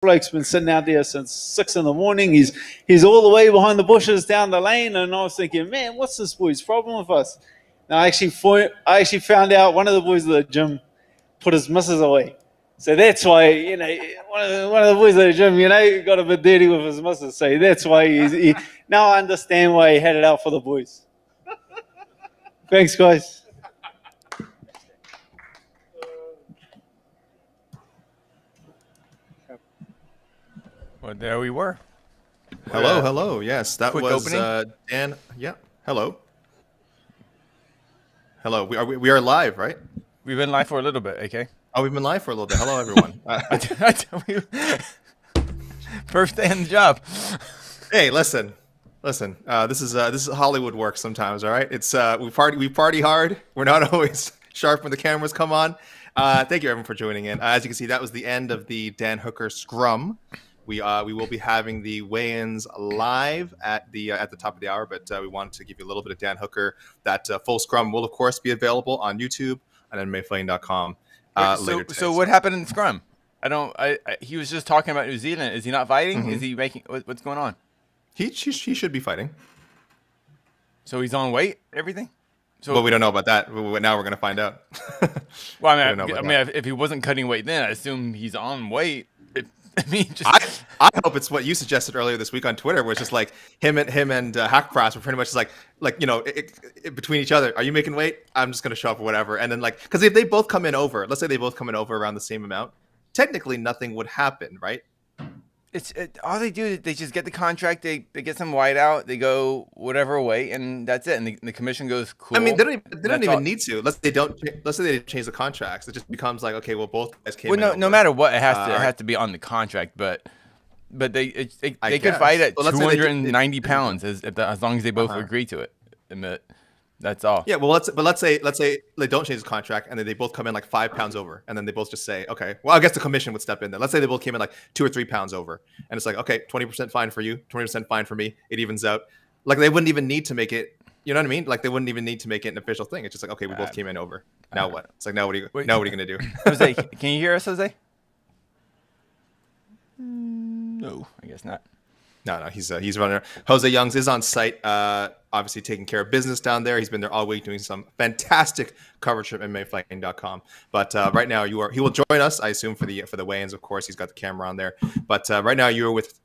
bloke's been sitting out there since 6 in the morning. He's all the way behind the bushes down the lane, and I was thinking, man, what's this boy's problem with us? And I actually found out one of the boys at the gym put his missus away. So that's why, you know, one of the boys at the gym, you know, got a bit dirty with his missus. So that's why now I understand why he had it out for the boys. Thanks, guys. Well, there we were. Hello, hello. Yes, that quick was Dan. Yeah, hello. Hello. We are live, right? We've been live for a little bit, okay? Oh, we've been live for a little bit. Hello, everyone. First day on the job. Hey, listen. This is Hollywood work sometimes. All right, it's we party hard. We're not always sharp when the cameras come on. Thank you everyone for joining in. As you can see, that was the end of the Dan Hooker scrum. We will be having the weigh-ins live at the top of the hour, but we wanted to give you a little bit of Dan Hooker. That full scrum will of course be available on YouTube and MMAfighting.com later today. So what happened in the scrum? He was just talking about New Zealand. Is he not fighting? Mm-hmm. Is he making what's going on? He should be fighting. So he's on weight, everything? So Well, we don't know about that. Now we're going to find out. Well, I mean, if he wasn't cutting weight then, I assume he's on weight. I hope it's what you suggested earlier this week on Twitter, where it's just like him and Hackprass were pretty much just like you know between each other. Are you making weight? I'm just gonna show up or whatever. And then because if they both come in over, let's say they both come in over around the same amount, technically nothing would happen, right? All they do is they just get the contract, they get some white out, they go whatever weight, and that's it. And the commission goes cool. I mean, they don't even need to. Let's say they change the contracts. It just becomes like, okay, well, both guys came. Well, in no matter what, it has to be on the contract. But they could fight at 290 pounds as long as they both agree to it, and that's all. Yeah, well, let's say they don't change the contract, and then they both come in like 5 pounds over, and then they both just say, okay, well, I guess the commission would step in there. Let's say they both came in like 2 or 3 pounds over, and it's like, okay, 20% fine for you, 20% fine for me. It evens out. Like they wouldn't even need to make it. You know what I mean? Like they wouldn't even need to make it an official thing. It's just like, okay, we both came in over. Now what? It's like, now what are you gonna do? Jose, can you hear us, Jose? No, I guess not. No, he's running. Jose Youngs is on site, obviously taking care of business down there. He's been there all week doing some fantastic coverage from MMAfighting.com. But right now he will join us, I assume, for the weigh-ins. Of course, he's got the camera on there. But right now you are with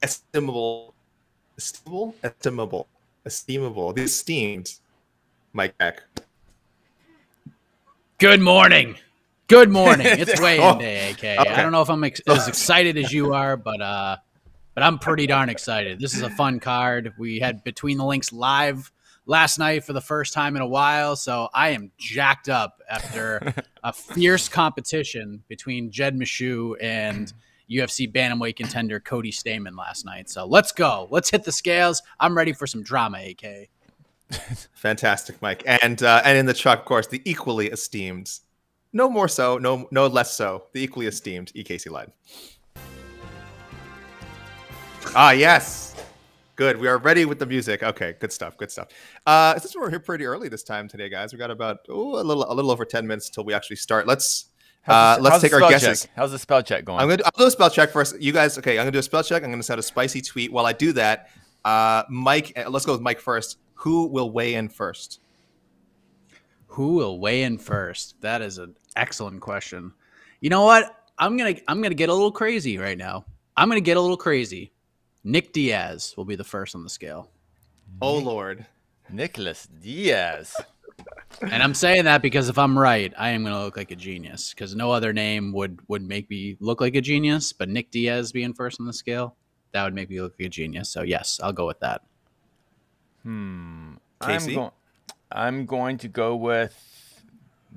the esteemed Mike Beck. Good morning. It's weigh-in day, AK. Okay. I don't know if I'm as excited as you are, but I'm pretty darn excited. This is a fun card. We had Between the Links live last night for the first time in a while, so I am jacked up after a fierce competition between Jed Meshew and UFC bantamweight contender Cody Stamann last night. So let's go. Let's hit the scales. I'm ready for some drama, AK. Fantastic, Mike. And in the truck, of course, the equally esteemed, no more so, no less so, the equally esteemed EKC Live. Ah, yes. Good. We are ready with the music. Okay, good stuff. Since we're here pretty early this time today, guys, we got about a little over 10 minutes till we actually start. Let's take our guesses. Check? How's the spell check going? I'll do a spell check first. You guys, okay? I'm gonna do a spell check. I'm gonna send a spicy tweet. While I do that, Mike, let's go with Mike first. Who will weigh in first? Who will weigh in first? That is an excellent question. You know what? I'm gonna get a little crazy right now. I'm gonna get a little crazy. Nick Diaz will be the first on the scale. Oh, Lord. Nicholas Diaz. And I'm saying that because if I'm right, I am going to look like a genius, because no other name would make me look like a genius. But Nick Diaz being first on the scale, that would make me look like a genius. So, yes, I'll go with that. Casey? I'm going to go with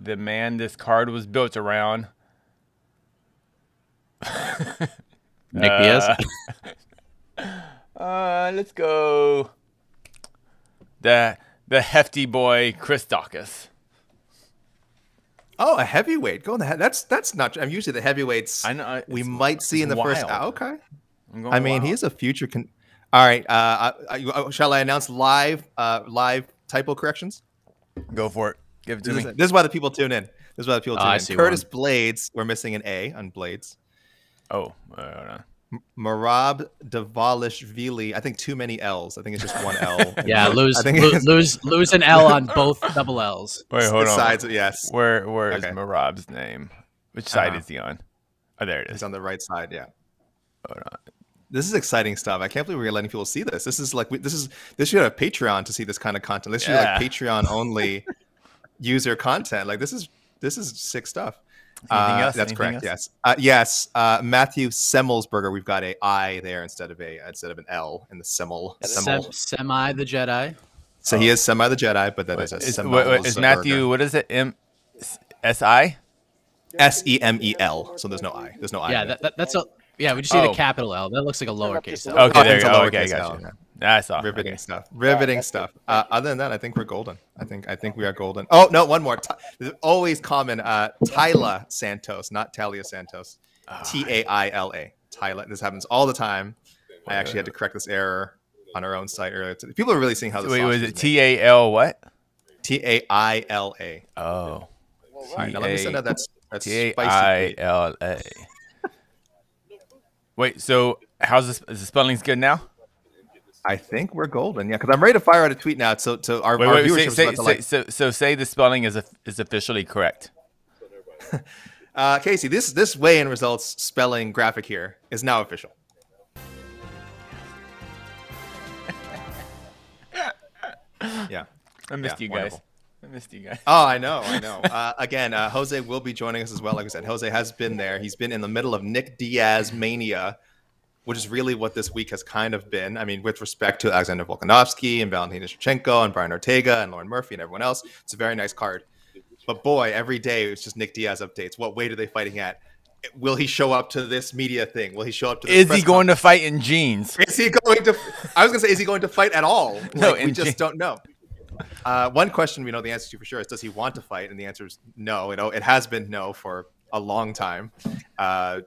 the man this card was built around. Nick Diaz? Let's go the hefty boy Chris Dawkins. Oh, a heavyweight. Go in the head. That's not. I'm usually the heavyweights. I know we might see in the first. Okay. I mean, he is a future. All right. Shall I announce live typo corrections? Go for it. Give it to me. This is why the people tune in. I see Curtis one. Blades. We're missing an A on Blades. Oh, hold on. Marab Davalishvili. I think too many L's. I think it's just one L. Yeah, lose an L on both double L's. Wait, hold on. Sides, yes. Where is Marab's name? Which side is he on? Oh, there it is. He's on the right side. Yeah. Hold on. This is exciting stuff. I can't believe we're letting people see this. This is like this should have Patreon to see this kind of content. This should be like Patreon only user content. Like this is sick stuff. That's correct. Else? Yes. Matthew Semelsberger. We've got a I there instead of an L in the Semi the Jedi. So he is Semi the Jedi, but that is a Semelsberger. Is Matthew? What is it? S-I? S-E-M-E-L. So there's no I. There's no I. Yeah, that's a. Yeah, we just see the capital L. That looks like a lowercase L. Okay, there you go. Okay, gotcha. I saw. Riveting stuff. Riveting stuff. Other than that, I think we're golden. I think we are golden. Oh no, one more. Always common. Taila Santos, not Talia Santos. T-A-I-L-A. Taila. This happens all the time. I actually had to correct this error on our own site earlier. People are really seeing how this. Wait, was it T-A-L what? T-A-I-L-A. Oh. All right, now let me send out that's T-A-I-L-A. Wait, so is the spelling's good now? I think we're golden, yeah. Because I'm ready to fire out a tweet now. So our viewership. So say the spelling is officially correct. Casey, this weigh-in results spelling graphic here is now official. Yeah, I missed you guys. Wonderful. I missed you guys. Oh, I know. Again, Jose will be joining us as well. Like I said, Jose has been there. He's been in the middle of Nick Diaz mania, which is really what this week has kind of been. I mean, with respect to Alexander Volkanovski and Valentina Shevchenko and Brian Ortega and Lauren Murphy and everyone else, it's a very nice card. But boy, every day it's just Nick Diaz updates. What weight are they fighting at? Will he show up to this media thing? Will he show up to this Is he going to fight in jeans? Is he going to? I was going to say, is he going to fight at all? No, we just don't know. One question we know the answer to for sure is, does he want to fight? And the answer is no. It has been no for a long time.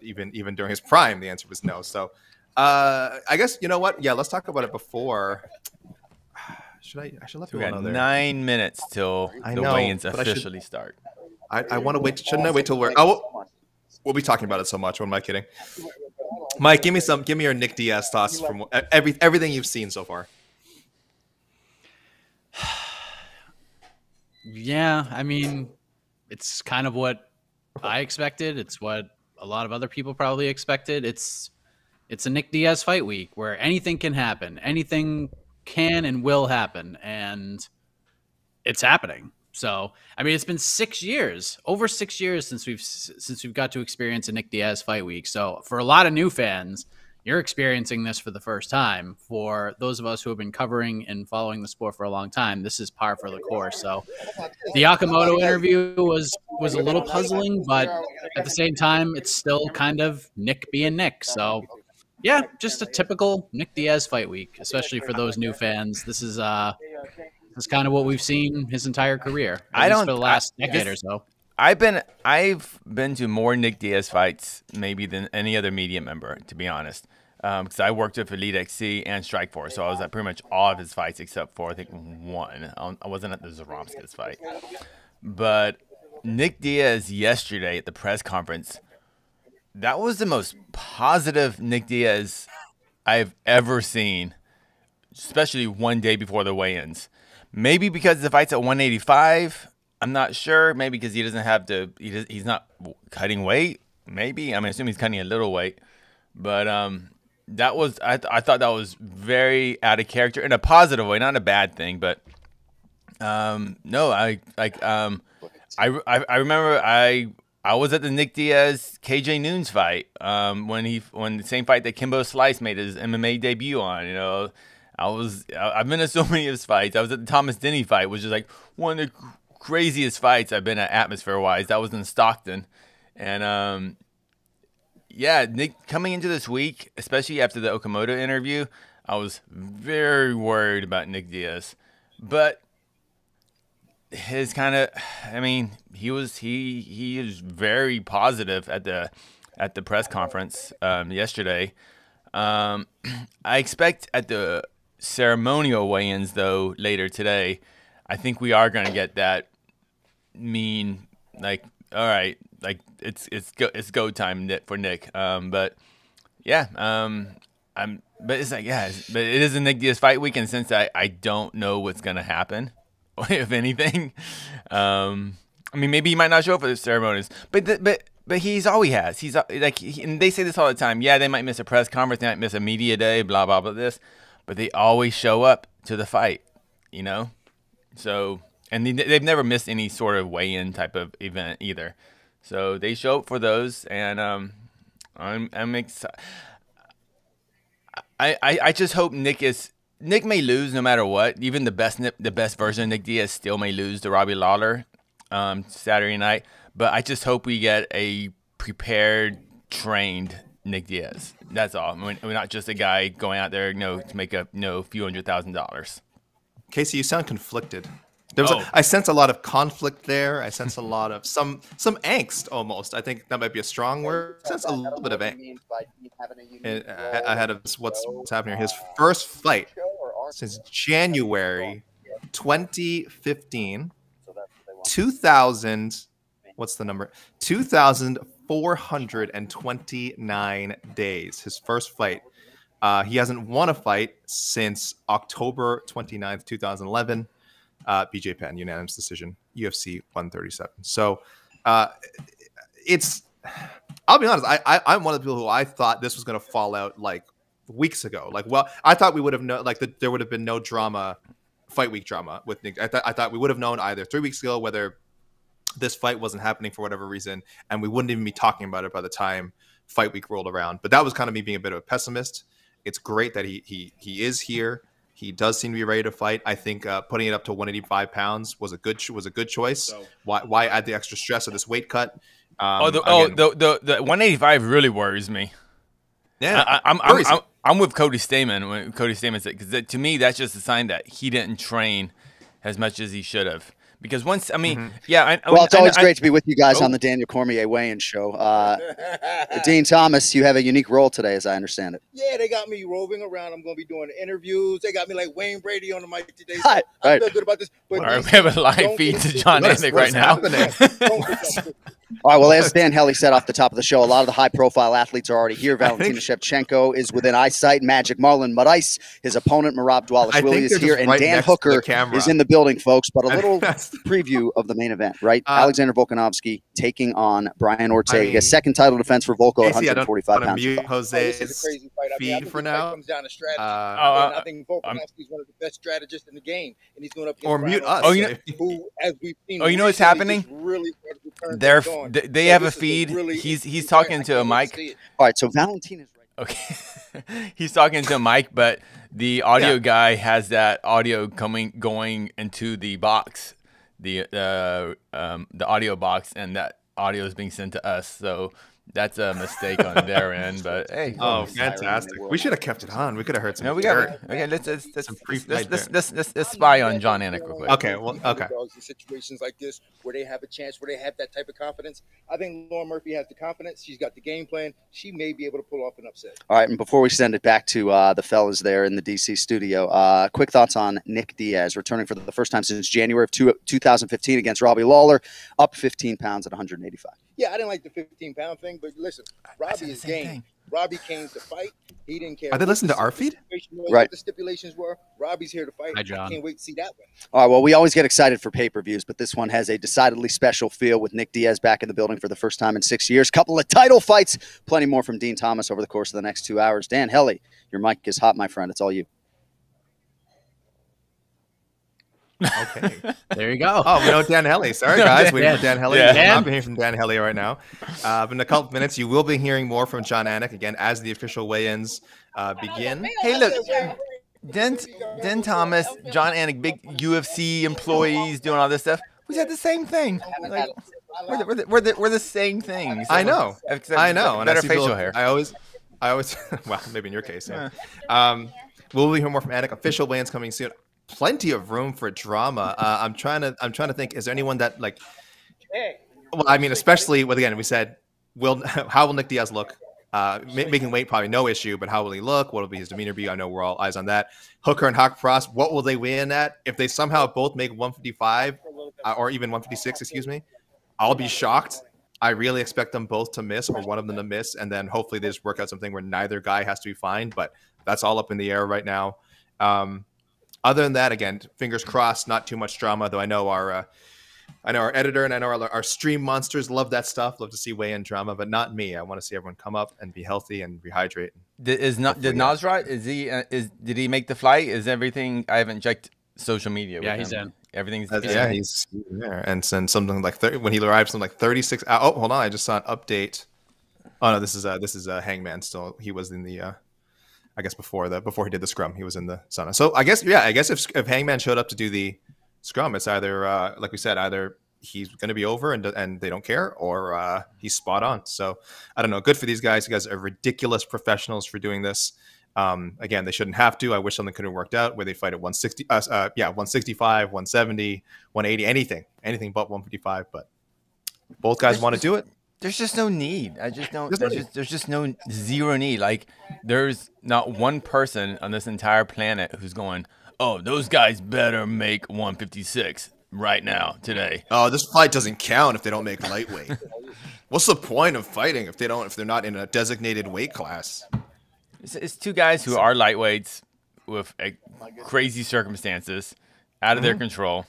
Even during his prime, the answer was no. So I guess, you know what? Yeah, let's talk about it before. I should let people know there. 9 minutes till the weigh-ins officially start. I want to wait. Shouldn't I wait till we'll be talking about it so much. What am I kidding? Mike, give me your Nick Diaz thoughts from everything you've seen so far. Yeah, I mean, it's kind of what I expected. It's what a lot of other people probably expected. It's a Nick Diaz fight week where anything can happen. Anything can and will happen, and it's happening. So, I mean, it's been 6 years, over 6 years since we've got to experience a Nick Diaz fight week. So, for a lot of new fans, you're experiencing this for the first time. For those of us who have been covering and following the sport for a long time, this is par for the course. So the Okamoto interview was a little puzzling, but at the same time, it's still kind of Nick being Nick. So yeah, just a typical Nick Diaz fight week, especially for those new fans. This is kind of what we've seen his entire career, for the last decade or so. I've been to more Nick Diaz fights maybe than any other media member, to be honest, because I worked with Elite XC and Strikeforce, so I was at pretty much all of his fights except for I think one. I wasn't at the Zaromskis fight, but Nick Diaz yesterday at the press conference, that was the most positive Nick Diaz I've ever seen, especially one day before the weigh-ins. Maybe because the fight's at 185. I'm not sure. Maybe because he doesn't have to. He's not cutting weight. Maybe. I mean, I assume he's cutting a little weight. But that was. I thought that was very out of character in a positive way, not a bad thing. But no, I remember I was at the Nick Diaz KJ Noons fight when the same fight that Kimbo Slice made his MMA debut on. You know, I've been at so many of his fights. I was at the Thomas Denny fight, which is like one of the craziest fights I've been at atmosphere-wise. That was in Stockton. And, yeah, Nick, coming into this week, especially after the Okamoto interview, I was very worried about Nick Diaz. But his kind of, I mean, he is very positive at the press conference yesterday. I expect at the ceremonial weigh-ins, though, later today, I think we are going to get that mean, like, all right, like it's go time for Nick. But yeah, but it's like but it is a Nick Diaz fight week, and since I don't know what's gonna happen, if anything, I mean maybe he might not show up for the ceremonies, but he's all he has. He's like, and they say this all the time. Yeah, they might miss a press conference, they might miss a media day, blah blah blah. This, but they always show up to the fight, you know. So, and they've never missed any sort of weigh-in type of event either. So they show up for those, and I'm excited. I just hope Nick may lose no matter what. Even the best version of Nick Diaz still may lose to Robbie Lawler Saturday night. But I just hope we get a prepared, trained Nick Diaz. That's all. We're not just a guy going out there, to make a few $100,000. Casey, you sound conflicted. I sense a lot of conflict there. I sense a lot of some angst almost. I think that might be a strong word. I sense a little bit of angst ahead of what's happening here. His first fight since January 2015, 2,000. What's the number? 2,429 days. His first fight. He hasn't won a fight since October 29th, 2011. BJ Penn, unanimous decision, UFC 137. So I'll be honest, I'm one of the people who I thought this was going to fall out like weeks ago. Like, well, I thought we would have known, there would have been no drama, fight week drama with Nick. I thought we would have known either 3 weeks ago whether this fight wasn't happening for whatever reason, and we wouldn't even be talking about it by the time fight week rolled around. But that was kind of me being a bit of a pessimist. It's great that he is here. He does seem to be ready to fight. I think putting it up to 185 pounds was a good choice. So, why add the extra stress of this weight cut? The 185 really worries me. Yeah, I'm with Cody Stamen when Cody Stamen said, because to me that's just a sign that he didn't train as much as he should have. Because once, I mean, it's always great to be with you guys on the Daniel Cormier weigh-in show. Dean Thomas, you have a unique role today, as I understand it. Yeah, they got me roving around. I'm going to be doing interviews. They got me like Wayne Brady on the mic today. So I feel good about this. But all right, we have a live feed to John Anik right now. All right, well, as Dan Hellie said off the top of the show, a lot of the high-profile athletes are already here. Valentina Shevchenko is within eyesight. Magic Marlin Marice, his opponent, Merab Dvalishvili, is here. And Dan Hooker is in the building, folks. But a little preview of the main event, right? Alexander Volkanovski taking on Brian Ortega. Second title defense for Volko at 145 pounds. Mute Jose's feed for now. Comes down to strategy. I think Volkanovski is one of the best strategists in the game. And he's going up or mute us. Who, as we've seen, you know what's happening? Really they have a feed. He's talking to a mic. All right, so Valentin is right. Okay. He's talking to a mic, but the audio guy has that audio going into the box, the audio box, and that audio is being sent to us. So that's a mistake on their end, but hey. Oh, fantastic! We should have kept it on. We could have heard some. No, we got it. Okay, let's spy on John Anik real quick. Okay, well, okay. In situations like this, where they have a chance, where they have that type of confidence, I think Lauren Murphy has the confidence. She's got the game plan. She may be able to pull off an upset. All right, and before we send it back to the fellas there in the DC studio, quick thoughts on Nick Diaz returning for the first time since January of 2015 against Robbie Lawler, up 15 pounds at 185. Yeah, I didn't like the 15-pound thing, but listen, Robbie is game. Robbie came to fight. He didn't care. Are they listening to our feed? Right. What the stipulations were. Robbie's here to fight. Hi, John. I can't wait to see that one. All right, well, we always get excited for pay-per-views, but this one has a decidedly special feel with Nick Diaz back in the building for the first time in 6 years. Couple of title fights, plenty more from Dean Thomas over the course of the next 2 hours. Dan Hellie, your mic is hot, my friend. It's all you. Okay. There you go. Oh, we know Dan Hellie. Sorry, guys. Waiting for Dan Hellie. Yeah. I'm not hearing from Dan Hellie right now. But in a couple of minutes, you will be hearing more from John Anik again as the official weigh-ins begin. Hey, look. Den Thomas, John Anik, big UFC employees doing all this stuff. We said the same thing. Like, we're the same things. I know. I know. And better facial hair. I always. Well, maybe in your case. Yeah. We'll be hearing more from Anik. Official weigh-ins coming soon. Plenty of room for drama. I'm trying to think. Is there anyone that like? Well, I mean, especially with again, we said, how will Nick Diaz look? Making weight probably no issue, but how will he look? What will be his demeanor be? I know we're all eyes on that. Hooker and Haqparast, what will they weigh in at? If they somehow both make 155 or even 156, excuse me, I'll be shocked. I really expect them both to miss, or one of them to miss, and then hopefully they just work out something where neither guy has to be fined. But that's all up in the air right now. Other than that, again, fingers crossed, not too much drama. Though I know our editor and I know our stream monsters love that stuff. Love to see weigh-in drama, but not me. I want to see everyone come up and be healthy and rehydrate. Did Nasrat, did he make the flight? Is everything? I haven't checked social media. Yeah, he's in. Everything's he's there. And then something like 30, when he arrived, something like 36. Oh, hold on, I just saw an update. Oh no, this is Hangman still. He was in the I guess before he did the scrum, he was in the sauna. So I guess if Hangman showed up to do the scrum, it's either like we said, either he's going to be over and they don't care, or he's spot on. So I don't know. Good for these guys. You guys are ridiculous professionals for doing this. Again, they shouldn't have to. I wish something could have worked out where they fight at 160, 165, 170, 180, anything but 155. But both guys want to do it. There's just no need. I just don't. There's just zero need. Like, there's not one person on this entire planet who's going, oh, those guys better make 156 right now, today. Oh, this fight doesn't count if they don't make lightweight. What's the point of fighting if they're not in a designated weight class? It's two guys who are lightweights with crazy circumstances, out of their control.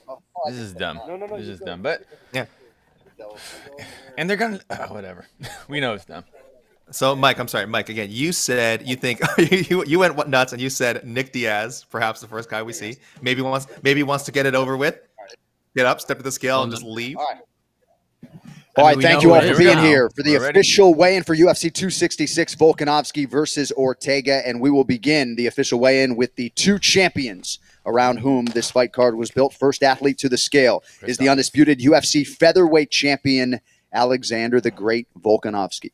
This is dumb. This is dumb. But yeah. And they're gonna whatever. We know it's dumb. So Mike, I'm sorry, Mike. Again, you said you think you went nuts, and you said Nick Diaz, perhaps the first guy we see, maybe wants to get it over with, get up, step to the scale, and just leave. All right, thank you all for being here for the official weigh-in for UFC 266, Volkanovski versus Ortega, and we will begin the official weigh-in with the two champions around whom this fight card was built. First athlete to the scale is the undisputed UFC featherweight champion, Alexander the Great Volkanovski.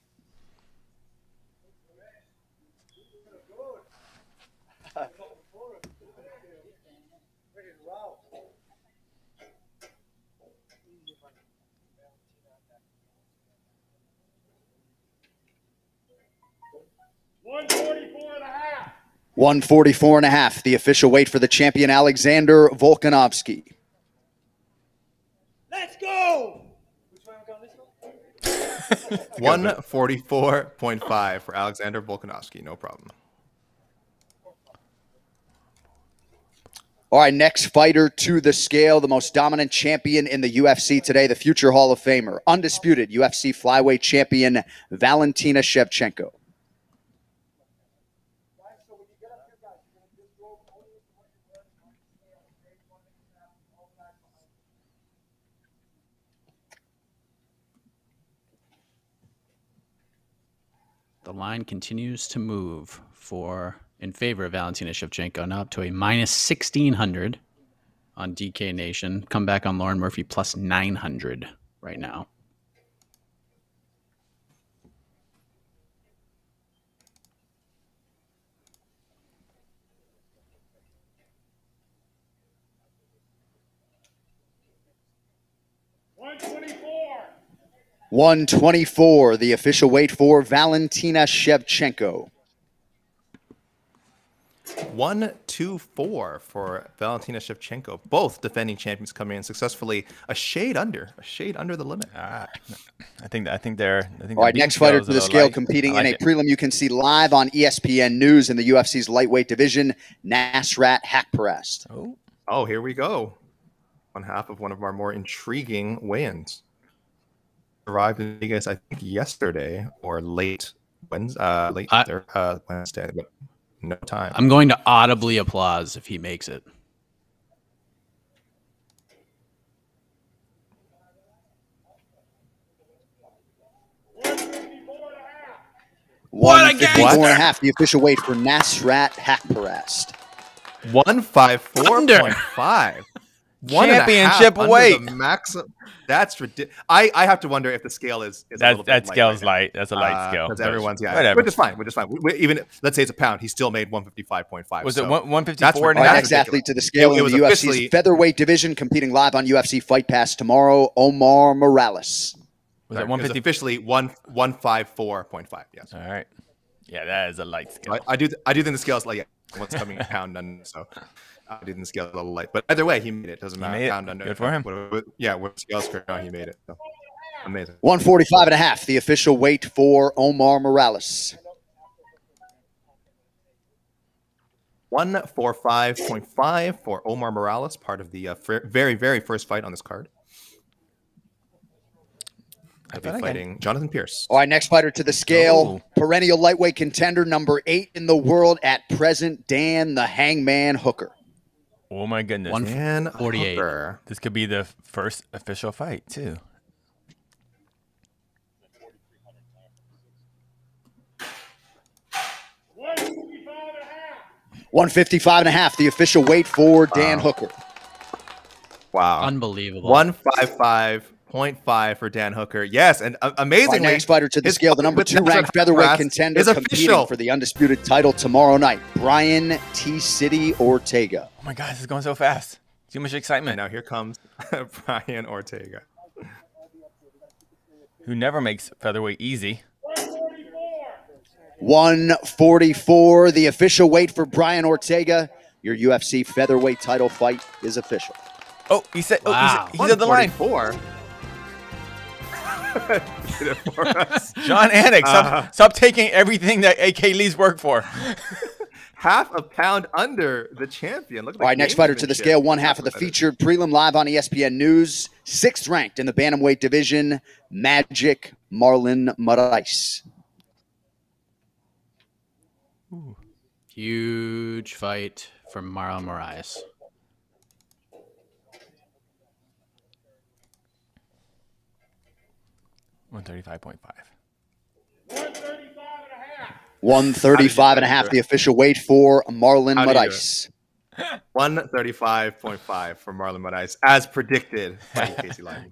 $144.5, the official weight for the champion, Alexander Volkanovski. Let's go! 144.5 for Alexander Volkanovski, no problem. All right, next fighter to the scale, the most dominant champion in the UFC today, the future Hall of Famer, undisputed UFC flyweight champion, Valentina Shevchenko. The line continues to move in favor of Valentina Shevchenko, now up to a minus 1,600 on DK Nation. Come back on Lauren Murphy plus 900 right now. $124, the official weight for Valentina Shevchenko. 124 for Valentina Shevchenko. Both defending champions coming in successfully, a shade under the limit. I think they're. All right, next fighter to the scale, competing in a prelim you can see live on ESPN News in the UFC's lightweight division, Nasrat Haqparast. Oh, here we go. On half of one of our more intriguing weigh-ins. Arrived in Vegas, I think, yesterday or late Wednesday, but no time. I'm going to audibly applause if he makes it. $154.5, the official weight for Nasrat Haqparast. 154.5. Championship weight. That's ridiculous. I have to wonder if the scale is that scale's light. That's a light scale. Because everyone's whatever. Which is fine. Even let's say it's a pound, he still made 155.5. Was it 154? Next athlete to the scale in the UFC's featherweight division, competing live on UFC Fight Pass tomorrow, Omar Morales. Was it 150? Officially 154.5. Yes. All right. Yeah, that is a light scale. I do think the scale is like what's coming a pound under, so. I didn't scale a little light, but either way, he made it. Doesn't matter. Pound under. Good for him. Yeah, with scales correct, he made it. So. Amazing. 145.5, the official weight for Omar Morales. 145.5 for Omar Morales, part of the very, very first fight on this card. I'll be fighting Jonathan Pierce. All right, next fighter to the scale, perennial lightweight contender, number 8 in the world at present, Dan the Hangman Hooker. Oh my goodness. 148. Hooker. This could be the first official fight, too. $155.5, the official weight for Dan Hooker. Wow. Unbelievable. 155.5 for Dan Hooker. Yes, and amazingly, next fighter to the scale, the number 2 ranked featherweight contender competing for the undisputed title tomorrow night, Brian T-City Ortega. Oh my God, this is going so fast. Too much excitement. And now here comes Brian Ortega, who never makes featherweight easy. 144, the official weight for Brian Ortega. Your UFC featherweight title fight is official. Oh, he said, wow. He said the line. 4. Did it for us. John Anik, stop taking everything that AK Lee's worked for. Half a pound under the champion. Look at All right, next fighter to the scale, one half of the featured prelim live on ESPN News. 6th ranked in the bantamweight division, Magic Marlin Marice. Huge fight for Marlin Marice. $135.5. 135.5, the official weight for Marlin Marice. 135.5 for Marlin Marice, as predicted by Casey Lyman.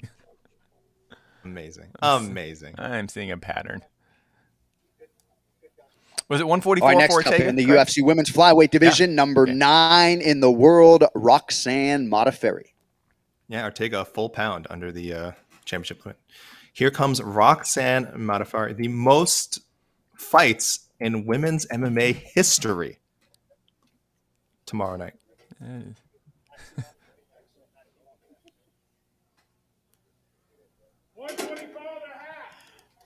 Amazing. Amazing. I'm seeing a pattern. Was it 144 All right, next for up Ortega? in the UFC women's flyweight division, number 9 in the world, Roxanne Modafferi. Yeah, Ortega, a full pound under the championship limit. Here comes Roxanne Modafferi, the most fights in women's MMA history tomorrow night.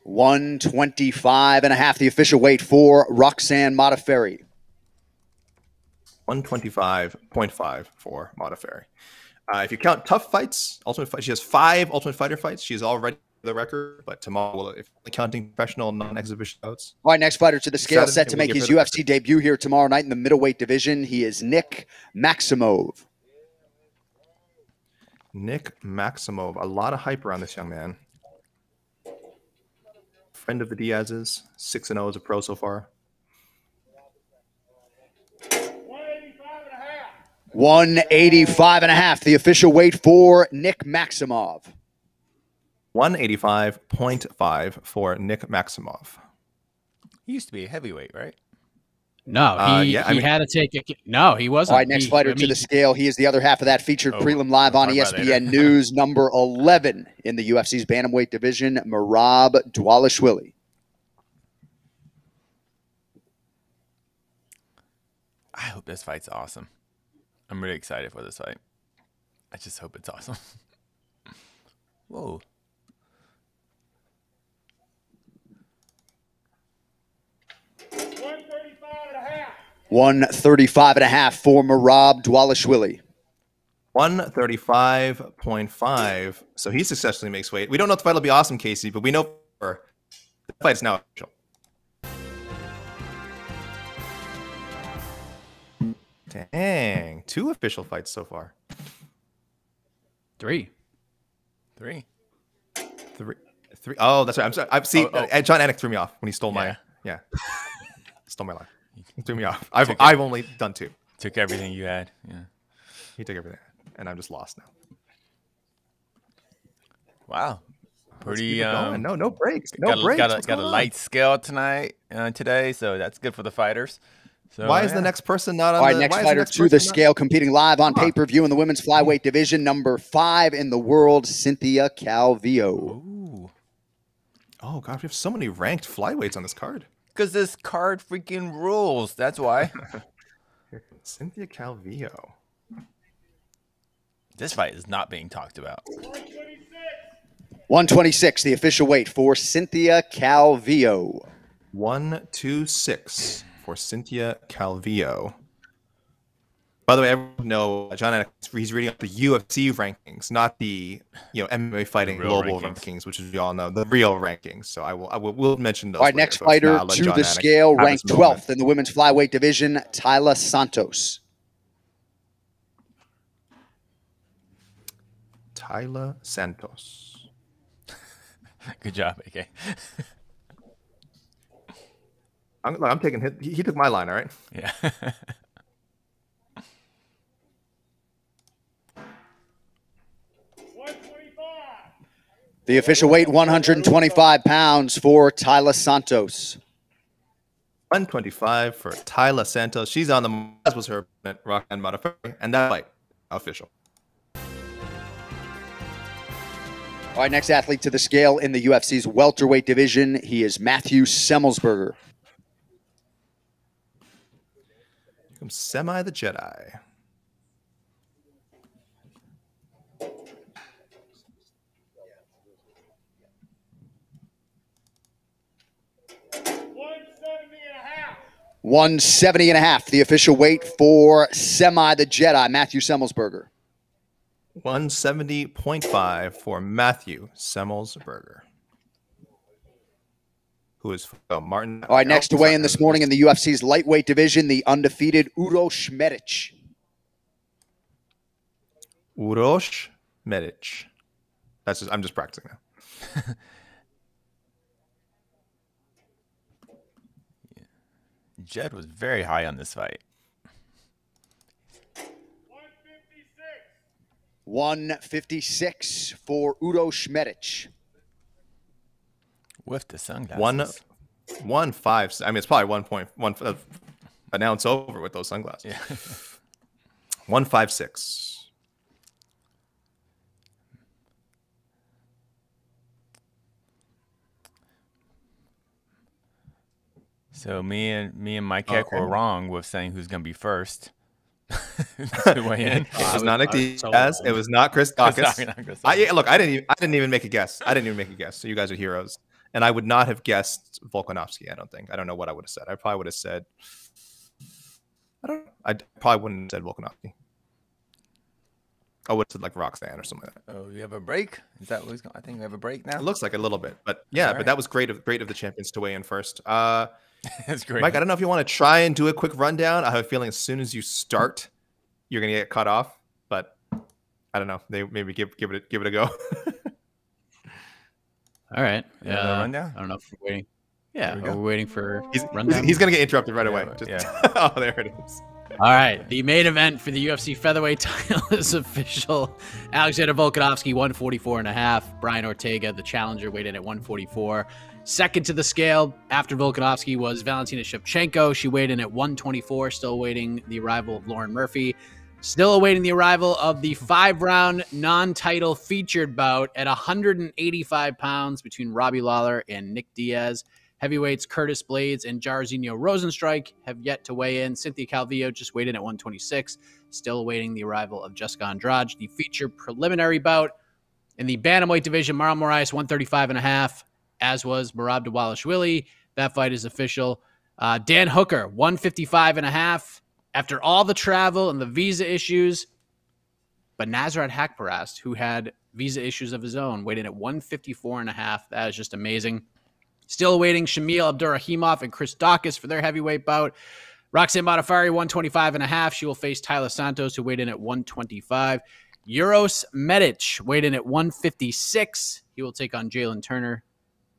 125.5, the official weight for Roxanne Modafferi. 125.5 for Modafferi. If you count tough fights, Ultimate Fight, she has 5 Ultimate Fighter fights. She's already the record, but tomorrow, if counting professional non-exhibition bouts. All right, next fighter to the scale, set to make his UFC debut here tomorrow night in the middleweight division. He is Nick Maximove. Nick Maximove. A lot of hype around this young man. Friend of the Diaz's, 6-0 as a pro so far. 185.5, the official weight for Nick Maximove. 185.5 for Nick Maximove. He used to be a heavyweight, right? No, he had to take it. No, he wasn't. All right, next fighter to the scale. He is the other half of that featured prelim live on ESPN News, number 11 in the UFC's bantamweight division, Merab Dvalishvili. I hope this fight's awesome. I'm really excited for this fight. I just hope it's awesome. Whoa. 135.5 for Merab Dvalishvili. 135.5. So he successfully makes weight. We don't know if the fight will be awesome, Casey, but we know the fight's now official. Dang. 2 official fights so far. 3. Oh, that's right. I'm sorry. John Anik threw me off when he stole my stole my line. He threw me off. I've only done 2. Took everything you had. Yeah. He took everything, and I'm just lost now. Wow. Pretty no breaks. Got a light scale today, so that's good for the fighters. So, why is the next person not on All right, next fighter to the scale, competing live on pay-per-view in the women's flyweight division, number 5 in the world, Cynthia Calvio. Ooh. Oh, God, we have so many ranked flyweights on this card. Because this card freaking rules. That's why. Cynthia Calvio. This fight is not being talked about. 126, the official weight for Cynthia Calvio. 126 for Cynthia Calvio. By the way, everyone know John Anik, he's reading up the UFC rankings, not the MMA fighting global rankings, which we all know, the real rankings. So we'll mention those. All right, next fighter to the scale, ranked 12th in the women's flyweight division, Taila Santos. Taila Santos. Good job, AK. I'm taking hit. He took my line, all right? Yeah. The official weight, 125 pounds for Taila Santos. 125 for Taila Santos. She's on the, as was her opponent, Roxanne Modafferi, and that fight official. All right, next athlete to the scale in the UFC's welterweight division. He is Matthew Semelsberger. Here comes Semi the Jedi. $170.5, the official weight for Semi the Jedi, Matthew Semelsberger. 170.5 for Matthew Semelsberger, who is Martin. All right, next to weigh in this morning in the UFC's lightweight division, the undefeated Uroš Medic. Uroš Medic. I'm just practicing now. Jed was very high on this fight. 156 for Uroš Medic. With the sunglasses. 1.5. I mean, it's probably 1.1 an ounce over with those sunglasses. Yeah. 156. So me and Mike Heck were wrong with saying who's going to be first. To weigh in. It was not Nick Diaz. It was not Chris Dawkins. Look, I didn't even make a guess. So you guys are heroes. And I would not have guessed Volkanovski. I don't think. I don't know what I would have said. I probably would have said. I don't know. I probably wouldn't have said Volkanovski. I would have said like Roxanne or something like that. Oh, you have a break? Is that what's going? I think we have a break now. It looks like a little bit, but yeah. Right. But that was great of the champions to weigh in first. That's great, Mike. I don't know if you want to try and do a quick rundown. I have a feeling as soon as you start, you're gonna get cut off. But I don't know. They maybe give it a go. All right. Rundown. I don't know if we're waiting. Yeah, we're waiting for rundown. He's gonna get interrupted right away. Oh, there it is. All right, the main event for the UFC featherweight title is official. Alexander Volkanovski, 144.5. Brian Ortega, the challenger, weighed in at 144. Second to the scale after Volkanovski was Valentina Shevchenko. She weighed in at 124, still awaiting the arrival of Lauren Murphy. Still awaiting the arrival of the 5-round non-title featured bout at 185 pounds between Robbie Lawler and Nick Diaz. Heavyweights Curtis Blades and Jairzinho Rozenstruik have yet to weigh in. Cynthia Calvio just weighed in at 126, still awaiting the arrival of Jessica Andraj. The featured preliminary bout in the bantamweight division, Marlin Marice, 135.5, as was Merab Dvalishvili. That fight is official. Dan Hooker, 155.5. After all the travel and the visa issues, but Nasrat Haqparast, who had visa issues of his own, weighed in at 154.5. That is just amazing. Still awaiting Shamil Abdurrahimov and Chris Dawkins for their heavyweight bout. Roxanne Modafferi, 125.5. She will face Taila Santos, who weighed in at 125. Uroš Medic weighed in at 156. He will take on Jalen Turner,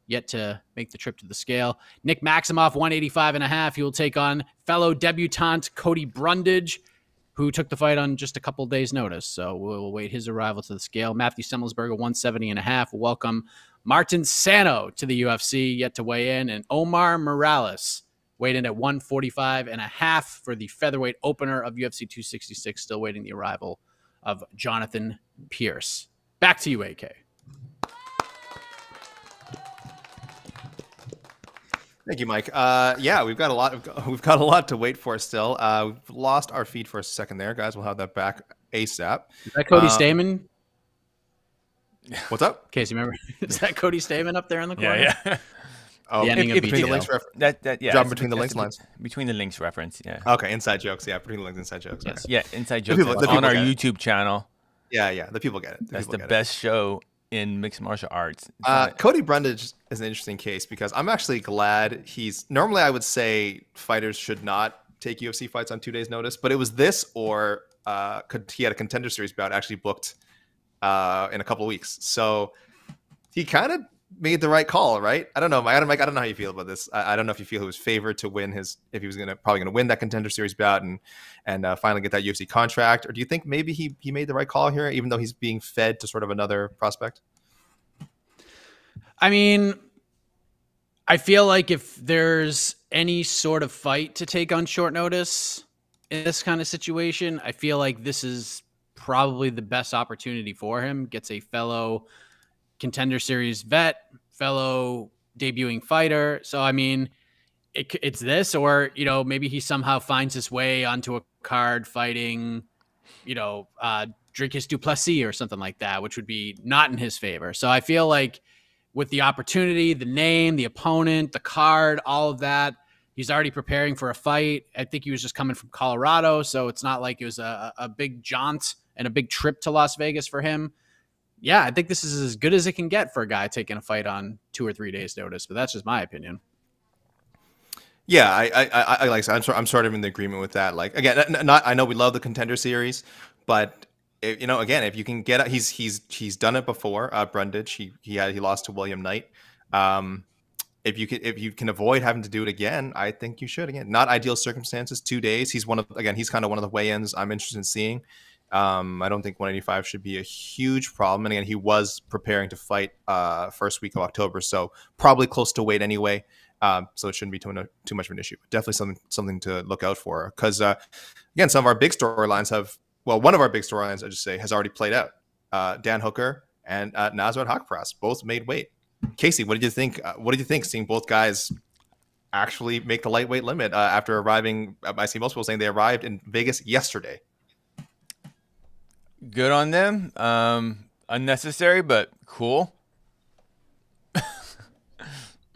yet to make the trip to the scale. Nick Maximove, 185.5. He will take on fellow debutant Cody Brundage, who took the fight on just a couple days' notice. So we'll wait his arrival to the scale. Matthew Semelsberger, 170.5. Welcome Martin Sano to the UFC, yet to weigh in. And Omar Morales weighed in at 145.5 for the featherweight opener of UFC 266, still waiting the arrival of Jonathan Pierce. Back to you, AK. Thank you, Mike. Yeah, we've got a lot to wait for still. We've lost our feed for a second there, guys. We'll have that back ASAP. Is that Cody Stamen? What's up? Casey, remember? Is that Cody Stamen up there in the corner? Yeah. Oh, The ending of between the BTL. links Drop between the links lines. Between the links reference, yeah. Okay, inside jokes. Yeah, between the links, inside jokes. Yes. Okay. Yeah, inside jokes people- the on people our get it. YouTube channel. Yeah. The people get it. That's people the get it. best show in mixed martial arts. Cody Brundage is an interesting case because I'm actually glad normally I would say fighters should not take UFC fights on 2 days notice, but it was this or he had a contender series bout actually booked in a couple of weeks. So he kind of made the right call, right? I don't know, Mike. I don't know how you feel about this. I don't know if you feel he was favored to win if he was probably gonna win that contender series bout and finally get that UFC contract, or do you think maybe he made the right call here, even though he's being fed to sort of another prospect? I mean, I feel like if there's any sort of fight to take on short notice in this kind of situation, I feel like this is probably the best opportunity for him. Gets a fellow contender series vet, fellow debuting fighter. So, I mean, it's this, or, maybe he somehow finds his way onto a card fighting, Dricus Duplessis or something like that, which would be not in his favor. So I feel like with the opportunity, the name, the opponent, the card, all of that, he's already preparing for a fight. I think he was just coming from Colorado, so it's not like it was a big jaunt and a big trip to Las Vegas for him. Yeah, I think this is as good as it can get for a guy taking a fight on 2 or 3 days notice, but that's just my opinion. Yeah, I like I said, I'm sort of in the agreement with that. Like, again, I know we love the contender series, but again, if you can get, he's done it before. Brundage, he lost to William Knight. If you can avoid having to do it again, I think you should. Again, not ideal circumstances. 2 days. He's kind of one of the weigh-ins I'm interested in seeing. I don't think 185 should be a huge problem. And again, he was preparing to fight first week of October, so probably close to weight anyway. So it shouldn't be too much of an issue. Definitely something to look out for, because again, some of our big storylines one of our big storylines, I just say, has already played out. Dan Hooker and Nasrat Haqparast both made weight. Casey, what did you think? Seeing both guys actually make the lightweight limit after arriving? I see most people saying they arrived in Vegas yesterday. Good on them. Unnecessary, but cool.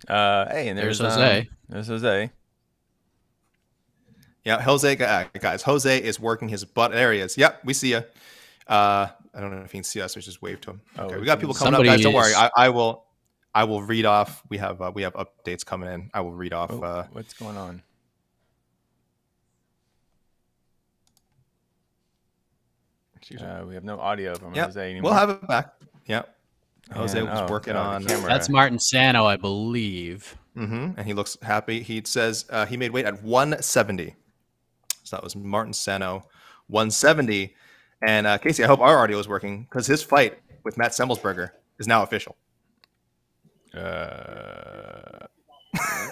Hey, and there's Jose. There's Jose. Yeah, Jose, guys. Jose is working his butt areas. Yep, we see you. I don't know if he can see us. We just wave to him. Okay, we got people coming up, guys. Don't worry. I will read off. We have updates coming in. I will read off. What's going on? We have no audio from Jose anymore. We'll have it back. Yep. Jose was working on. That's Martin Sano, I believe. And he looks happy. He says he made weight at 170. So that was Martin Sano, 170. And Casey, I hope our audio is working, because his fight with Matt Semelsberger is now official.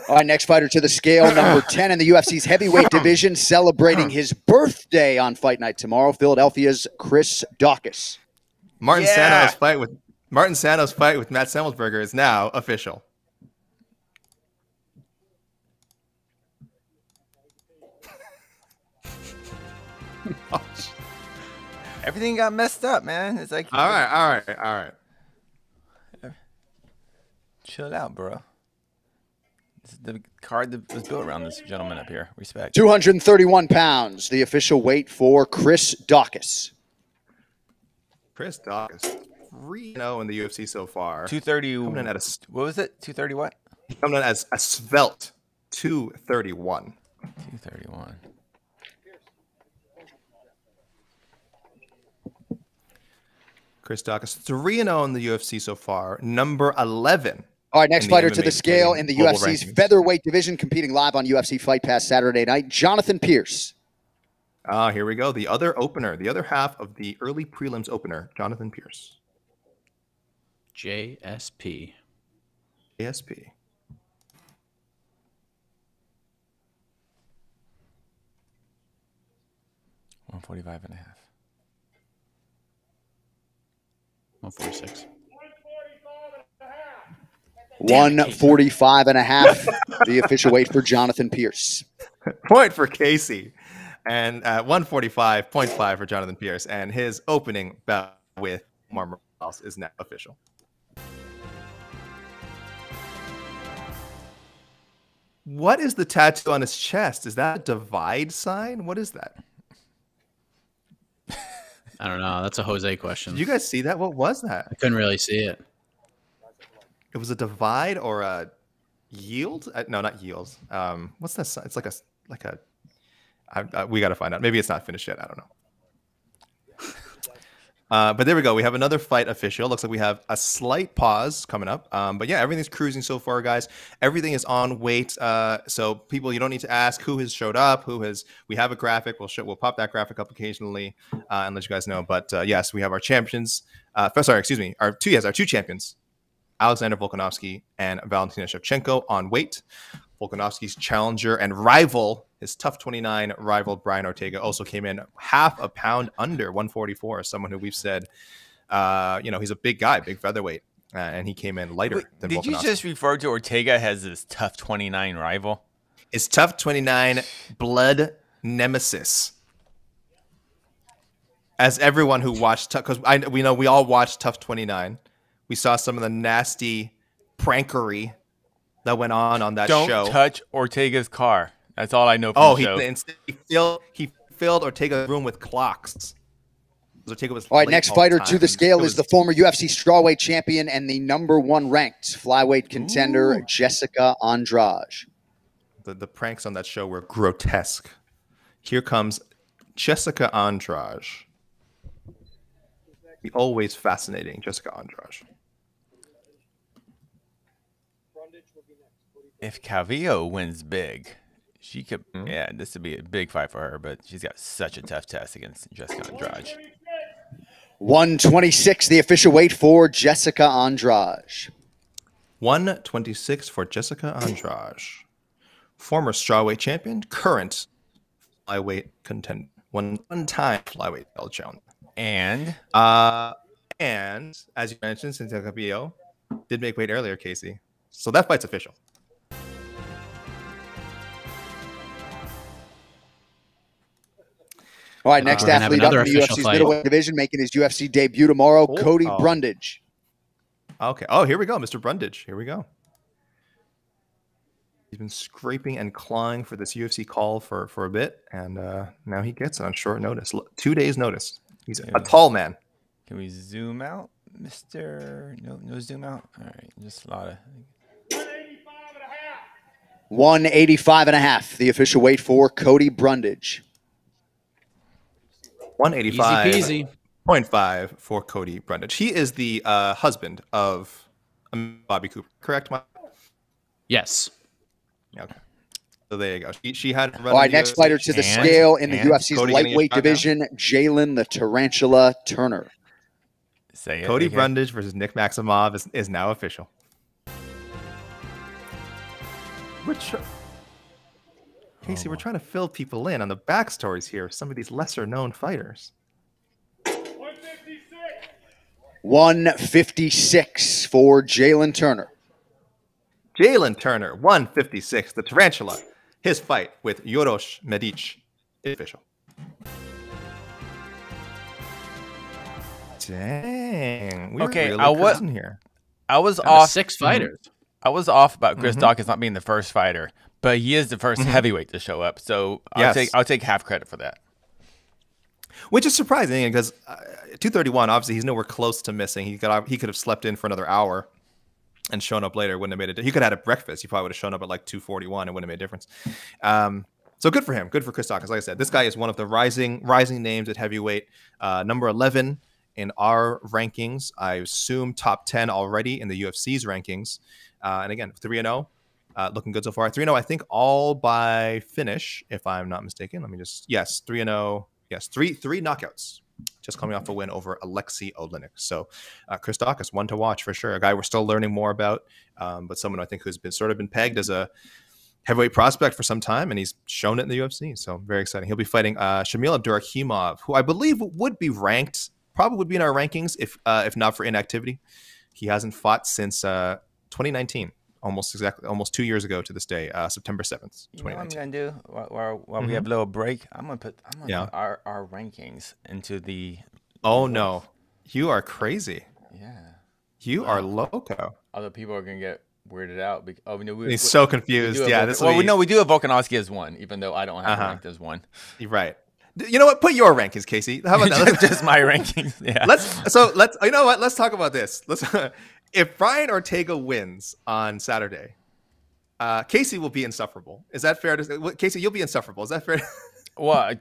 All right, next fighter to the scale, number 10 in the UFC's heavyweight division, celebrating his birthday on Fight Night tomorrow, Philadelphia's Chris Daukaus. Martin Sano's fight with Matt Semelsberger is now official. Everything got messed up, man. It's like, all right. Chill out, bro. This is the card that was built around this gentleman up here. Respect. 231 pounds, the official weight for Chris Daukaus. Chris Daukaus, 3-0 in the UFC so far. 230. Coming in at what was it? 230 what? Coming in as a svelte 231. 231. Chris Daukaus, 3-0 in the UFC so far. Number 11. All right, next fighter to the scale in the UFC's featherweight division, competing live on UFC Fight Pass Saturday night, Jonathan Pierce. Here we go. The other opener, the other half of the early prelims opener, Jonathan Pierce. JSP. 145 and a half. 146. 145 and a half, the official weight for Jonathan Pierce. Point for Casey. And 145.5 for Jonathan Pierce. And his opening bout with Marlin else is now official. What is the tattoo on his chest? Is that a divide sign? What is that? I don't know. That's a Jose question. Did you guys see that? What was that? I couldn't really see it. It was a divide or a yield? No, not yields. What's that sign? It's like a. We got to find out. Maybe it's not finished yet. I don't know. But there we go. We have another fight official. Looks like we have a slight pause coming up. But yeah, everything's cruising so far, guys. Everything is on weight. So people, you don't need to ask who has showed up, we have a graphic. We'll pop that graphic up occasionally and let you guys know. But yes, we have our champions. Our two champions, Alexander Volkanovski and Valentina Shevchenko on weight. Volkanovski's challenger and rival, his Tough 29 rival, Brian Ortega, also came in half a pound under 144. Someone who we've said, he's a big guy, big featherweight, and he came in lighter than Volkanovski. Did you just refer to Ortega as his Tough 29 rival? His Tough 29 blood nemesis. As everyone who watched, because we know we all watched Tough 29. We saw some of the nasty prankery that went on that show. Don't touch Ortega's car. That's all I know from the show. He filled Ortega's room with clocks. Ortega was all right, next fighter to the scale is the former UFC strawweight champion and the #1 ranked flyweight contender, Jessica Andraj. The pranks on that show were grotesque. Here comes Jessica Andraj. The always fascinating Jessica Andraj. If Calvio wins big, she could. Yeah, this would be a big fight for her. But she's got such a tough test against Jessica Andrade. 126, the official weight for Jessica Andraj. 126 for Jessica Andraj, former strawweight champion, current flyweight contender, one-time flyweight belt challenger, and as you mentioned, Cynthia Calvio did make weight earlier, Casey. So that fight's official. All right, next athlete up in the UFC's middleweight division, making his UFC debut tomorrow, Cody Brundage. Okay. Oh, here we go, Mr. Brundage. Here we go. He's been scraping and clawing for this UFC call for a bit, and now he gets it on short notice. 2 days notice. He's a tall man. Can we zoom out, Mr.? No zoom out? All right, just a lot of... 185.5, the official weight for Cody Brundage. 185.5 for Cody Brundage. He is the husband of Bobby Cooper, correct, Mike? Yes. Okay. So there you go. She had. All right, next fighter to the scale in the UFC's lightweight division, Jalen the Tarantula Turner. Cody Brundage versus Nick Maximove is now official. Casey, we're trying to fill people in on the backstories here of some of these lesser-known fighters. 156 for Jalen Turner. Jalen Turner, 156. The Tarantula. His fight with Uroš Medić is official. Dang. We okay, really here. I was off 6 fighters. I was off about Chris Dawkins not being the first fighter, but he is the first heavyweight to show up. So I'll take half credit for that. Which is surprising because 231, obviously, he's nowhere close to missing. He could have slept in for another hour and shown up later. Wouldn't have made it. He could have had a breakfast. He probably would have shown up at like 241. It wouldn't have made a difference. So good for him. Good for Chris Dawkins. Like I said, this guy is one of the rising names at heavyweight. Number 11 in our rankings. I assume top 10 already in the UFC's rankings. And again, 3-0. Looking good so far. 3-0, I think, all by finish, if I'm not mistaken. Let me just... Yes, 3-0. Yes, three knockouts. Just coming off a win over Alexei Oleinik. So Chris Dawkins, one to watch for sure. A guy we're still learning more about, but someone I think who's been pegged as a heavyweight prospect for some time, and he's shown it in the UFC. So very exciting. He'll be fighting Shamil Abdurakhimov, who I believe would be ranked, probably would be in our rankings if not for inactivity. He hasn't fought since 2019. Almost 2 years ago to this day, September 7th, 2019. You know what I'm gonna do while we have a little break? I'm gonna put our rankings into the. Oh no, you are crazy. Yeah. You are loco. Other people are gonna get weirded out. He's so confused. Yeah. We do have Volkanovski as 1, even though I don't have him ranked as 1. You're right. You know what? Put your rankings, Casey. How about that? Just my rankings. Yeah. Let's. You know what? Let's talk about this. If Brian Ortega wins on Saturday, Casey will be insufferable. Is that fair to say? Casey, you'll be insufferable. Is that fair? Well,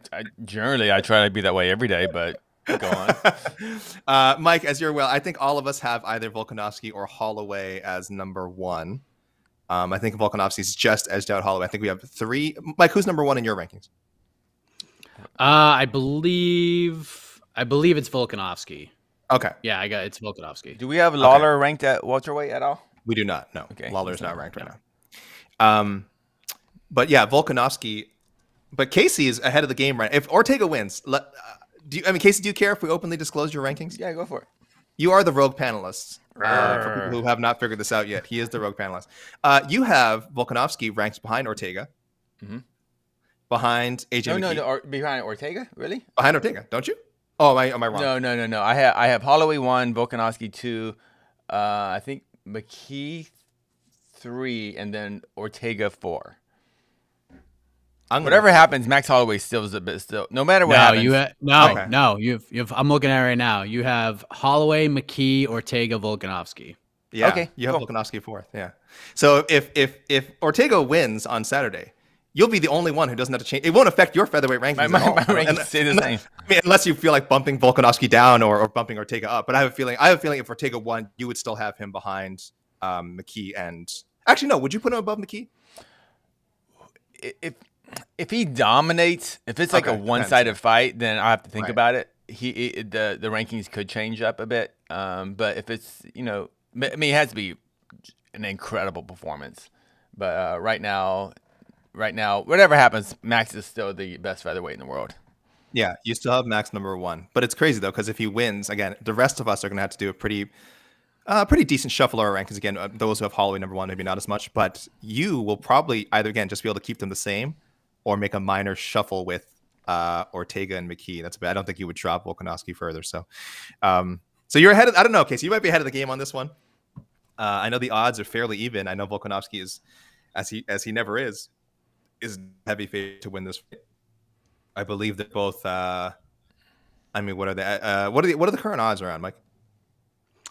generally I try to be that way every day, but go on. Mike, as you're well, I think all of us have either Volkanovski or Holloway as number 1. I think Volkanovski's just edged out Holloway. I think we have 3. Mike, who's number 1 in your rankings? I believe it's Volkanovski. Okay. Yeah, it's Volkanovski. Do we have Lawler ranked at welterweight at all? We do not. No. Okay. Lawler's not ranked right now. But yeah, Volkanovski. But Casey is ahead of the game right now. If Ortega wins, Casey, do you care if we openly disclose your rankings? Yeah, go for it. You are the rogue panelist. For people who have not figured this out yet, he is the rogue panelist. You have Volkanovski ranked behind Ortega. Mm-hmm. Behind AJ McKee. No, behind Ortega? Really? Behind Ortega, don't you? Oh, am I wrong? No. I have Holloway 1, Volkanovski 2, I think McKee 3, and then Ortega 4. Whatever happens, Max Holloway still is a bit still. No matter what happens. You've I'm looking at it right now. You have Holloway, McKee, Ortega, Volkanovski. Yeah. Okay. You have Volkanovski 4th. Yeah. So if Ortega wins on Saturday, you'll be the only one who doesn't have to change. It won't affect your featherweight rankings. My rankings stay the same. I mean, unless you feel like bumping Volkanovski down or bumping Ortega up. But I have a feeling if Ortega won, you would still have him behind McKee and actually no. Would you put him above McKee? If he dominates, if it's like a one-sided fight, then I have to think about it. The rankings could change up a bit. But if it's it has to be an incredible performance. But right now, whatever happens, Max is still the best featherweight in the world. Yeah, you still have Max number 1. But it's crazy, though, because if he wins, again, the rest of us are going to have to do a pretty decent shuffle of our rankings. Again, those who have Holloway number 1, maybe not as much. But you will probably either, again, just be able to keep them the same or make a minor shuffle with Ortega and McKee. That's bad. I don't think you would drop Volkanovski further. So you're ahead of, I don't know, Casey, you might be ahead of the game on this one. I know the odds are fairly even. I know Volkanovski is, as he never is heavy favorite to win this fight. I believe that both. What are they? What are the current odds around, Mike?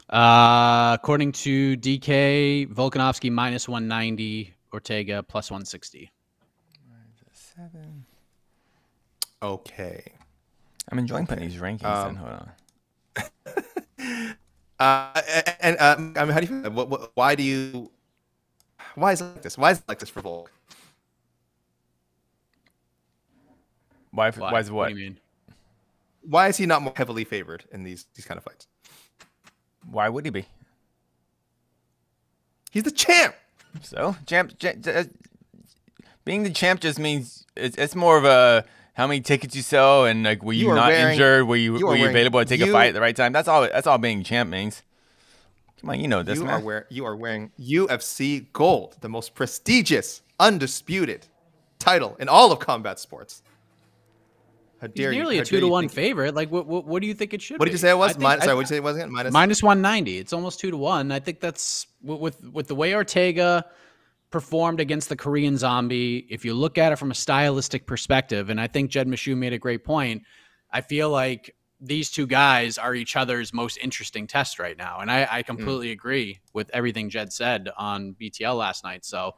According to DK, Volkanovski minus 190, Ortega plus 160. 7. Okay. I'm enjoying putting these rankings. Hold on. How do you feel? Why is it like this? Why is it like this for Volk? Why is what? What do you mean? Why is he not more heavily favored in these kind of fights? Why would he be? He's the champ. So being the champ just means it's more of a how many tickets you sell and like were you not injured? Were you available to take a fight at the right time? That's all being champ means. Come on, you know this, man. You are wearing UFC gold, the most prestigious, undisputed title in all of combat sports. How dare He's nearly you? a 2-1 favorite. Like, what do you think it should be? What did you say it was? Sorry, what did you say it was again? Minus 190. It's almost 2-1. I think that's with the way Ortega performed against the Korean Zombie. If you look at it from a stylistic perspective, and I think Jed Meshew made a great point, I feel like these two guys are each other's most interesting test right now. And I completely agree with everything Jed said on BTL last night. So,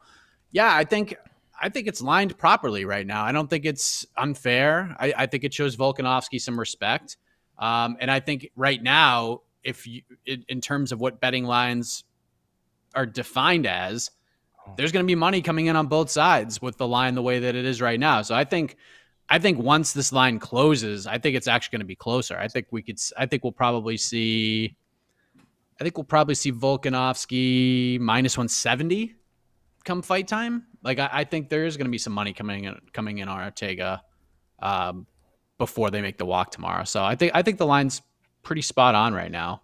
yeah, I think it's lined properly right now. I don't think it's unfair. I think it shows Volkanovski some respect. And I think right now, in terms of what betting lines are defined as, there's going to be money coming in on both sides with the line the way that it is right now. So I think once this line closes, I think it's actually going to be closer. I think we'll probably see Volkanovski minus 170 come fight time. Like I think there is going to be some money coming in on Ortega before they make the walk tomorrow. So I think the line's pretty spot on right now.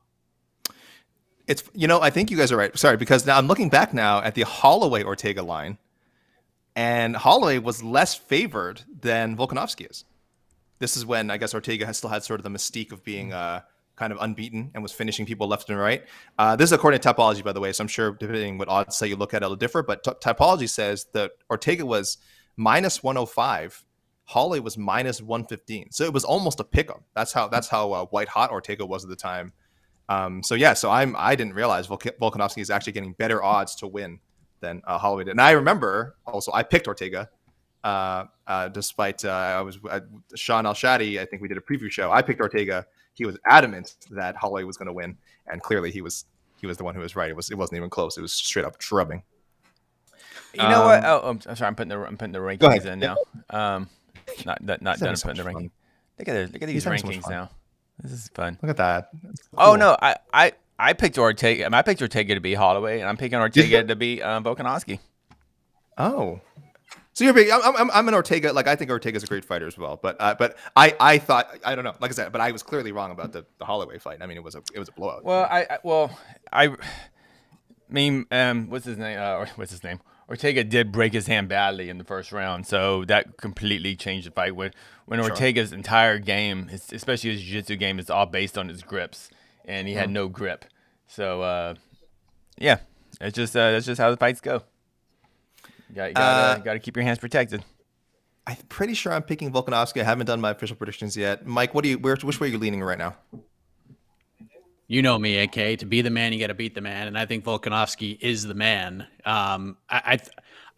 It's I think you guys are right. Sorry, because now I'm looking back now at the Holloway Ortega line, and Holloway was less favored than Volkanovski is. This is when I guess Ortega has still had sort of the mystique of being kind of unbeaten and was finishing people left and right. This is according to Typology, by the way, so I'm sure depending what odds say you look at, it'll differ. But Typology says that Ortega was minus 105, Holloway was minus 115, so it was almost a pick 'em. That's how white hot Ortega was at the time. So I didn't realize Volkanovski is actually getting better odds to win than Holloway did. And I remember also I picked Ortega. Despite Sean Al-Shadi, I think we did a preview show. I picked Ortega. He was adamant that Holloway was going to win, and clearly he was the one who was right. It wasn't even close. It was straight up drubbing. You know what? Oh, I'm sorry. I'm putting the rankings in now. Not done putting the ranking. Look at these rankings now. This is fun. Look at that. Cool. Oh no, I picked Ortega. I picked Ortega to beat Holloway, and I'm picking Ortega to beat Volkanovski. Oh. So you're big. I'm an Ortega. Like I think Ortega's a great fighter as well. But I thought, I don't know. Like I said, but I was clearly wrong about the Holloway fight. I mean, it was a blowout. Well, I mean, what's his name? Ortega did break his hand badly in the first round, so that completely changed the fight. When Ortega's entire game, especially his jiu-jitsu game, is all based on his grips, and he had no grip. So yeah, it's just that's just how the fights go. You gotta keep your hands protected. I'm pretty sure I'm picking Volkanovski. I haven't done my official predictions yet. Mike, which way are you leaning right now? You know me, AK. To be the man, you got to beat the man, and I think Volkanovski is the man. I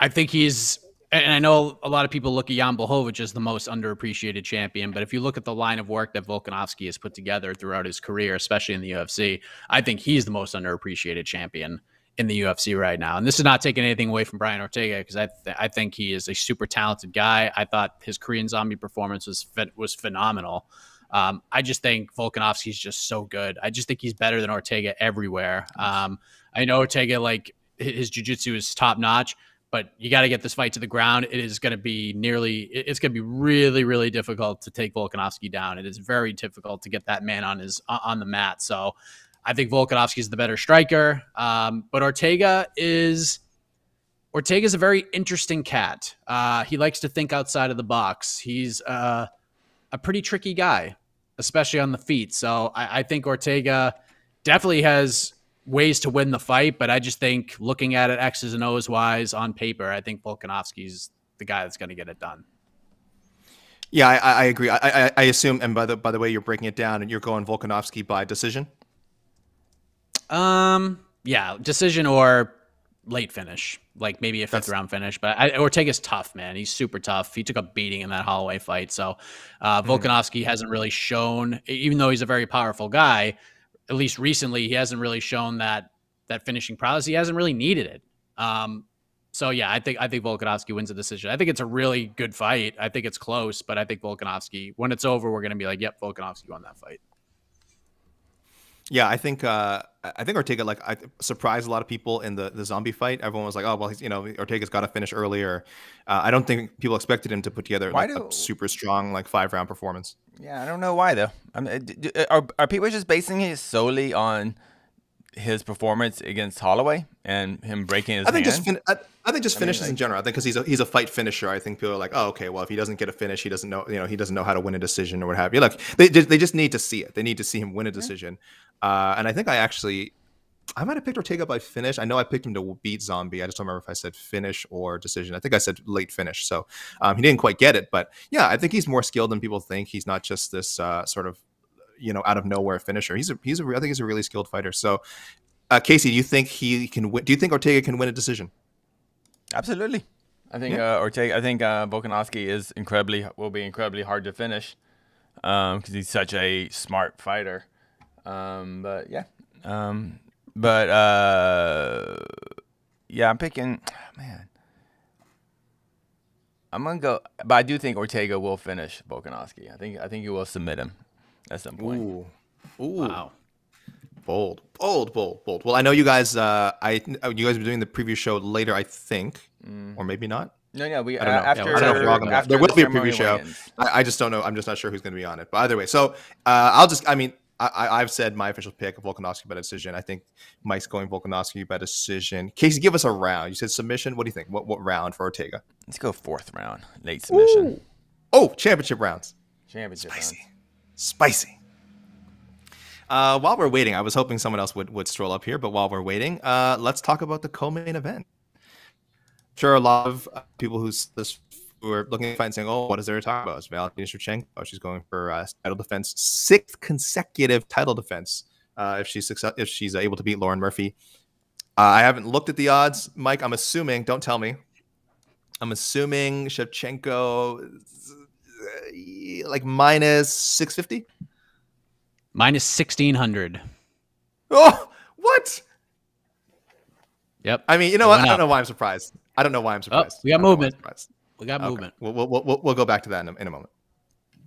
think he's, and I know a lot of people look at Jan Blachowicz as the most underappreciated champion, but if you look at the line of work that Volkanovski has put together throughout his career, especially in the UFC, I think he's the most underappreciated champion in the UFC right now. And this is not taking anything away from Brian Ortega, because I think he is a super talented guy. I thought his Korean Zombie performance was phenomenal. I just think Volkanovski is just so good. I just think he's better than Ortega everywhere. I know Ortega, like, his jiu-jitsu is top notch, but you got to get this fight to the ground. It's going to be really, really difficult to take Volkanovski down. It is very difficult to get that man on the mat. So I think Volkanovski is the better striker. But Ortega is a very interesting cat. He likes to think outside of the box. He's a pretty tricky guy, especially on the feet. So I think Ortega definitely has ways to win the fight, but I just think looking at it X's and O's wise on paper, I think Volkanovski's the guy that's going to get it done. Yeah, I agree. I assume, and by the way you're breaking it down, and you're going Volkanovski by decision. Yeah, decision or late finish, like maybe a fifth round finish. But Ortega's tough, man. He's super tough. He took a beating in that Holloway fight. So Volkanovski hasn't really shown, even though he's a very powerful guy, at least recently, he hasn't really shown that finishing prowess. He hasn't really needed it. So yeah, I think Volkanovski wins the decision. I think it's a really good fight. I think it's close, but I think Volkanovski, when it's over, we're going to be like, yep, Volkanovski won that fight. Yeah, I think Ortega surprised a lot of people in the zombie fight. Everyone was like, "Oh, well, Ortega's got to finish earlier." I don't think people expected him to put together a super strong 5-round performance. Yeah, I don't know why though. Are people just basing it solely on his performance against Holloway and him breaking his hand? I think just finishes in general. I think because he's a fight finisher. I think people are like, oh, okay, well, if he doesn't get a finish, he doesn't know how to win a decision or what have you. Like they just need to see it. They need to see him win a decision. And I think I might have picked Ortega by finish. I know I picked him to beat Zombie. I just don't remember if I said finish or decision. I think I said late finish. So he didn't quite get it. But yeah, I think he's more skilled than people think. He's not just this sort of out of nowhere finisher. I think he's a really skilled fighter. So Casey, do you think he can win? Do you think Ortega can win a decision? Absolutely. I think Ortega. I think Volkanovski will be incredibly hard to finish because he's such a smart fighter. But yeah. I'm picking. Man, I'm gonna go. But I do think Ortega will finish Volkanovski. I think he will submit him at some point. Ooh. Wow. Bold. Well, I know you guys. You guys are doing the preview show later, I think, or maybe not. No, we I don't know. After there will be a preview show. I just don't know. I'm just not sure who's going to be on it. But either way, so I've said my official pick of Volkanovski by decision. I think Mike's going Volkanovski by decision. Casey, give us a round. You said submission. What do you think? What round for Ortega? Let's go 4th round, late submission. Ooh. Oh, championship rounds. Championship rounds. Spicy. While we're waiting, I was hoping someone else would stroll up here, but while we're waiting, let's talk about the co-main event. I'm sure a lot of people who are looking at the fight and saying, "Oh, what is there to talk about?" It's Valentina Shevchenko. She's going for title defense, 6th consecutive title defense. If she's able to beat Lauren Murphy. I haven't looked at the odds, Mike. I'm assuming. Don't tell me. I'm assuming Shevchenko like minus 650. Minus 1,600. Oh, what? Yep. I mean, you know what? I don't know why I'm surprised. Oh, we got movement. We got movement. We'll go back to that in a moment.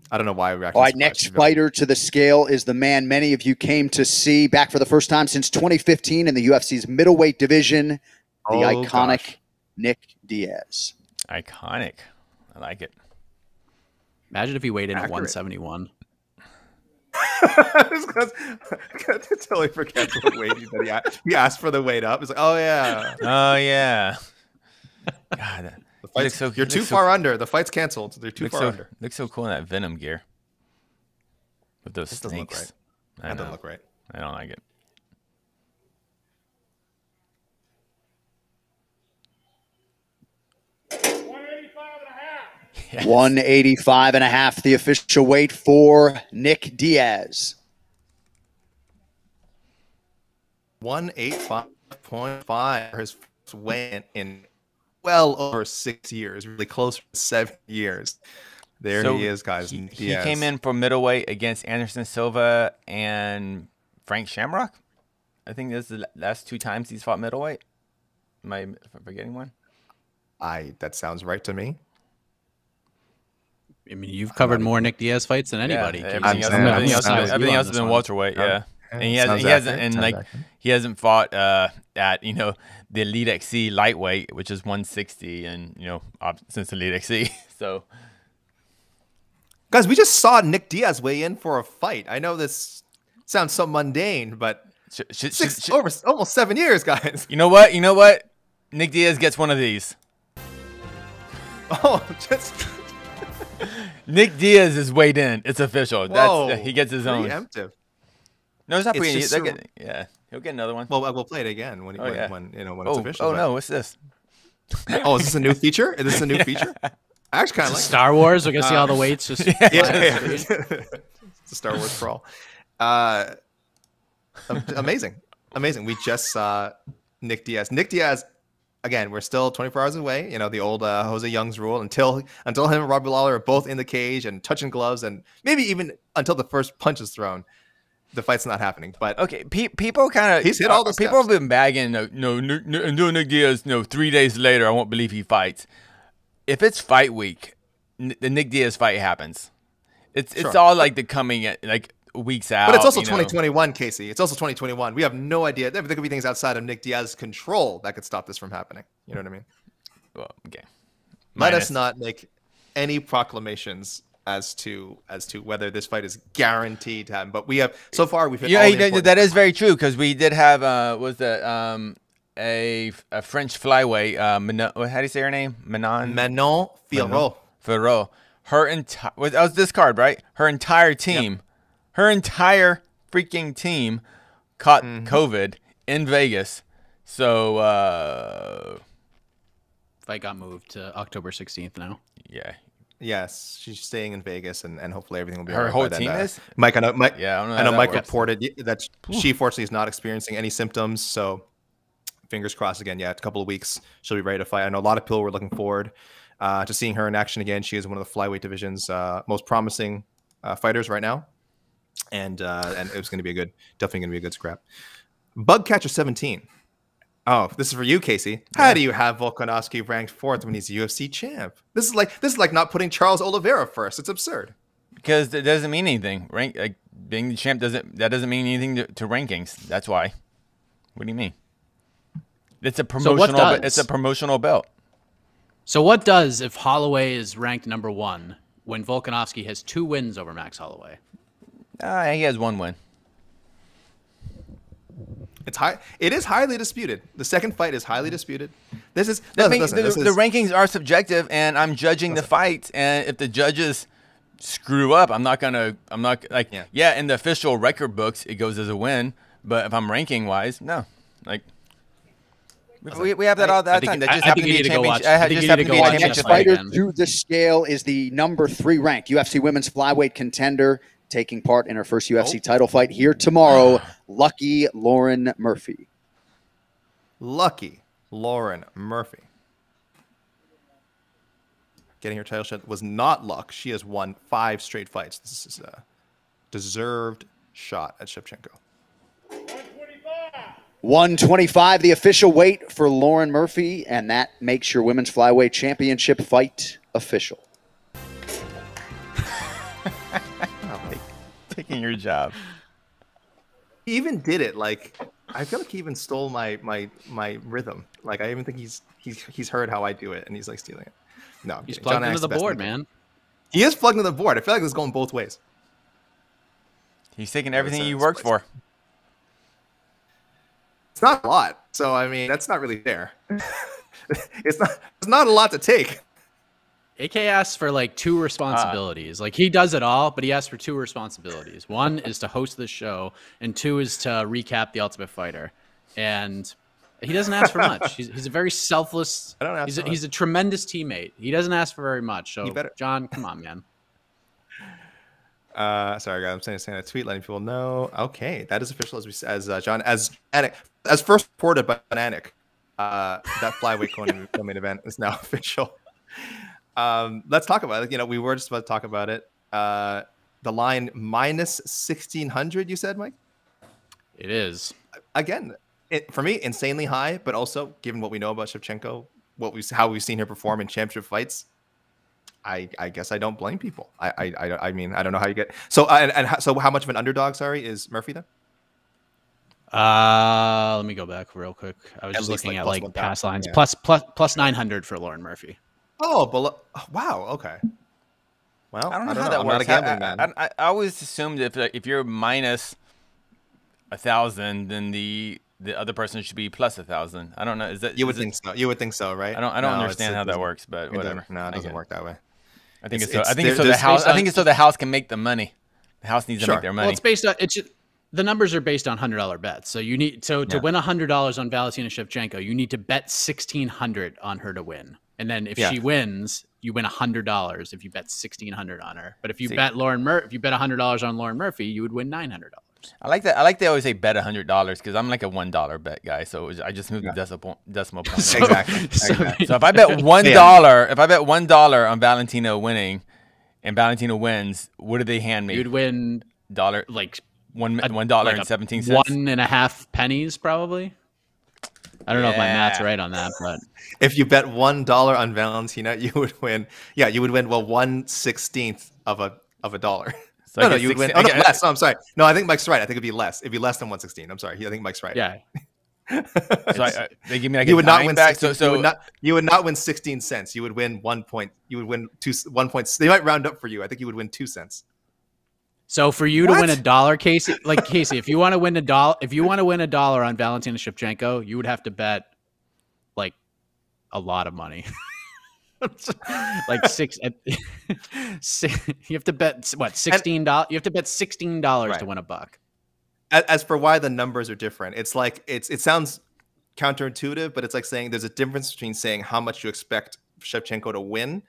I don't know why we're actually. All right, next fighter to the scale is the man many of you came to see back for the first time since 2015 in the UFC's middleweight division, the iconic Nick Diaz. Iconic. I like it. Imagine if he weighed in at 171. I totally forget the weight that he asked for the weight up. It's like, oh yeah. God, you're too far under. The fight's canceled. They're too far under. Looks so cool in that Venom gear. With those snakes. Doesn't look right. That doesn't look right. I don't like it. Yes. 185.5, the official weight for Nick Diaz. 185.5. His weigh in well over 6 years, really close to 7 years. There he is, guys. He came in for middleweight against Anderson Silva and Frank Shamrock. I think this is the last 2 times he's fought middleweight. Am I forgetting one? That sounds right to me. I mean, you've covered more Nick Diaz fights than anybody. Yeah, everything else has been welterweight. Yeah, and he hasn't fought at the Elite XC lightweight, which is 160, and since Elite XC. So, guys, we just saw Nick Diaz weigh in for a fight. I know this sounds so mundane, but almost 7 years, guys. You know what? Nick Diaz gets one of these. Oh, just. Nick Diaz is weighed in. It's official. He gets his own. Preemptive. No, it's not preemptive. Yeah, he'll get another one. Well, we'll play it again when it's official. Oh no, what's this? Oh, is this a new feature? Is this a new feature? I actually kind of like Star Wars. We're gonna see all the weights. Just it's a Star Wars crawl. Amazing. We just saw Nick Diaz. Again, we're still 24 hours away. The old Jose Young's rule until him and Robbie Lawler are both in the cage and touching gloves, and maybe even until the first punch is thrown, the fight's not happening. But okay, people kind of he's hit all the people have been bagging. No, Nick Diaz. 3 days later, I won't believe he fights. If it's fight week, the Nick Diaz fight happens. It's all like the coming like weeks out. But it's also 2021, Casey. It's also 2021. We have no idea. There could be things outside of Nick Diaz's control that could stop this from happening. You know what I mean? Well, okay. Let us not make any proclamations as to whether this fight is guaranteed to happen. But we've hit all the that is very true, because we did have a French flyweight. How do you say her name? Manon Ferro. That was this card, right? Her entire team. Yep. Her entire freaking team caught COVID in Vegas. So fight got moved to October 16th now. Yeah. Yes, she's staying in Vegas, and hopefully everything will be her right. Whole team is. Mike, I know Mike works. reported that she fortunately is not experiencing any symptoms. So fingers crossed again. Yeah, a couple of weeks she'll be ready to fight. I know a lot of people were looking forward to seeing her in action again. She is one of the flyweight division's most promising fighters right now. And it was definitely going to be a good scrap. Bugcatcher 17. Oh, this is for you, Casey. How do you have Volkanovski ranked 4th when he's a UFC champ? This is like not putting Charles Oliveira first. It's absurd. Because it doesn't mean anything. Being the champ doesn't mean anything to rankings. That's why. What do you mean? It's a promotional. It's a promotional belt. So what does if Holloway is ranked number 1 when Volkanovski has 2 wins over Max Holloway? He has 1 win. It is highly disputed. The second fight is highly disputed. The rankings are subjective, and I'm judging the fights. And if the judges screw up, I'm not like, yeah, in the official record books, it goes as a win. But if I'm ranking wise, no. Like, we have that all the time. That just happened to be a championship. Next fighter through the scale is the number 3 ranked UFC women's flyweight contender, taking part in her first UFC title fight here tomorrow, Lucky Lauren Murphy. Lucky Lauren Murphy. Getting her title shot was not luck. She has won 5 straight fights. This is a deserved shot at Shevchenko. 125, the official weight for Lauren Murphy, and that makes your women's flyweight championship fight official. Taking your job. He even did it. Like, I feel like he even stole my rhythm. Like, I even think he's heard how I do it, and he's like stealing it. No, he's plugged into the board, man. He is plugged into the board. I feel like it's going both ways. He's taking everything you worked for. It's not a lot, so I mean that's not really fair. It's not a lot to take. AK asks for like 2 responsibilities. Like he does it all, but he asks for 2 responsibilities. 1 is to host the show, and 2 is to recap The Ultimate Fighter. And he doesn't ask for much. He's a very selfless. He's a tremendous teammate. He doesn't ask for very much. So John, come on, man. Sorry, guys. I'm saying a tweet letting people know. Okay, that is official as first reported by Anik. That flyweight co-main event is now official. Let's talk about it. You know, we were just about to talk about it. The line minus 1,600. You said, Mike. It is again for me insanely high, but also given what we know about Shevchenko, how we've seen her perform in championship fights. I guess I don't blame people. I mean, I don't know how you get so so how much of an underdog, sorry, is Murphy then? Let me go back real quick. I was just looking at like past lines. Yeah. Plus 900 for Lauren Murphy. Oh, wow. Okay. Well, I don't know how that works. I'm not a gambling man. I always assumed if you're minus 1,000, then the other person should be plus 1,000. I don't know. Is that you would think so? You would think so, right? I don't understand how that works, but whatever. No, it doesn't work that way. I think it's so. I think it's so the house. I think it's so the house can make the money. The house needs to make their money. Well, it's based on the numbers are based on $100 bets. So you need to win $100 on Valentina Shevchenko, you need to bet 1,600 on her to win. And then if she wins, you win $100 if you bet 1,600 on her. But if you bet $100 on Lauren Murphy, you would win $900. I like that. I like they always say bet $100 because I'm like a $1 bet guy. So I just moved the decimal point. Exactly. So if I bet $1, if I bet $1 on Valentina winning, and Valentina wins, what do they hand me? You'd win like $1.17. 1.5 pennies probably. I don't know if my math's right on that, but if you bet $1 on Valentina, you would win. Yeah, you would win 1/16 of a dollar. So you would win. Oh, no, less. Oh, I'm sorry. No, I think Mike's right. I think it'd be less. It'd be less than 1/16. I'm sorry. I think Mike's right. Yeah. So they give me like you would not win back. 16, you would not win 16 cents. You would win 1 point. You would win 1 point. They might round up for you. I think you would win 2 cents. So for you to win $1, Casey, if you want to win $1 on Valentina Shevchenko, you would have to bet like a lot of money. Like you have to bet what $16. You have to bet $16 to win $1. As for why the numbers are different, it's like it sounds counterintuitive, but it's like saying there's a difference between saying how much you expect Shevchenko to win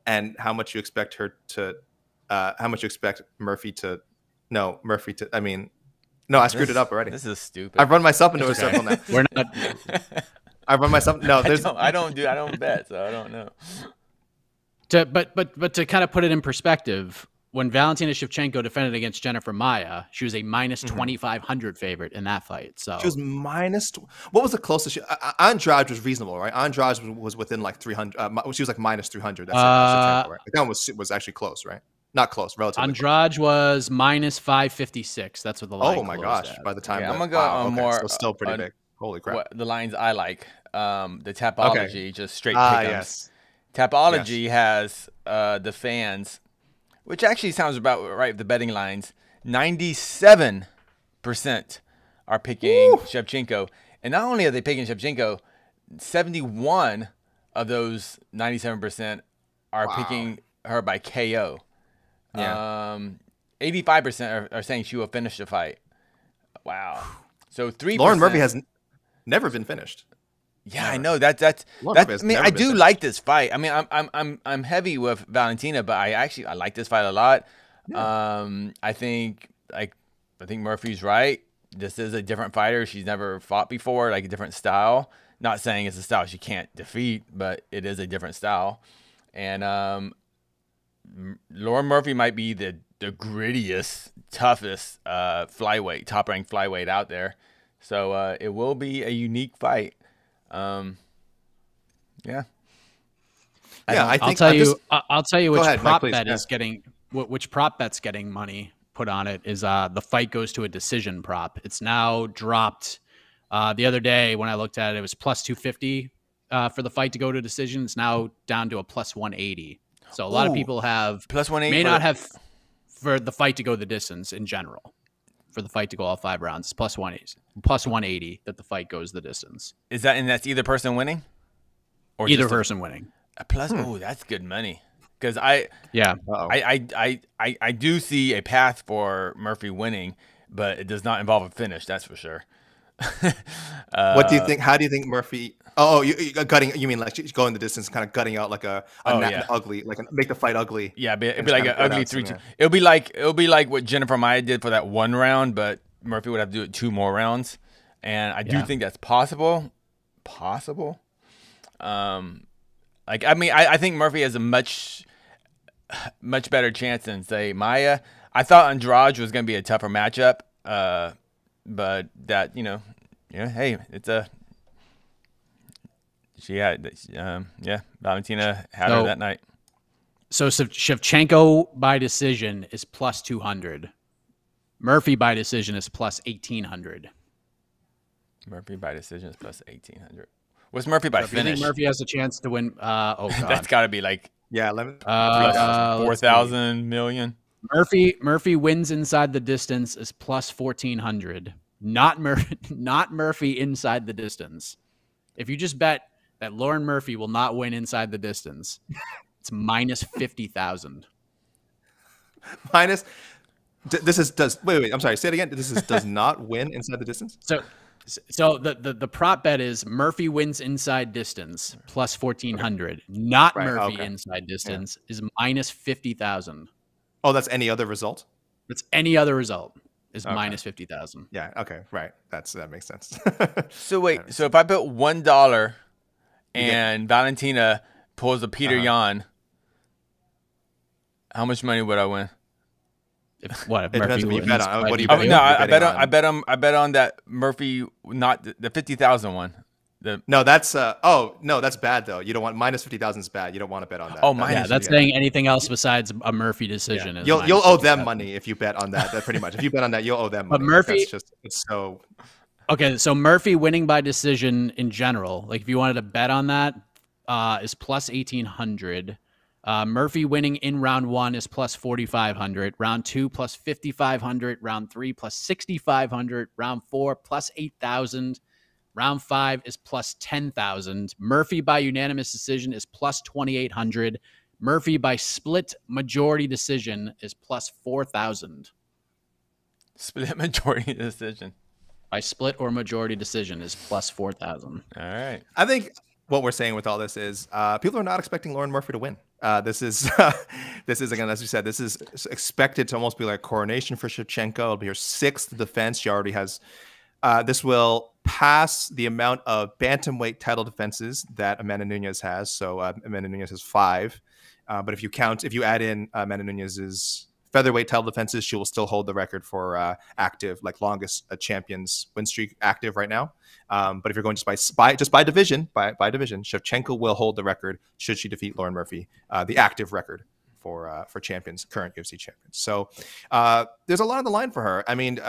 and how much you expect her to. How much you expect Murphy to? I mean, no, I screwed it up already. This is stupid. I've run myself into a circle now. We're not. I've run myself. No, I don't bet, so I don't know. But to kind of put it in perspective, when Valentina Shevchenko defended against Jennifer Maia, she was a minus 2,500 favorite in that fight. So she was minus. What was the closest? Andraj was reasonable, right? Andraj was within like 300. She was like minus 300. That's Shevchenko, right? That one was actually close, right? Not close, relatively. Andraj was minus 556. That's what the line. Oh my gosh! At. By the time, I'm gonna go more. So still pretty big. Holy crap! The lines I like, the Tapology, just straight pick'ems. Yes. Tapology has the fans, which actually sounds about right. The betting lines, 97% are picking Shevchenko, and not only are they picking Shevchenko, 71 of those 97% are picking her by KO. Yeah. 85% are saying she will finish the fight. Wow. So 3%. Lauren Murphy has never been finished. Yeah, Never. I know that's. I mean, I do like this fight. I mean, I'm heavy with Valentina, but I like this fight a lot. Yeah. I think Murphy's right. This is a different fighter. She's never fought before, like a different style. Not saying it's a style she can't defeat, but it is a different style. And Lauren Murphy might be the grittiest, toughest top-ranked flyweight out there. So it will be a unique fight. Yeah. I think I'll tell you which ahead, prop Mike, bet is getting which prop bet's getting money put on it is the fight goes to a decision prop. It's now dropped. The other day when I looked at it, it was plus 250 for the fight to go to a decision. It's now down to a plus 180. So a lot of people have plus 180 may not have for the fight to go the distance in general. For the fight to go all 5 rounds, it's plus 180 that the fight goes the distance. Is that and that's either person winning, or either person winning? A plus, oh, that's good money. Because I do see a path for Murphy winning, but it does not involve a finish. That's for sure. What do you think? How do you think Murphy? Oh, you gutting? You mean like she's going the distance, kind of gutting out like ugly, like make the fight ugly? Yeah, it'd be like an ugly 3-2. It'll be like what Jennifer Maia did for that 1 round, but Murphy would have to do it 2 more rounds, and I do think that's possible. I think Murphy has a much better chance than say Maia. I thought Andraj was going to be a tougher matchup, but that hey, it's a. Valentina had her that night. So Shevchenko by decision is plus 200. Murphy by decision is plus 1,800. Murphy by decision is plus 1,800. What's Murphy by finish? You think Murphy has a chance to win? Oh God, that's got to be like 4,000 million. Murphy wins inside the distance is plus 1,400. Not Murphy inside the distance. If you just bet that Lauren Murphy will not win inside the distance, it's minus 50,000. Minus. Wait. I'm sorry. Say it again. Does not win inside the distance. So the prop bet is Murphy wins inside distance plus 1,400. Not Murphy inside distance is minus 50,000. Oh, that's any other result. That's any other result. Is minus 50,000. Yeah. Okay. Right. That makes sense. So wait. So if I put $1 and Valentina pulls a Peter Yan, how much money would I win? If Murphy depends what you bet on. What do you bet? bet? No, I bet on that Murphy, not the 50,000 one. No, that's that's bad though. You don't want minus 50,000 is bad. You don't want to bet on that. Oh, minus. That's saying anything else besides a Murphy decision. You'll owe them money if you bet on that. That pretty much. If you bet on that, you'll owe them money. But Murphy, it's so. Okay, so Murphy winning by decision in general, like if you wanted to bet on that, is plus 1,800. Murphy winning in round 1 is plus 4,500. Round 2 plus 5,500. Round 3 plus 6,500. Round 4 plus 8,000. Round 5 is plus 10,000. Murphy by unanimous decision is plus 2,800. Murphy by split majority decision is plus 4,000. Split majority decision. By split or majority decision is plus 4,000. All right. I think what we're saying with all this is people are not expecting Lauren Murphy to win. This is again, as we said, this is expected to almost be like coronation for Shevchenko. It'll be her 6th defense. She already has. This will pass the amount of bantamweight title defenses that Amanda Nunes has. So Amanda Nunes has 5. But if you add in Amanda Nunes's featherweight title defenses, she will still hold the record for active, like longest champions win streak active right now. But if you're going just by division, Shevchenko will hold the record should she defeat Lauren Murphy, the active record for champions, current UFC champions. So there's a lot on the line for her. I mean,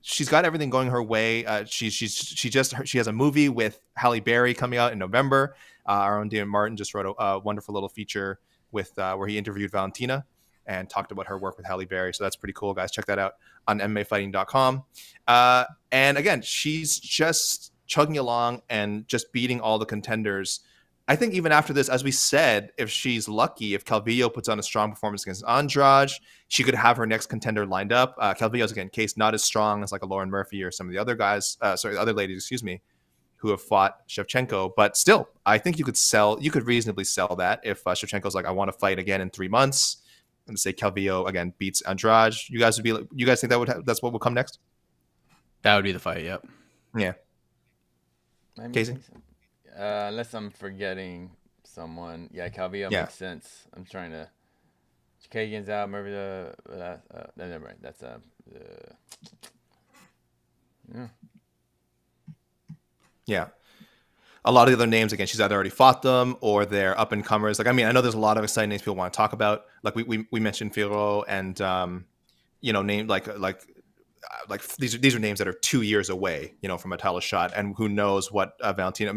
she's got everything going her way. She has a movie with Halle Berry coming out in November. Our own Damon Martin just wrote a wonderful little feature with where he interviewed Valentina and talked about her work with Halle Berry. So that's pretty cool, guys. Check that out on MMAfighting.com. And again, she's just chugging along and just beating all the contenders I think even after this, as we said, if she's lucky, if Calvillo puts on a strong performance against Andraj, she could have her next contender lined up. Calvillo's, again, case not as strong as like a Lauren Murphy or some of the other guys, the other ladies, excuse me, who have fought Shevchenko. But still, I think you could reasonably sell that if Shevchenko's like, I want to fight again in 3 months, and say Calvillo again beats Andraj. You guys think that's what will come next? That would be the fight. Yep. Yeah. Casey. Unless I'm forgetting someone. Yeah, Calvillo makes sense. I'm trying to. Kagan's out. Murphy. Never mind. That's yeah. Yeah. A lot of the other names, again, she's either already fought them or they're up and comers. Like, I mean, I know there's a lot of exciting names people want to talk about. Like we mentioned Firo and name like these are names that are 2 years away, from a title shot, and who knows what Valentina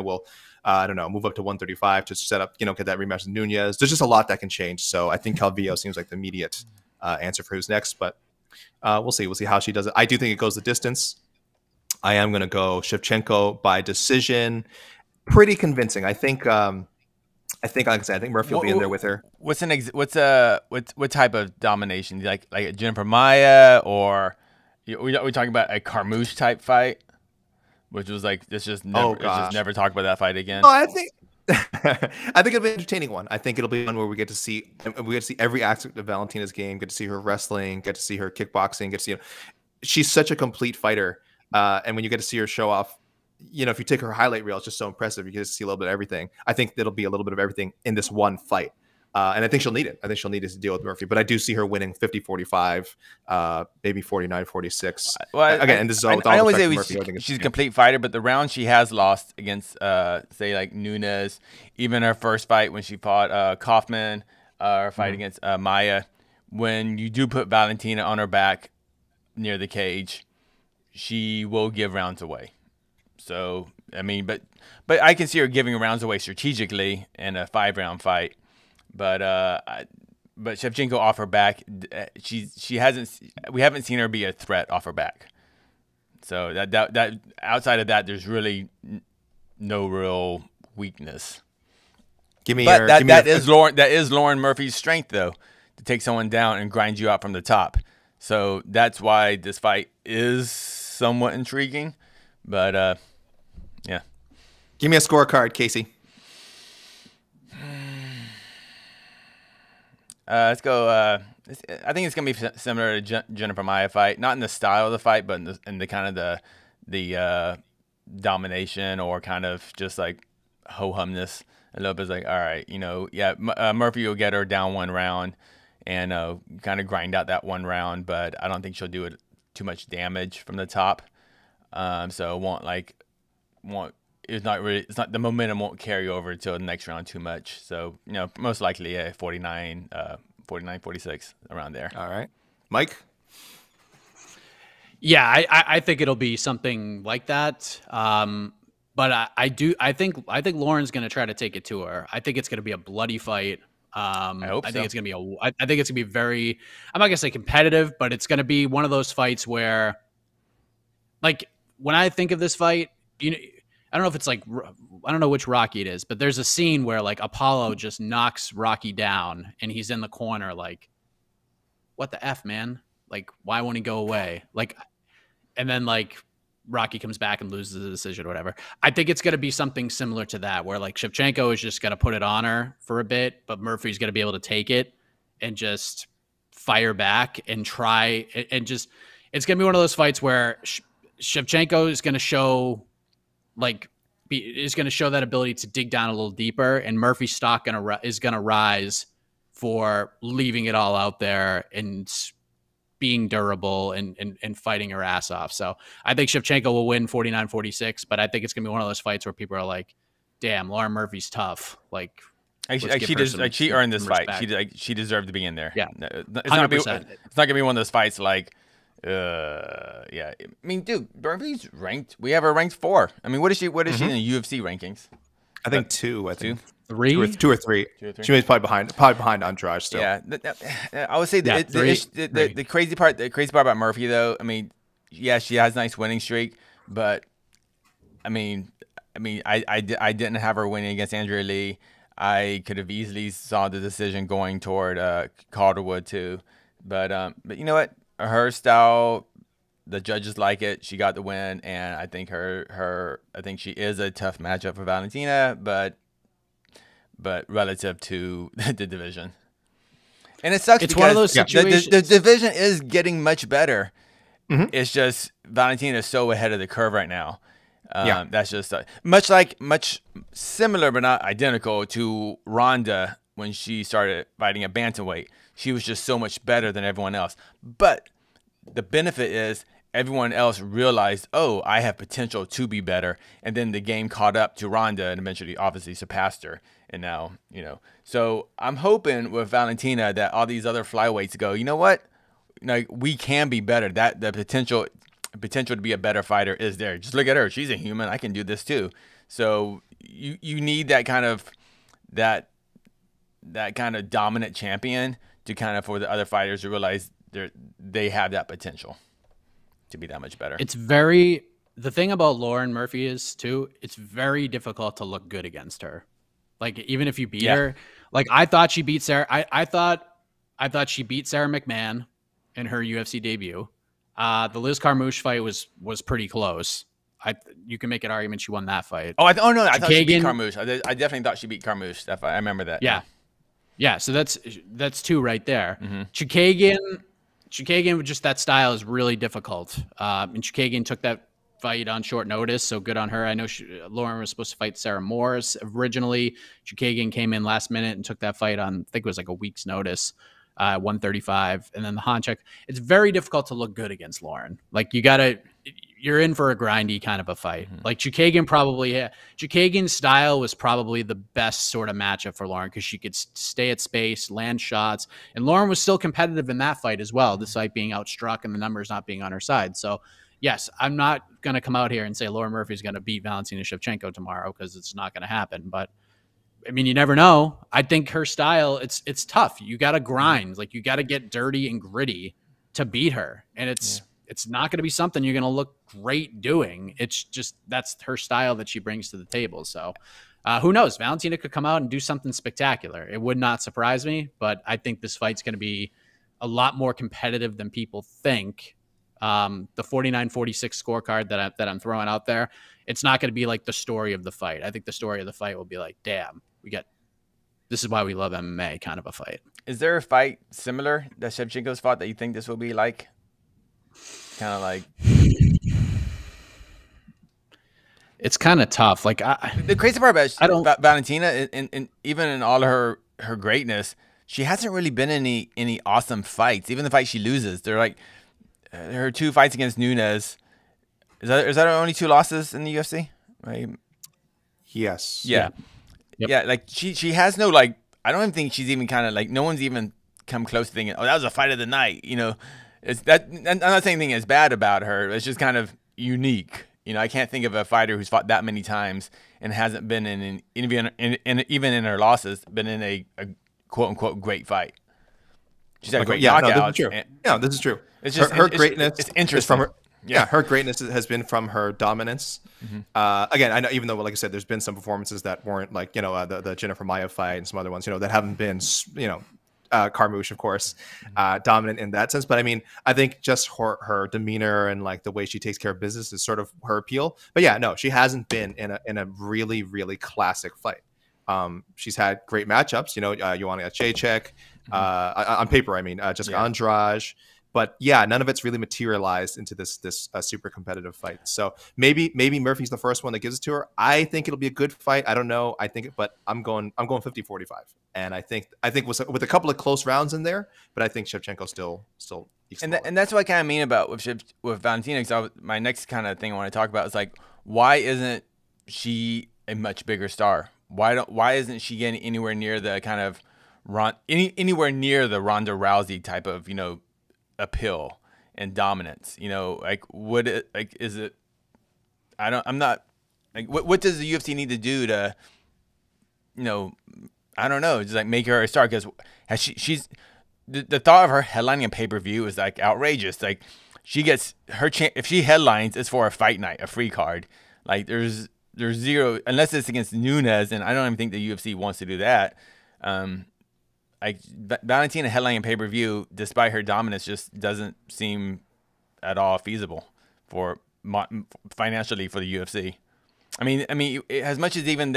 will, I don't know, move up to 135 to set up, get that rematch with Nunez. There's just a lot that can change. So I think Calvillo seems like the immediate answer for who's next, but we'll see. We'll see how she does it. I do think it goes the distance. I am going to go Shevchenko by decision, pretty convincing. I think, like I said, I think Murphy will be in there with her. What type of domination? Like Jennifer Maia, or we talking about a Carmouche type fight, which was like let's just never talk about that fight again. Oh, I think it'll be an entertaining one. I think it'll be one where we get to see every aspect of Valentina's game. Get to see her wrestling. Get to see her kickboxing. Get to see she's such a complete fighter. And when you get to see her show off, if you take her highlight reel, it's just so impressive. You get to see a little bit of everything. I think it'll be a little bit of everything in this one fight. And I think she'll need it. I think she'll need it to deal with Murphy. But I do see her winning 50-45, maybe 49-46. Well, again, and this is all with I all always say Murphy. She's a complete fighter, but the round she has lost against, say, like Nunez, even her first fight when she fought Kaufman, her fight against Maia, when you do put Valentina on her back near the cage, she will give rounds away. So, I mean, but I can see her giving rounds away strategically in a 5-round fight. But Shevchenko off her back, we haven't seen her be a threat off her back. So that outside of that, there's really no real weakness. That is Lauren Murphy's strength, though, to take someone down and grind you out from the top. So that's why this fight is somewhat intriguing, but yeah. Give me a scorecard, Casey. Let's go. I think it's gonna be similar to Jennifer Maia fight, not in the style of the fight, but in the kind of the domination or kind of just like ho humness. A little bit like, all right, Murphy will get her down one round and kind of grind out that one round, but I don't think she'll do it too much damage from the top. So the momentum won't carry over to the next round too much. So, most likely 49, 46 around there. All right. Mike? Yeah, I think it'll be something like that. But I think Lauren's going to try to take it to her. I think it's going to be a bloody fight. I hope I think it's going to be very, I'm not going to say competitive, but it's going to be one of those fights where, like, when I think of this fight, I don't know if it's like, I don't know which Rocky it is, but there's a scene where like Apollo just knocks Rocky down and he's in the corner like, what the F, man? Like, why won't he go away? Like, and then like Rocky comes back and loses the decision or whatever. I think it's going to be something similar to that, where like Shevchenko is just going to put it on her for a bit, but Murphy's going to be able to take it and just fire back and try and just, it's going to be one of those fights where Shevchenko is going to show that ability to dig down a little deeper, and Murphy's stock is going to rise for leaving it all out there and being durable and fighting her ass off. So I think Shevchenko will win 49-46, but I think it's going to be one of those fights where people are like, damn, Lauren Murphy's tough. Like, she earned this fight. She deserved to be in there. Yeah. It's not going to be one of those fights like, yeah. I mean, dude, Murphy's ranked. We have her ranked 4. I mean, what is she in the UFC rankings? I think 2. I think 3, 2 or 3. She was probably behind Andraj still. Yeah, I would say the crazy part about Murphy, though. I mean, yeah, she has a nice winning streak, but I mean, I mean, I didn't have her winning against Andrea Lee. I could have easily saw the decision going toward Calderwood too, but you know what? Her style, the judges like it. She got the win, and I think I think she is a tough matchup for Valentina, but relative to the division. And it sucks. It's because one of those situations. The division is getting much better. Mhm. It's just Valentina is so ahead of the curve right now. That's just much similar but not identical to Ronda when she started fighting at bantamweight. She was just so much better than everyone else. But the benefit is everyone else realized, oh, I have potential to be better, and then the game caught up to Ronda and eventually obviously surpassed her. And now, so I'm hoping with Valentina that all these other flyweights go, you know what? Like, we can be better. That the potential to be a better fighter is there. Just look at her. She's a human. I can do this too. So you need that kind of dominant champion to kind of for the other fighters to realize they have that potential to be that much better. The thing about Lauren Murphy is too, it's very difficult to look good against her. Like, even if you beat her, like I thought she beat Sarah. I thought she beat Sarah McMahon in her UFC debut. The Liz Carmouche fight was pretty close. You can make an argument she won that fight. I thought she beat Carmouche. I definitely thought she beat Carmouche. That fight. I remember that. Yeah. So that's two right there. Mm-hmm. Chikagian with just that style is really difficult. And Chikagian took that fight on short notice, so good on her. I know Lauren was supposed to fight Sarah Morris originally. Chikagian came in last minute and took that fight on, I think it was like a week's notice, 135. And then the Honchek. It's very difficult to look good against Lauren. Like, you're in for a grindy kind of a fight. Mm-hmm. Like Chikagian's style was probably the best sort of matchup for Lauren because she could stay at space, land shots, and Lauren was still competitive in that fight as well, despite being outstruck and the numbers not being on her side. So, yes, I'm not going to come out here and say Lauren Murphy's going to beat Valentina Shevchenko tomorrow because it's not going to happen. But, I mean, you never know. I think her style, it's tough. You got to grind. Like, you got to get dirty and gritty to beat her. And it's not going to be something you're going to look great doing. It's just that's her style that she brings to the table. So who knows? Valentina could come out and do something spectacular. It would not surprise me, but I think this fight's going to be a lot more competitive than people think. The 49-46 scorecard that I'm throwing out there, it's not going to be like the story of the fight. I think the story of the fight will be like, damn, this is why we love MMA kind of a fight. Is there a fight similar that Shevchenko's fought that you think this will be like? Kind of like, it's kind of tough. Like, the crazy part about Valentina, and even in all her greatness, she hasn't really been in any awesome fights. Even the fight she loses, they're like her two fights against Nunes. Is that her only two losses in the UFC? Right? Yes. Yeah. Yep. Yeah. Like she has no, like, I don't even think she's even kind of like, no one's even come close to thinking, oh, that was a fight of the night. It's that. I'm not saying anything is bad about her. It's just kind of unique. I can't think of a fighter who's fought that many times and hasn't been even in her losses, been in a quote unquote great fight. She's had a great knockout. No, this is true. This is true. It's just her greatness. It's interesting. From her. Yeah, her greatness has been from her dominance. Mm-hmm. Again, I know, even though, like I said, there's been some performances that weren't like the Jennifer Maia fight and some other ones, that haven't been Carmouche, of course, dominant in that sense. But I mean, I think just her demeanor and like the way she takes care of business is sort of her appeal. But yeah, no, she hasn't been in a really, really classic fight. She's had great matchups, Joanna Jacek, on paper, I mean, Jessica Andraj. But yeah, none of it's really materialized into this super competitive fight. So maybe Murphy's the first one that gives it to her. I think it'll be a good fight. I don't know. But I'm going 50-45, and I think with a couple of close rounds in there, but I think Shevchenko still. And that's what I kind of mean about with Valentina. Because my next kind of thing I want to talk about is like, why isn't she a much bigger star? Why isn't she getting anywhere near the kind of anywhere near the Ronda Rousey type of appeal and dominance? Is it? I'm not like, what does the UFC need to do to, I don't know, just like make her a star? Because she's the thought of her headlining a pay-per-view is like outrageous. Like, she gets her if she headlines, it's for a fight night, a free card. Like, there's there's zero, unless it's against Nunes, and I don't even think the UFC wants to do that. Valentina headlining pay-per-view, despite her dominance, just doesn't seem at all feasible financially for the UFC. I mean, as much as even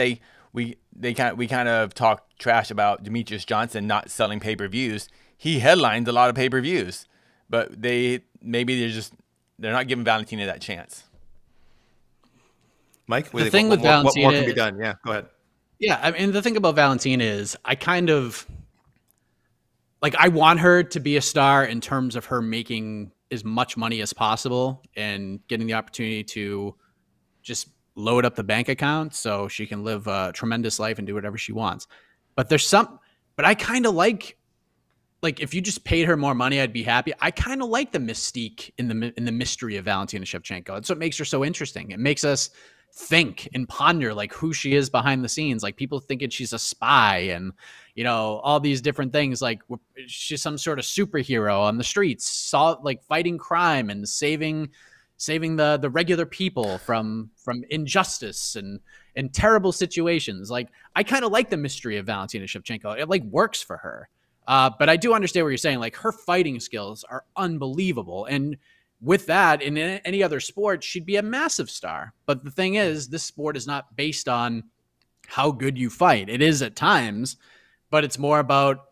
we kind of talk trash about Demetrius Johnson not selling pay-per-views. He headlined a lot of pay-per-views, but they're not giving Valentina that chance. Mike, the thing with Valentina, what more can be done? Yeah, go ahead. Yeah, I mean, the thing about Valentina is I kind of I want her to be a star in terms of her making as much money as possible and getting the opportunity to just load up the bank account so she can live a tremendous life and do whatever she wants. But I kind of like if you just paid her more money, I'd be happy. I kind of like the mystique in the mystery of Valentina Shevchenko. That's what makes her so interesting. It makes us think and ponder who she is behind the scenes. People thinking she's a spy and all these different things. She's some sort of superhero on the streets, fighting crime and saving the regular people from injustice and terrible situations. I kind of like the mystery of Valentina Shevchenko. It works for her. But I do understand what you're saying. Her fighting skills are unbelievable. And with that, in any other sport, she'd be a massive star. But the thing is, this sport is not based on how good you fight. It is at times, but it's more about,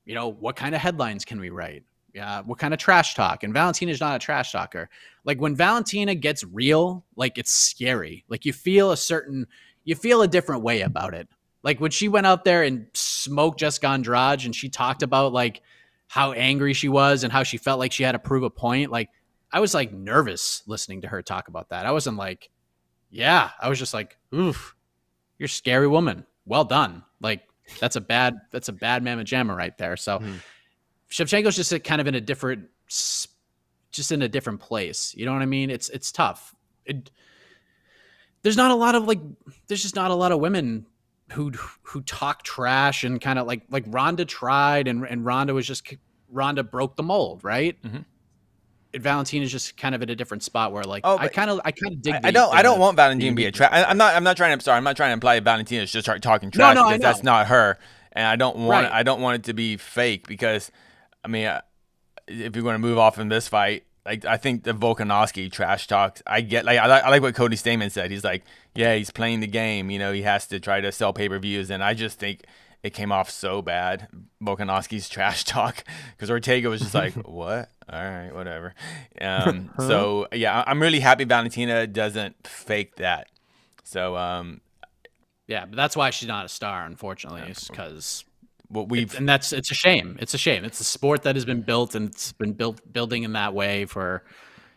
what kind of headlines can we write? What kind of trash talk? And Valentina's not a trash talker. When Valentina gets real, it's scary. You feel a different way about it. When she went out there and smoked Jessica Andrade and she talked about how angry she was and how she felt like she had to prove a point. I was nervous listening to her talk about that. I wasn't I was just oof, you're a scary woman. Well done. That's a bad mamma jamma right there. So Shevchenko's just kind of in a different place. You know what I mean? It's tough. There's not a lot of there's just not a lot of women who talk trash and kind of like Ronda tried and Ronda broke the mold, right? Mm-hmm. Valentina's just kind of at a different spot where I kind of dig. I don't want Valentina to be a trash. I'm not trying to imply Valentina's just start talking trash because that's not her, and I don't want it to be fake because, I mean, if you're going to move off in this fight, I think the Volkanovski trash talks. I get I like what Cody Stamen said. He's he's playing the game. He has to try to sell pay-per-views, and I just think it came off so bad, Volkanovski's trash talk, because Ortega was just what? All right, whatever. So, yeah, I'm really happy Valentina doesn't fake that. So, yeah, but that's why she's not a star, unfortunately, is because it's a shame. It's a shame. It's a sport that has been built, and it's been building in that way for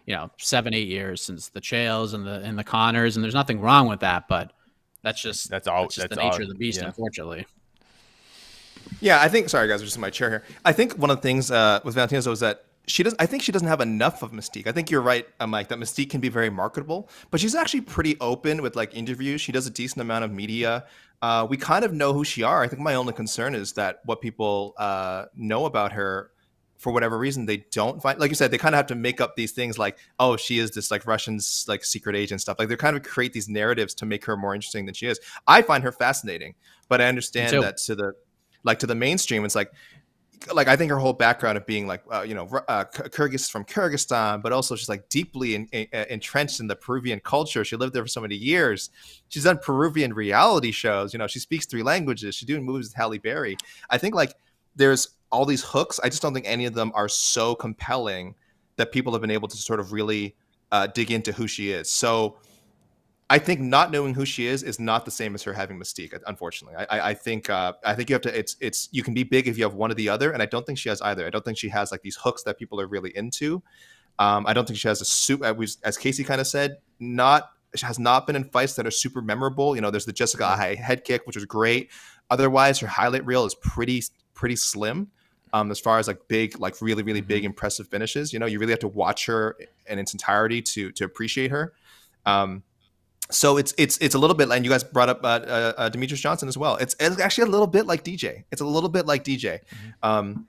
7-8 years since the Chaels and the Connors, and there's nothing wrong with that, but that's just the nature of the beast, unfortunately. Yeah, I think. Sorry, guys, I'm just in my chair here. I think one of the things with Valentina is that I think she doesn't have enough of mystique. I think you're right, Mike, that mystique can be very marketable, but she's actually pretty open with interviews. She does a decent amount of media. We kind of know who she are. I think my only concern is that what people know about her, for whatever reason, they don't find. Like you said, they kind of have to make up these things oh, she is this Russian secret agent stuff. They kind of create these narratives to make her more interesting than she is. I find her fascinating, but I understand that to the mainstream, it's I think her whole background of being Kyrgyz from Kyrgyzstan, but also she's deeply entrenched in the Peruvian culture. She lived there for so many years. She's done Peruvian reality shows. She speaks 3 languages. She's doing movies with Halle Berry. I think there's all these hooks. I just don't think any of them are so compelling that people have been able to sort of really dig into who she is. So I think not knowing who she is not the same as her having mystique. Unfortunately, I think you have to. You can be big if you have one or the other, and I don't think she has either. I don't think she has these hooks that people are really into. I don't think she has as Casey kind of said, she has not been in fights that are super memorable. There's the Jessica head kick, which was great. Otherwise, her highlight reel is pretty slim. As far as big, really, really big, impressive finishes, you really have to watch her in its entirety to appreciate her. So it's a little bit, and you guys brought up Demetrius Johnson as well. It's actually a little bit like DJ. It's a little bit like DJ. Mm-hmm.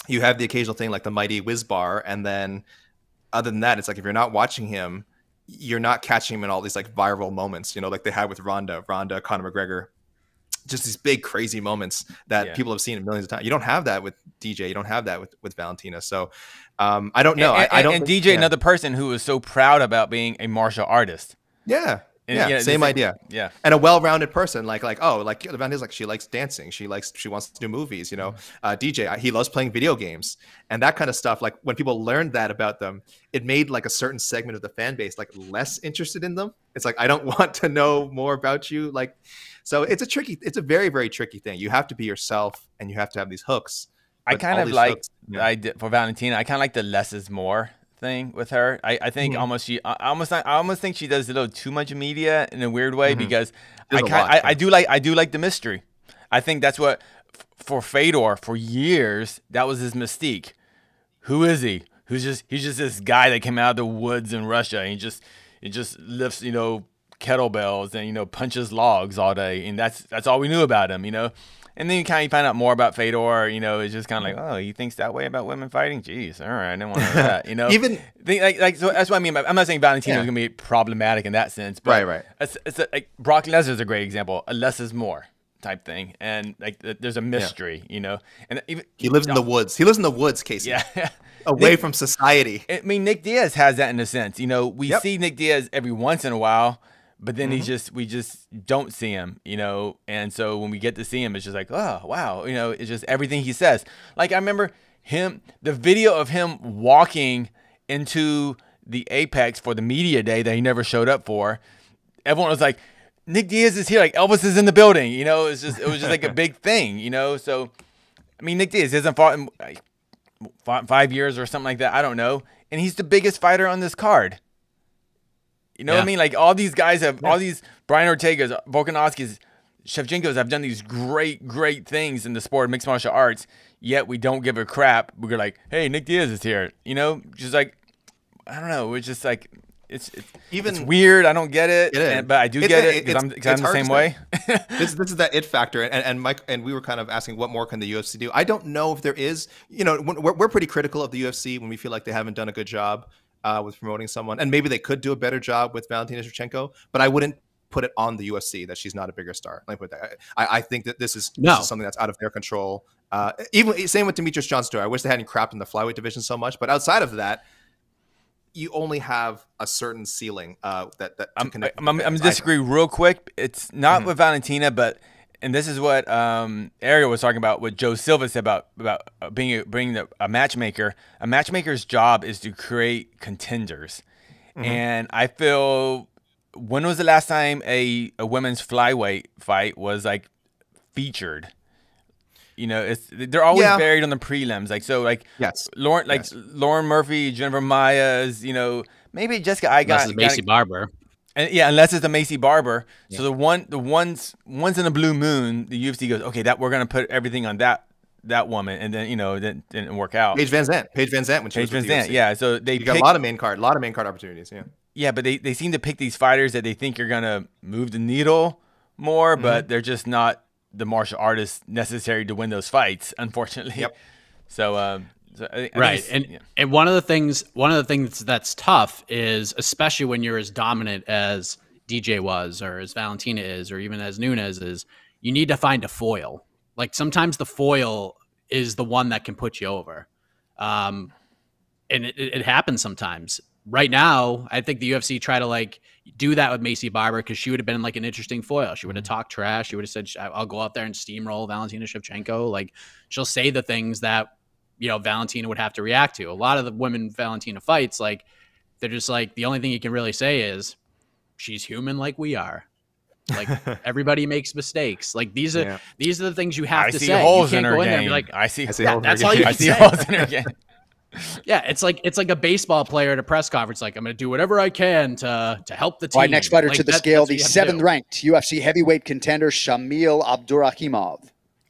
You have the occasional thing like the mighty whiz bar, and then other than that, it's if you're not watching him, you're not catching him in all these like viral moments, you know, like they had with Conor McGregor. Just these big crazy moments that people have seen millions of times. You don't have that with DJ. You don't have that with Valentina. So I don't know. I don't. And DJ, another person who was so proud about being a martial artist. Yeah. Yeah, same idea. Yeah, and a well-rounded person, like Valentina's like she likes dancing, she wants to do movies, you know. DJ, he loves playing video games and that kind of stuff. Like when people learned that about them, it made like a certain segment of the fan base like less interested in them. It's like, I don't want to know more about you. Like, so it's a very, very tricky thing. You have to be yourself and you have to have these hooks. I kind of like for Valentina, I kind of like the less is more thing with her. I think I almost think she does a little too much media in a weird way because I do like the mystery. I think that's what for Fedor for years that was his mystique. Who is he? He's just this guy that came out of the woods in Russia and he just lifts, you know, kettlebells and, you know, punches logs all day, and that's all we knew about him, you know. And then you kind of find out more about Fedor, you know, it's just kind of like, oh, he thinks that way about women fighting? Jeez, all right, I didn't want to know that, you know. Even so that's what I mean. I'm not saying Valentina is going to be problematic in that sense, but right. It's like Brock Lesnar is a great example, a less is more type thing, and like there's a mystery, you know. And even he lives in the woods. He lives in the woods, Casey. Yeah. Away from society. I mean, Nick Diaz has that in a sense, you know. We see Nick Diaz every once in a while. But then we just don't see him, you know, and so when we get to see him, it's just like, oh wow, you know, it's just everything he says. Like I remember the video of him walking into the Apex for the media day that he never showed up for. Everyone was like, Nick Diaz is here, like Elvis is in the building, you know. It was just like a big thing, you know. So I mean, Nick Diaz hasn't fought in 5 years or something like that, I don't know, and he's the biggest fighter on this card. You know what I mean? Like all these guys have all these Brian Ortegas, Volkanovskis, Shevchenkos have done these great things in the sport of mixed martial arts. Yet we don't give a crap. We're like, hey, Nick Diaz is here. You know, just like I don't know. It's just like it's weird. I don't get it, but I do get it because I'm the same way. This is that it factor, and Mike and we were kind of asking what more can the UFC do. I don't know if there is. You know, we're pretty critical of the UFC when we feel like they haven't done a good job with promoting someone, and maybe they could do a better job with Valentina Shevchenko, but I wouldn't put it on the UFC that she's not a bigger star. Like with that, I think that this is something that's out of their control. Even same with Demetrius Johnson. I wish they hadn't crapped in the flyweight division so much, but outside of that, you only have a certain ceiling I'm disagree real quick. It's not with Valentina, but. And this is what Ariel was talking about, what Joe Silva said about being a matchmaker. A matchmaker's job is to create contenders. And I feel, when was the last time a women's flyweight fight was like featured? You know, they're always buried on the prelims. Like Lauren Murphy, Jennifer Maya's, you know, maybe Jessica Macy Barber. And unless it's a Macy Barber. So the ones in a blue moon, the UFC goes, okay, that we're gonna put everything on that woman, and then, you know, that didn't work out. Paige Van Zandt when she was with the UFC. Yeah. So they got a lot of main card opportunities. Yeah. Yeah, but they seem to pick these fighters that they think are gonna move the needle more, but they're just not the martial artists necessary to win those fights, unfortunately. Yep. So. And one of the things that's tough is, especially when you're as dominant as DJ was, or as Valentina is, or even as Nunes is, you need to find a foil. Like sometimes the foil is the one that can put you over, and it happens sometimes. Right now, I think the UFC try to like do that with Macy Barber because she would have been like an interesting foil. She would have talked trash. She would have said, "I'll go out there and steamroll Valentina Shevchenko." Like she'll say the things that, you know, Valentina would have to react to. A lot of the women Valentina fights, like, they're just like, the only thing you can really say is she's human like we are. Like everybody makes mistakes. Like these are the things you have to say. Holes you can't in her go in game. there and be like, I see holes in her that's all you can say. Holes in her game. Yeah, it's like a baseball player at a press conference. Like, I'm going to do whatever I can to help the team. All right, next fighter to the scale, the 7th ranked UFC heavyweight contender Shamil Abdurakhimov.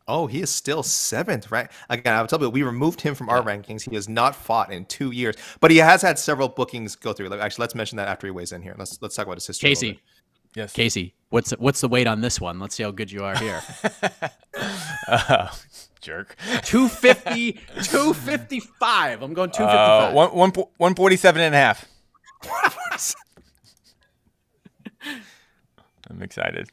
Oh, he is still 7th, right? Again, I'll tell you, we removed him from our rankings. He has not fought in 2 years, but he has had several bookings go through. Actually, let's mention that after he weighs in here. Let's talk about his history. Casey, yes, Casey, what's the weight on this one? Let's see how good you are here. Jerk. 250, 255. I'm going 255. 147 and a half. I'm excited.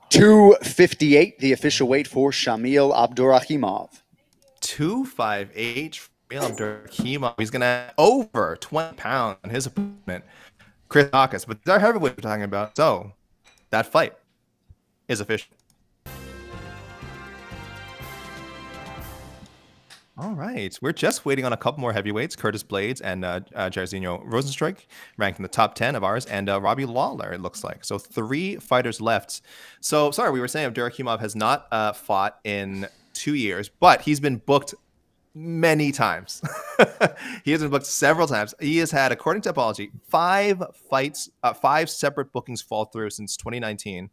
$258, the official weight for Shamil Abdurakhimov. 258 Shamil Abdurakhimov. He's gonna over 20 pounds on his opponent, Chris Daukaus. But our heavyweight we're talking about. So that fight is official. All right. We're just waiting on a couple more heavyweights. Curtis Blades and Jairzinho Rozenstruik ranked in the top 10 of ours. And Robbie Lawler, it looks like. So 3 fighters left. So, sorry, we were saying Abdurakhimov has not fought in 2 years, but he's been booked many times. He has been booked several times. He has had, according to Apology, 5 fights, 5 separate bookings fall through since 2019.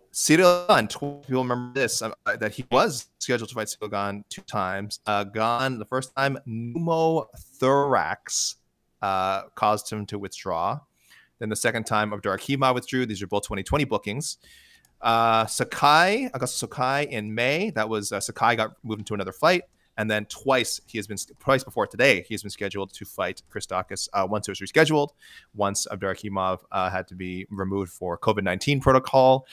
Cyril Gane, people remember this, that he was scheduled to fight Cyril Gane 2 times. Gane, the first time, pneumothorax caused him to withdraw. Then the second time, Abdurakhimov withdrew. These are both 2020 bookings. Augusto Sakai in May. That was Sakai got moved into another fight. And then twice before today, he has been scheduled to fight Chris Daukaus. Once it was rescheduled, once Abdurakhimov had to be removed for COVID-19 protocol.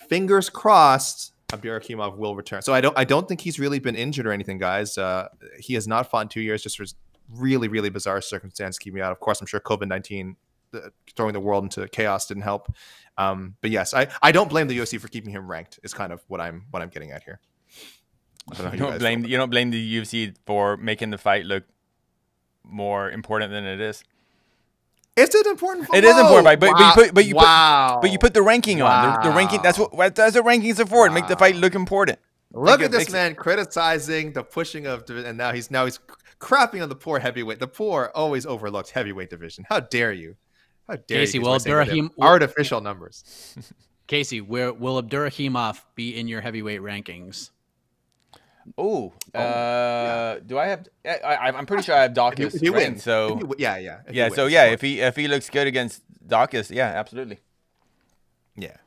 Fingers crossed, Abdurakhimov will return. So I don't think he's really been injured or anything, guys. He has not fought in 2 years, just for really, really bizarre circumstances keeping me out. Of course, I'm sure COVID-19 throwing the world into chaos didn't help. But yes, I don't blame the UFC for keeping him ranked. Is kind of what I'm getting at here. I don't know how you don't blame the UFC for making the fight look more important than it is. Is it important? It is important, but wow. But you put the ranking on the ranking. That's what rankings are for. To make the fight look important. Look at this man criticizing the pushing of, and now he's crapping on the poor heavyweight, the poor always overlooked heavyweight division. How dare you? How dare Casey, you? will Abdurakhimov artificial numbers? Casey, will Abdurakhimov be in your heavyweight rankings? Do I have? I'm pretty sure I have Daukaus. If he wins, so If he looks good against Daukaus, yeah, absolutely. Yeah.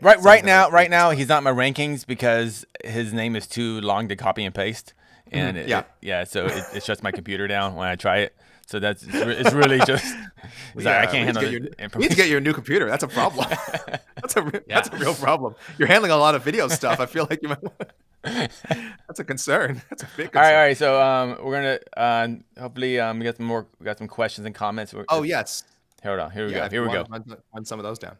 Right now, he's not in my rankings because his name is too long to copy and paste, and so it shuts my computer down when I try it. So it's really just I can't handle it. You need to get your new computer. That's a problem. That's a real problem. You're handling a lot of video stuff. I feel like you might. That's a concern. That's a big concern. All right. So we're gonna hopefully we got some questions and comments. Yes. Hold on. Here we go. Run some of those down.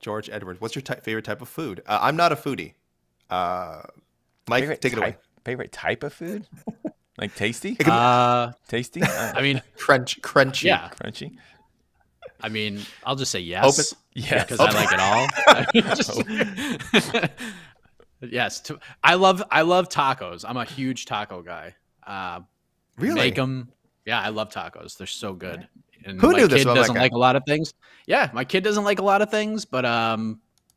George Edwards, what's your favorite type of food? I'm not a foodie. Mike, take it away. Favorite type of food? Like tasty? Tasty? I mean, crunchy. Yeah, crunchy. I mean, I'll just say yes. Yes, because I like it all. Yes, I love tacos. I'm a huge taco guy. Really? Make them. Yeah, I love tacos. They're so good. And Who knew this? My kid doesn't like a lot of things. Yeah, my kid doesn't like a lot of things, but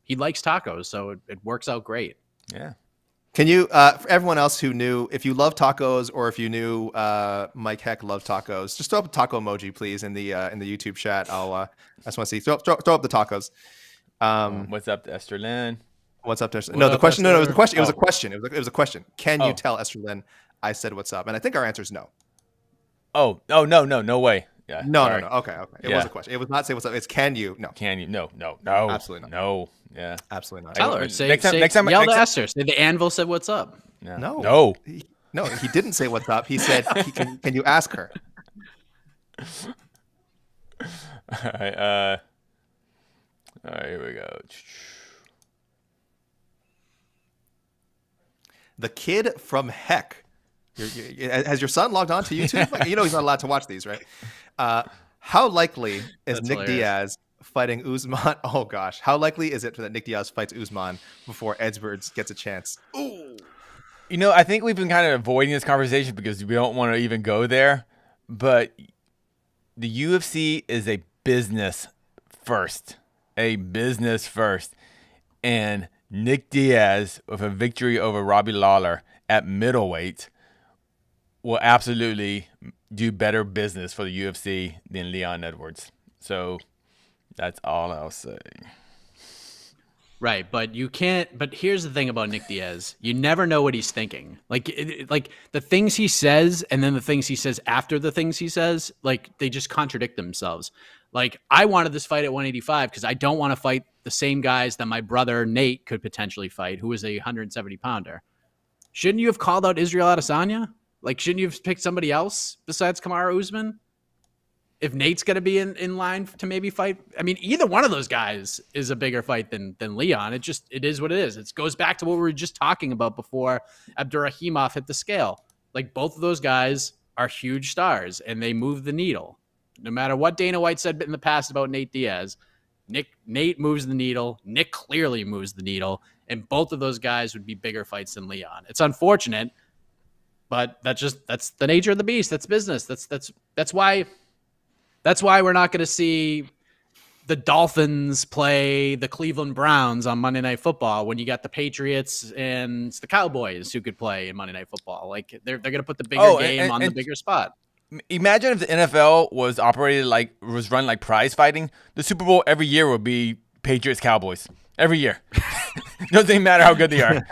he likes tacos, so it works out great. Yeah. Can you, for everyone else who knew, if you love tacos or if you knew Mike Heck loved tacos, just throw up a taco emoji, please, in the YouTube chat. I just want to see. Throw up the tacos. What's up to Esther Lynn? What's up to Esther? No, the question. No, it was a question. It was a question. It was a question. Can you tell Esther Lynn I said what's up? And I think our answer is no. No way. Yeah. No. Okay. It was a question. It was not say what's up. It's can you? No. Can you? No. Absolutely not. No. Yeah. Absolutely not. Tell her. Next time, yell to Esther. Say the anvil said what's up. No. He didn't say what's up. He said, can you ask her? All right. Here we go. The kid from Heck. Has your son logged on to YouTube? You know he's not allowed to watch these, right? How likely is Nick Diaz fighting Usman? Oh gosh, how likely is it that Nick Diaz fights Usman before Edwards gets a chance? Ooh. I think we've been kind of avoiding this conversation because we don't want to even go there. But the UFC is a business first, and Nick Diaz with a victory over Robbie Lawler at middleweight will absolutely do better business for the UFC than Leon Edwards. So that's all I'll say. Right, but you can't. But here's the thing about Nick Diaz: you never know what he's thinking. Like, like the things he says, and then the things he says after the things he says, like they just contradict themselves. Like, I wanted this fight at 185 because I don't want to fight the same guys that my brother Nate could potentially fight, who is a 170 pounder. Shouldn't you have called out Israel Adesanya? Like, shouldn't you have picked somebody else besides Kamaru Usman? If Nate's going to be in line to maybe fight, I mean, either one of those guys is a bigger fight than Leon. It is what it is. It goes back to what we were just talking about before Abdurakhimov hit the scale. Like, both of those guys are huge stars, and they move the needle. No matter what Dana White said in the past about Nate Diaz, Nate moves the needle. Nick clearly moves the needle, and both of those guys would be bigger fights than Leon. It's unfortunate, but that's the nature of the beast. That's business. That's why we're not going to see the Dolphins play the Cleveland Browns on Monday Night Football when you got the Patriots and the Cowboys who could play in Monday Night Football. Like, they're going to put the bigger game on the bigger spot. Imagine if the NFL was run like prize fighting. The Super Bowl every year would be Patriots Cowboys every year. Doesn't matter how good they are.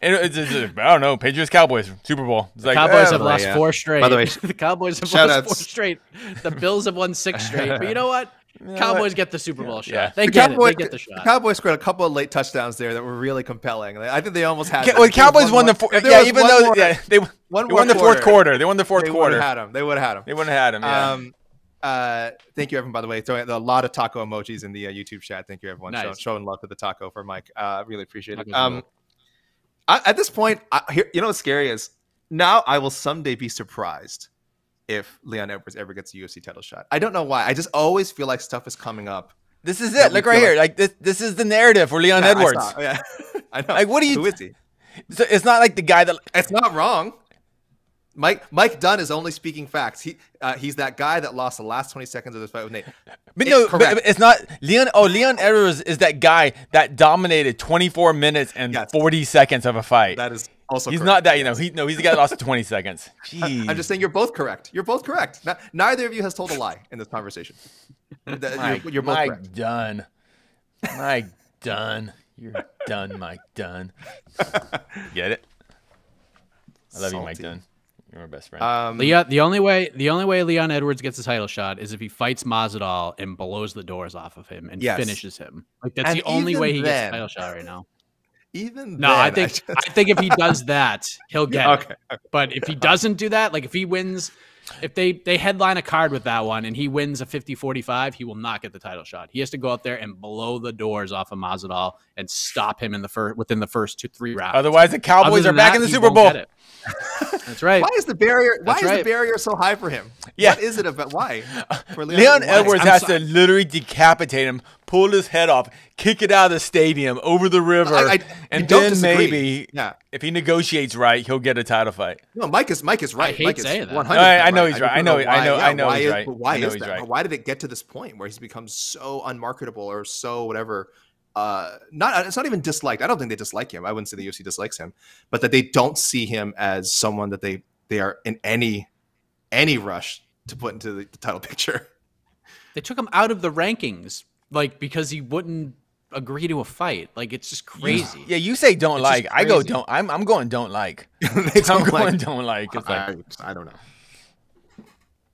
It's I don't know, Patriots Cowboys Super Bowl. It's the Cowboys have lost 4 straight. By the way, the Cowboys have lost 4 straight. The Bills have won 6 straight. But you know what? Cowboys get the Super Bowl shot. Yeah. They get the shot. The Cowboys scored a couple of late touchdowns there that were really compelling. I think they almost had. Well, the Cowboys won the won the fourth quarter. They won the fourth quarter. They would have had him. Yeah. Thank you, everyone. By the way, throwing a lot of taco emojis in the YouTube chat. Thank you, everyone. Nice. Showing love to the taco for Mike. Really appreciate it. At this point, you know what's scary is now I will someday be surprised if Leon Edwards ever gets a UFC title shot. I don't know why. I just always feel like stuff is coming up. This is it. Look right here. Like this is the narrative for Leon Edwards. Yeah, I know. Like, what do you? Who is he? So it's not like the guy that. It's not wrong. Mike Dunn is only speaking facts. He's that guy that lost the last 20 seconds of this fight with Nate. But it's not Leon. Oh, Leon Edwards is that guy that dominated 24 minutes and 40 seconds of a fight. That is also. He's correct. not that. He's the guy that lost 20 seconds. Jeez. I'm just saying you're both correct. You're both correct. Neither of you has told a lie in this conversation. You're both correct. Dunn. Mike Dunn. You're done, Mike Dunn. Get it? I love you, Mike Dunn. You're my best friend. The only way Leon Edwards gets a title shot is if he fights Masvidal and blows the doors off of him and finishes him. Like, that's the only way he gets a title shot right now. I think if he does that, he'll get it. But if he doesn't do that, like if he wins, if they headline a card with that one and he wins a 50-45, he will not get the title shot. He has to go out there and blow the doors off of Masvidal and stop him within the first 2-3 rounds. Otherwise, the Cowboys are back in the Super Bowl. That's right. Why is the barrier so high for him? Yeah. What is it about? Why? For Leon Edwards has to literally decapitate him, pull his head off, kick it out of the stadium, over the river, and then maybe if he negotiates right, he'll get a title fight. No, Mike is right. I hate saying that. I know he's right. I know he's right. Why is that? Why did it get to this point where he's become so unmarketable or so whatever? It's not even disliked. I don't think they dislike him. I wouldn't say the UFC dislikes him, but that they don't see him as someone that they are in any rush to put into the title picture. They took him out of the rankings, like, because he wouldn't agree to a fight. Like, it's just crazy. Yeah, you say don't like. I go don't. I'm going don't like. I'm going don't like. It's like I don't know.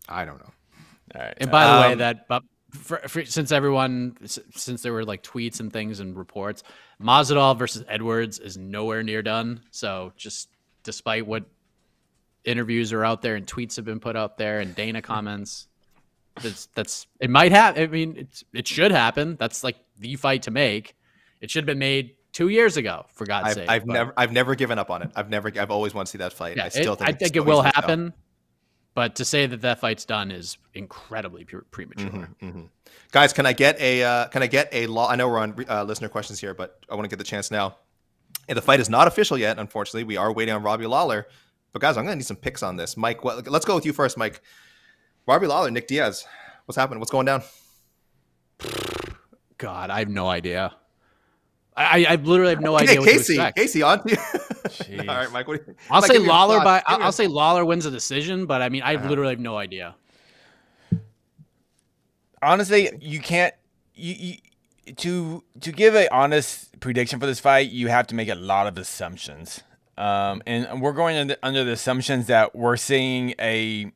All right. And by the way, since there were like tweets and things and reports, Masvidal versus Edwards is nowhere near done. So just despite what interviews are out there and tweets have been put out there and Dana comments, it might have. I mean, it should happen. That's like the fight to make. It should have been made 2 years ago, for God's sake. I've never given up on it. I've always wanted to see that fight. Yeah, I think it will happen. But to say that fight's done is incredibly premature. Guys, can I get a law? I know we're on listener questions here, but I want to get the chance now. And the fight is not official yet, unfortunately. We are waiting on Robbie Lawler. But guys, I'm going to need some picks on this. Mike, let's go with you first, Mike. Robbie Lawler, Nick Diaz. What's happening? What's going down? God, I have no idea. I literally have no idea what to expect. Casey, on to you. All right, Mike, what do you think? I'll say Lawler wins a decision, but I mean, I literally have no idea. Honestly, you can't. to give an honest prediction for this fight, you have to make a lot of assumptions. And we're going under the assumptions that we're seeing a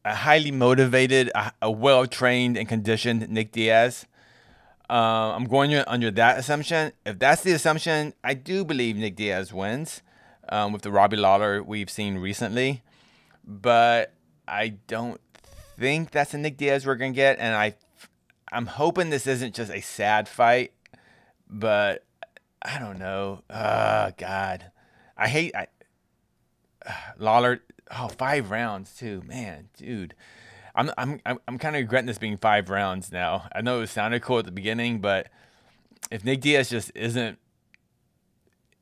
highly motivated, a well-trained and conditioned Nick Diaz. I'm going under that assumption. If that's the assumption, I do believe Nick Diaz wins with the Robbie Lawler we've seen recently. But I don't think that's the Nick Diaz we're going to get. And I'm hoping this isn't just a sad fight. But I don't know. Oh, God. Lawler. Oh, 5 rounds too, man, dude. I'm kind of regretting this being 5 rounds now. I know it sounded cool at the beginning, but if Nick Diaz just isn't,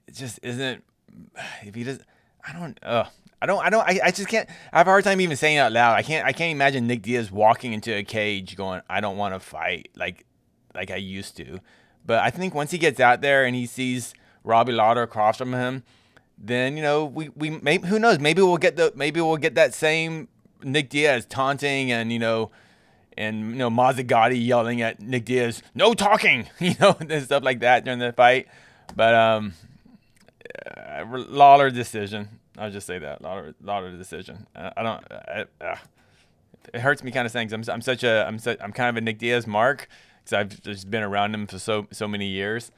if he does, I just can't. I have a hard time even saying it out loud. I can't imagine Nick Diaz walking into a cage going, I don't want to fight like I used to. But I think once he gets out there and he sees Robbie Lawler across from him, then we maybe, who knows, maybe we'll get that same Nick Diaz taunting and Mazzagatti yelling at Nick Diaz, no talking, and stuff like that during the fight. But Lawler decision. I'll just say that Lawler decision. It hurts me kind of saying, 'cause I'm kind of a Nick Diaz mark because I've just been around him for so many years.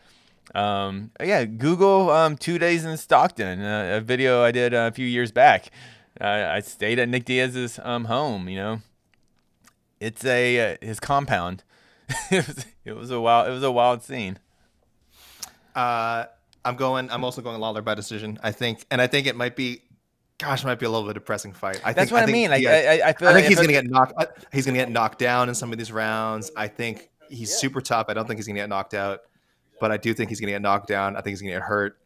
Google 2 days in Stockton, a video I did a few years back. I stayed at Nick Diaz's home. It's his compound. it was a wild scene. I'm also going Lawler by decision. I think it might be a little bit of a depressing fight. I think he's gonna get knocked. He's gonna get knocked down in some of these rounds. I think he's super tough. I don't think he's gonna get knocked out. But I do think he's going to get knocked down. I think he's going to get hurt.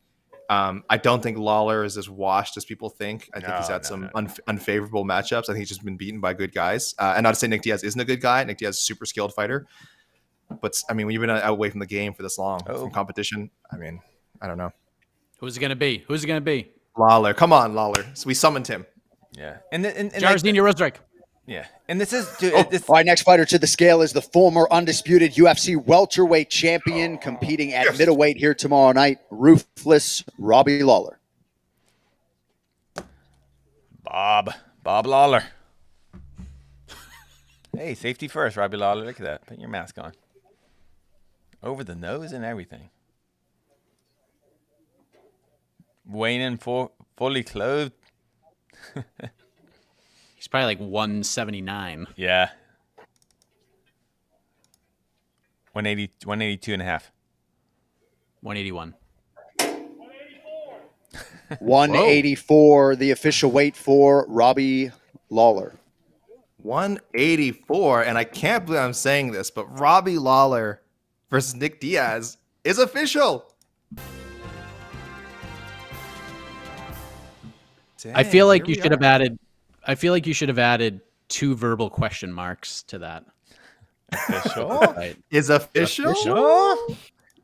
I don't think Lawler is as washed as people think. I think he's had some unfavorable matchups. I think he's just been beaten by good guys. And not to say Nick Diaz isn't a good guy. Nick Diaz is a super skilled fighter. But, I mean, when you've been away from the game for this long, from competition, I mean, I don't know. Who's it going to be? Lawler. Come on, Lawler. So we summoned him. Yeah. And Jairzinho Rozdrike. Yeah, and this is all right. Next fighter to the scale is the former undisputed UFC welterweight champion, competing at middleweight here tomorrow night. Ruthless Robbie Lawler. Bob Lawler. Hey, safety first, Robbie Lawler. Look at that. Put your mask on. Over the nose and everything. Weighing in fully clothed. He's probably like 179. Yeah. 182 and a half. 181. 184, the official weight for Robbie Lawler. 184, and I can't believe I'm saying this, but Robbie Lawler versus Nick Diaz is official. Dang, I feel like you should have added 2 verbal question marks to that. Official? Is official?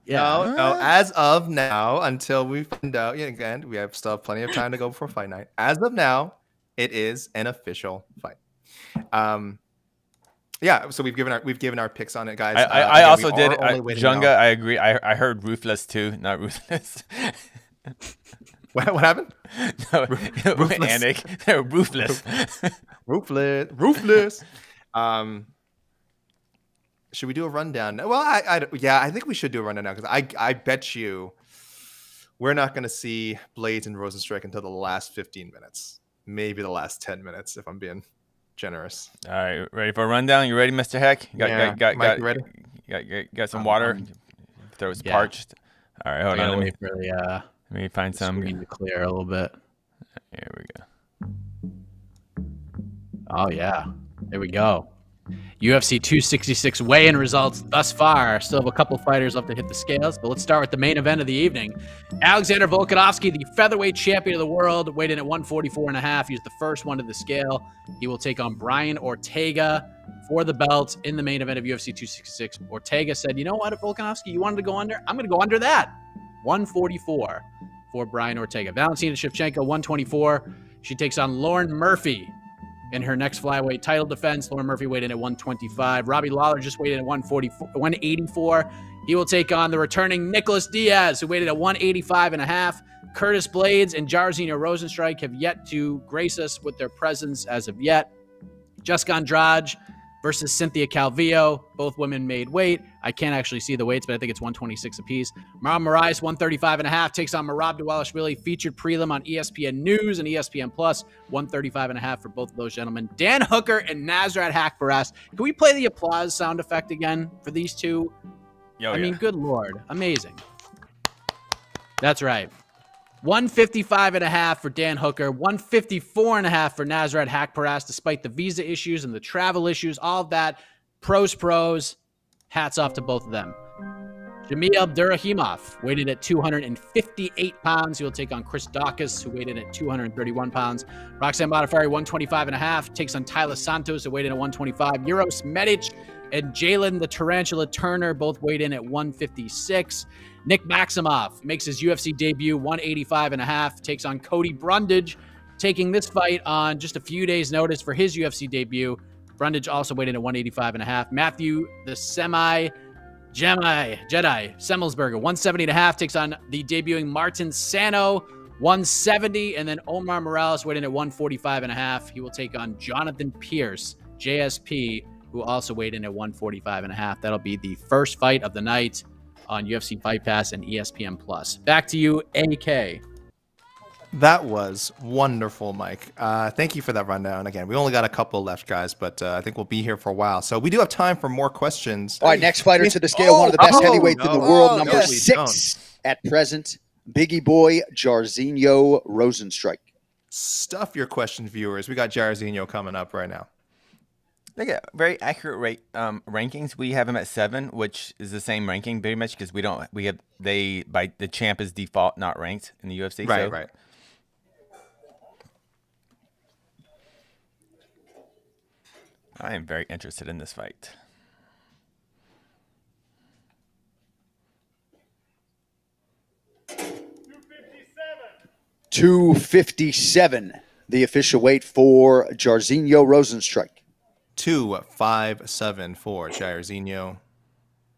Yeah. No, as of now, until we find out, again, we still have plenty of time to go before fight night. As of now, it is an official fight. So we've given our picks on it, guys. I also did Junga. I agree. I heard ruthless too, not ruthless. What happened? No, Anik. They're ruthless. Ruthless. Should we do a rundown? Well, I think we should do a rundown now because I bet you we're not going to see Blades and Rozenstruik until the last 15 minutes, maybe the last 10 minutes, if I'm being generous. All right, ready for a rundown? You ready, Mr. Heck? Ready? Got some water. Throat's parched. All right, hold on. Let me find some. To clear a little bit. Here we go. Oh yeah, there we go. UFC 266 weigh-in results thus far. Still have a couple fighters left to hit the scales, but let's start with the main event of the evening. Alexander Volkanovski, the featherweight champion of the world, weighed in at 144.5. He's the first one to the scale. He will take on Brian Ortega for the belt in the main event of UFC 266. Ortega said, you know what, Volkanovski, you wanted to go under? I'm going to go under that. 144 for Brian Ortega. Valentina Shevchenko, 124. She takes on Lauren Murphy. in her next flyweight title defense. Lauren Murphy weighed in at 125. Robbie Lawler just weighed in at 184. He will take on the returning Nicholas Diaz, who weighed in at 185.5. Curtis Blades and Jairzinho Rozenstruik have yet to grace us with their presence as of yet. Jessica Andraj versus Cynthia Calvio. Both women made weight. I can't actually see the weights, but I think it's 126 apiece. Marlin Marice, 135.5, takes on Merab Dvalishvili. Featured prelim on ESPN News and ESPN Plus. 135.5 for both of those gentlemen. Dan Hooker and Nasrat Haqparast. Can we play the applause sound effect again for these two? I mean, good Lord. Amazing. That's right. 155.5 for Dan Hooker, 154.5 for Nasrat Haqparast, despite the visa issues and the travel issues, all of that. Pros. Hats off to both of them. Jamil Abdurrahimov weighed in at 258 pounds. He will take on Chris Dawkins, who weighed in at 231 pounds. Roxanne Modafferi, 125.5, takes on Tyler Santos, who weighed in at 125. Uros Medic and Jalen the Tarantula Turner both weighed in at 156. Nick Maximove makes his UFC debut, 185.5, takes on Cody Brundage, taking this fight on just a few days' notice for his UFC debut. Brundage also weighed in at 185.5. Matthew the Jedi Semelsberger, 170.5, takes on the debuting Martin Sano, 170, and then Omar Morales weighed in at 145.5. He will take on Jonathan Pierce, JSP, who also weighed in at 145.5. That'll be the first fight of the night on UFC Fight Pass and ESPN Plus. Back to you, AK. That was wonderful, Mike. Thank you for that rundown. Again, we only got a couple left, guys, but I think we'll be here for a while. So we do have time for more questions. All right, next fighter to the scale, one of the best heavyweights in the world, number 6 at present, Biggie Boy Jairzinho Rozenstruik. Stuff your question, viewers. We got Jairzinho coming up right now. They get very accurate rankings. We have him at 7, which is the same ranking pretty much because the champ is default not ranked in the UFC. Right. I am very interested in this fight. $257, the official weight for Jairzinho Rozenstruik. 257 for Jairzinho.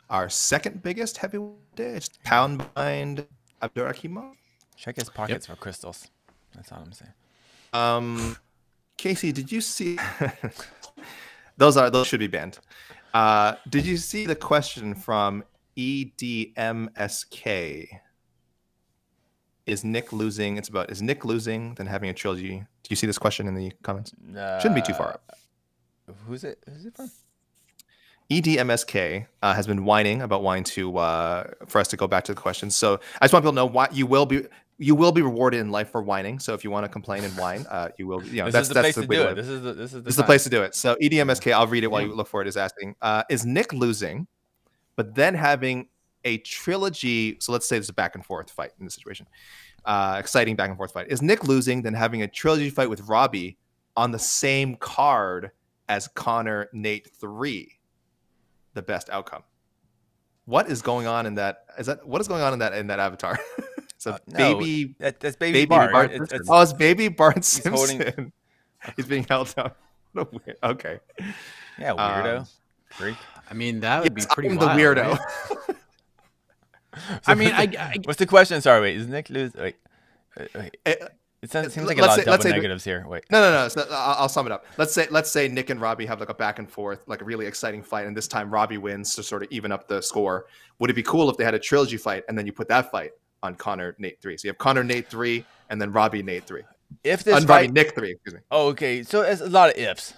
Our second biggest heavyweight, it's pound behind Abdurakhimov. Check his pockets for crystals. That's all I'm saying. Casey, did you see? Those should be banned. Did you see the question from EDMSK? Is Nick losing? It's about, is Nick losing than having a trilogy? Do you see this question in the comments? Shouldn't be too far up. Who's it from? EDMSK has been whining about wanting to for us to go back to the questions. So I just want people to know why you will be rewarded in life for whining. So if you want to complain and whine, you will. You know, that's the place to do it. This is the place to do it. So EDMSK, I'll read it while you look for it. Is asking, is Nick losing, but then having a trilogy? So let's say there's a back and forth fight in this situation. Exciting back and forth fight. Is Nick losing, then having a trilogy fight with Robbie on the same card as Conor Nate 3, the best outcome? What is going on in that? What is going on in that avatar? It's a baby. That's baby Bart. It's baby Bart Simpson. He's being held up. Okay. Yeah, weirdo. Freak. I mean, that would be pretty wild. The weirdo. Right? I mean, what's the question? Sorry, wait. Is Nick losing? Wait. It seems like a lot of double negatives here. Wait. No. So I'll sum it up. Let's say Nick and Robbie have like a back and forth, like a really exciting fight, and this time Robbie wins to sort of even up the score. Would it be cool if they had a trilogy fight and then you put that fight on Conor Nate 3? So you have Conor Nate 3 and then Robbie Nate 3. If this Robbie Nick 3, excuse me. Oh, okay. So there's a lot of ifs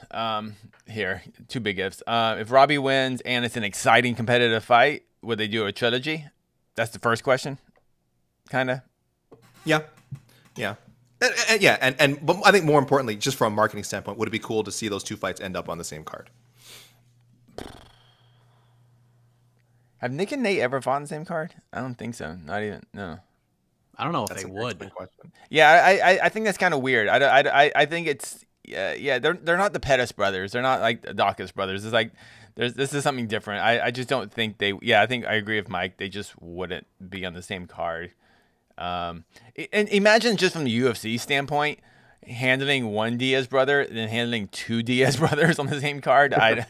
here. Two big ifs. If Robbie wins and it's an exciting competitive fight, would they do a trilogy? That's the first question. Kind of. Yeah. But I think more importantly, just from a marketing standpoint, would it be cool to see those two fights end up on the same card? Have Nick and Nate ever fought on the same card? I don't think so. Not even. No. I don't know if they would. Yeah, I think that's kind of weird. I think it's they're not the Pettis brothers. They're not like the Dawkins brothers. It's like this is something different. I just don't think they. Yeah, I think I agree with Mike. They just wouldn't be on the same card. And imagine just from the UFC standpoint, handling one Diaz brother than handling two Diaz brothers on the same card. You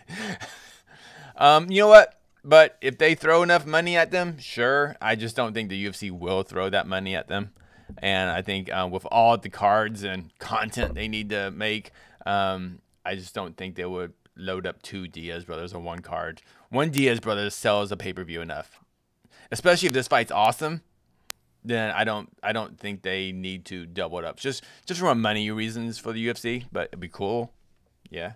know what? But if they throw enough money at them, sure. I just don't think the UFC will throw that money at them. And I think with all the cards and content they need to make, I just don't think they would load up two Diaz brothers on one card. One Diaz brother sells a pay-per-view enough. Especially if this fight's awesome, then I don't think they need to double it up. Just from money reasons for the UFC, but it'd be cool. Yeah.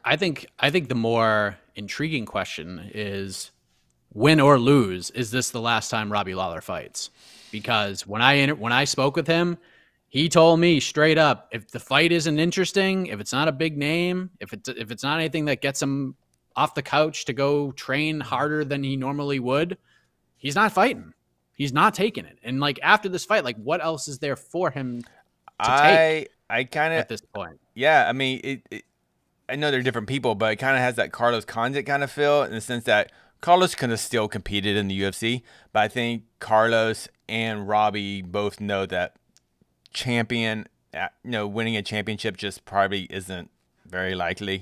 I think the more intriguing question is, win or lose, is this the last time Robbie Lawler fights? Because when I spoke with him, he told me straight up, if the fight isn't interesting, if it's not a big name, if it's not anything that gets him off the couch to go train harder than he normally would, he's not fighting. He's not taking it. And like after this fight, like what else is there for him to take? I kind of at this point. Yeah, I mean, I know they're different people, but it kind of has that Carlos Condit kind of feel in the sense that Carlos could have still competed in the UFC, but I think Carlos and Robbie both know that winning a championship just probably isn't very likely.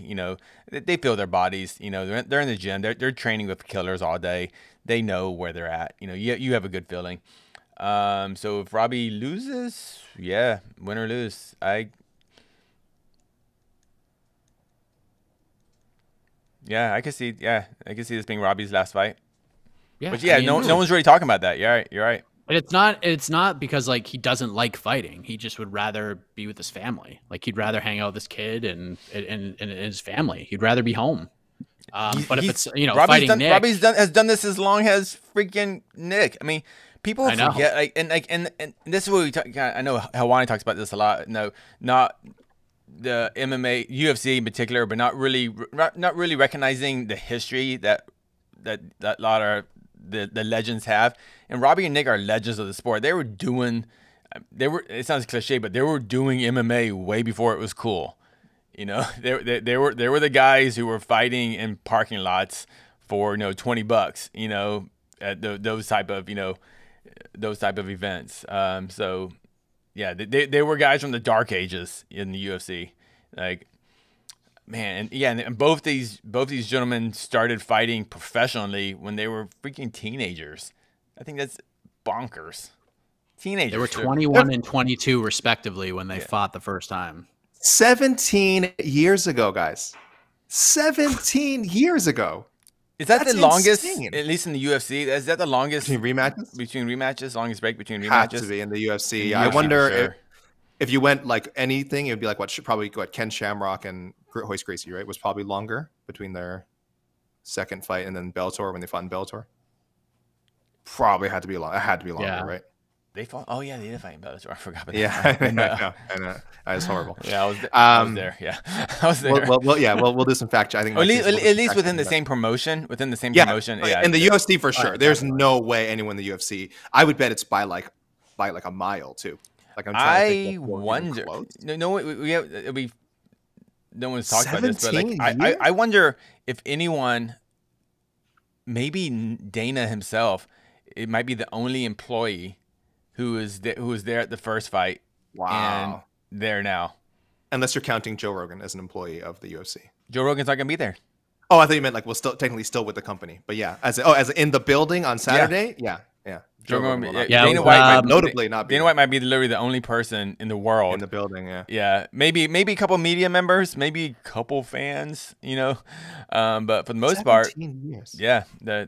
They feel their bodies. They're in the gym. They're training with killers all day. They know where they're at. You have a good feeling. So if Robbie loses, yeah, win or lose, I could see. Yeah, I could see this being Robbie's last fight. Yeah, but yeah, no one's really talking about that. You're right. But it's not because like he doesn't like fighting. He just would rather be with his family. Like he'd rather hang out with his kid and his family. He'd rather be home. But if it's fighting Nick, Robbie has done this as long as freaking Nick. I mean, people forget and this is what we talk. I know Helwani talks about this a lot. No, not the MMA, UFC in particular, but not really recognizing the history that a lot of the legends have. And Robbie and Nick are legends of the sport. It sounds cliche, but they were doing MMA way before it was cool. They were the guys who were fighting in parking lots for $20. At those type of events. So yeah, they were guys from the dark ages in the UFC. Like, man, and both these gentlemen started fighting professionally when they were freaking teenagers. I think that's bonkers. Teenagers. They were 21 and 22 respectively when they fought the first time. 17 years ago, guys. 17 years ago. Is that the longest, at least in the UFC? Is that the longest between rematches? Longest break between rematches? Has to be in the UFC. I wonder if you went like anything, it would be like what Ken Shamrock and Royce Gracie, right? Was probably longer between their second fight and then Bellator when they fought in Bellator. Probably had to be long. It had to be longer, right? They fought. Oh yeah, they did fight in Bellator. I forgot about that. Yeah, I know. That was horrible. Yeah, I was there. Yeah, I was there. We'll do some fact check. I think at least within the same promotion. Within the same promotion. Yeah, in the UFC for sure. There's no way anyone in the UFC. I would bet it's by like a mile too. Like I wonder. No one's talked about this, but like I wonder if anyone, maybe Dana himself, it might be the only employee who was there at the first fight. Wow. And there now. Unless you're counting Joe Rogan as an employee of the UFC. Joe Rogan's not gonna be there. Oh, I thought you meant like technically still with the company, but yeah, as in the building on Saturday. Yeah. Joe Rogan, Dana White notably not be. Dana White might be literally the only person in the world in the building. Yeah. Maybe a couple media members, maybe a couple fans. But for the most part, years. Yeah, I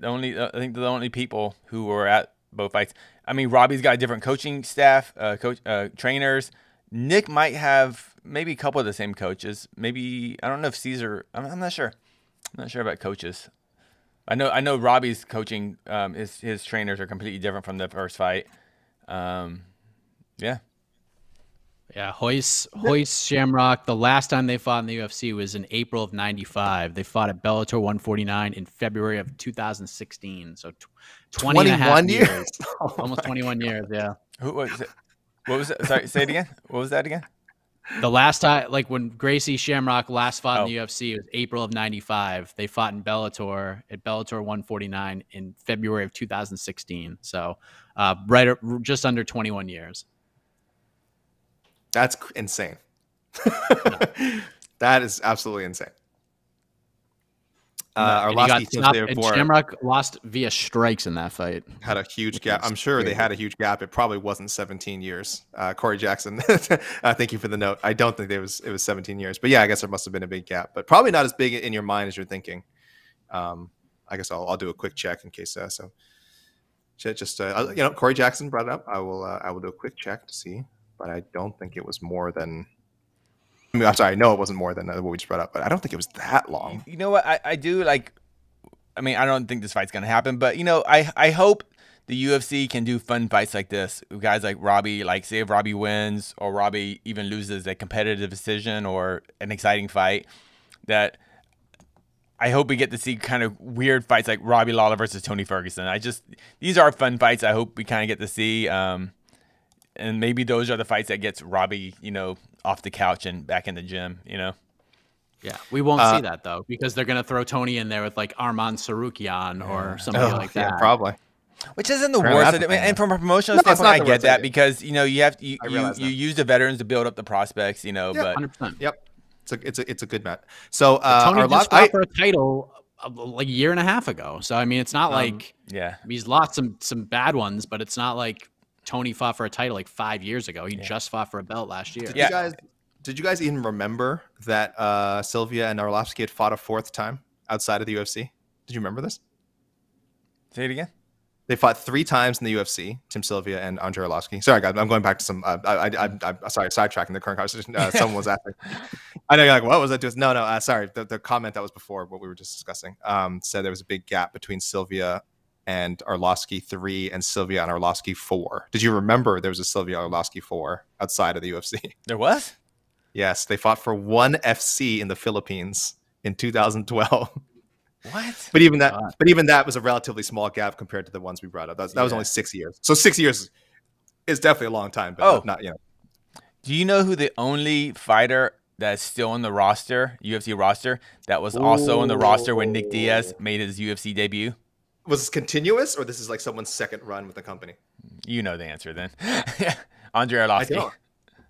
think the only people who were at both fights. I mean, Robbie's got a different coaching staff, trainers. Nick might have maybe a couple of the same coaches. Maybe I don't know if Caesar. I'm not sure. I'm not sure about coaches. I know Robbie's coaching. His trainers are completely different from the first fight. Yeah. Royce Shamrock. The last time they fought in the UFC was in April of '95. They fought at Bellator 149 in February of 2016. So 21 years. Almost 21 years. Yeah. Who was it? What was it? Sorry, say it again. What was that again? The last time, like when Gracie Shamrock last fought in the UFC, it was April of '95. They fought in Bellator at Bellator 149 in February of 2016. So just under 21 years. That's insane. That is absolutely insane. Shamrock lost via strikes in that fight. Had a huge gap. I'm sure they had a huge gap. It probably wasn't 17 years. Corey Jackson, thank you for the note. I don't think it was 17 years. But yeah, I guess there must have been a big gap. But probably not as big in your mind as you're thinking. I guess I'll do a quick check in case. Corey Jackson brought it up. I will do a quick check to see. But I don't think it was more than. I'm sorry. No, it wasn't more than what we just brought up. But I don't think it was that long. You know what? I do like. I mean, I don't think this fight's gonna happen, but I hope the UFC can do fun fights like this. Guys like Robbie, like say if Robbie wins or Robbie even loses a competitive decision or an exciting fight, that I hope we get to see kind of weird fights like Robbie Lawler versus Tony Ferguson. These are fun fights. I hope we kind of get to see, and maybe those are the fights that gets Robbie, off the couch and back in the gym, Yeah, we won't see that though because they're gonna throw Tony in there with like Arman Sarukian or somebody like that. Yeah, probably. Which isn't the worst. And from a promotional standpoint, I get that because you use the veterans to build up the prospects. But 100%. Yep, it's a good match. So Tony just fought for a title like a year and a half ago. So I mean, it's not like he's lost some bad ones, but it's not like Tony fought for a title like 5 years ago. He just fought for a belt last year. Did you guys even remember that Sylvia and Arlovski had fought a fourth time outside of the UFC? Did you remember this? Say it again. They fought 3 times in the UFC, Tim Sylvia and Andraj Arlovski. Sorry, guys, I'm going back to some. I'm sorry, sidetracking the current conversation. Someone was asking. I know you're like, what was that? No. Sorry, the comment that was before what we were just discussing said there was a big gap between Sylvia and Arlovski 3 and Sylvia and Arlovski 4. Did you remember there was a Sylvia Arlovski 4 outside of the UFC? There was? Yes, they fought for one FC in the Philippines in 2012. What? But even that was a relatively small gap compared to the ones we brought up. That was only 6 years. So 6 years is definitely a long time. But not. Do you know who the only fighter that's still on the roster, UFC roster, that was also on the roster when Nick Diaz made his UFC debut? Was this continuous, or this is like someone's second run with the company? You know the answer then. Andraj Arlovski. I don't.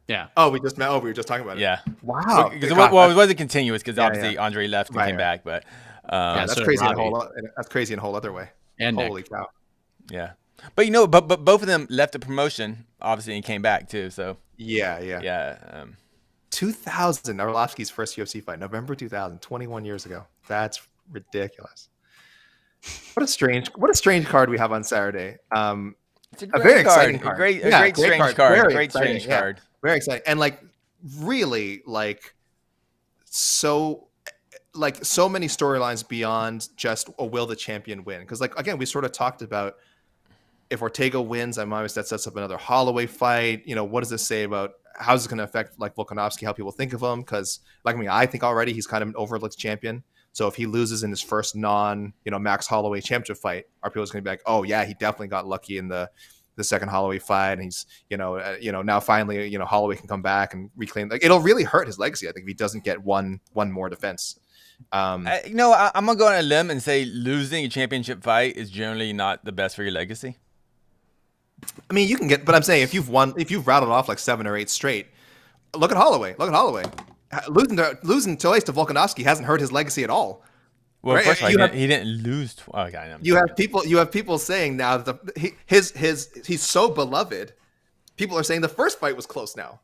Yeah. Oh, we were just talking about it. Yeah. Wow. It wasn't continuous because obviously Andre left and came back, but that's crazy. That's crazy in a whole other way. And holy cow. Yeah. But but both of them left the promotion obviously and came back too. So yeah. 2000, Arlovski's first UFC fight, November 2000, 21 years ago. That's ridiculous. What a strange card we have on Saturday. It's a very exciting card. A great strange card. Great strange card. Very exciting. And really so many storylines beyond just will the champion win? Because again, we sort of talked about if Ortega wins, that sets up another Holloway fight. What does this say about how's it going to affect Volkanovski, how people think of him? Because I think already he's kind of an overlooked champion. So if he loses in his first Max Holloway championship fight, are people going to be like, oh yeah, he definitely got lucky in the second Holloway fight, and he's now finally Holloway can come back and reclaim. It'll really hurt his legacy, I think, if he doesn't get one more defense. I'm gonna go on a limb and say losing a championship fight is generally not the best for your legacy. I mean, you can get, but I'm saying if you've rattled off like 7 or 8 straight, look at Holloway. Losing to Volkanovski hasn't hurt his legacy at all. Well, right? First of all, he didn't lose. You have people saying now that he's so beloved. People are saying the first fight was close now.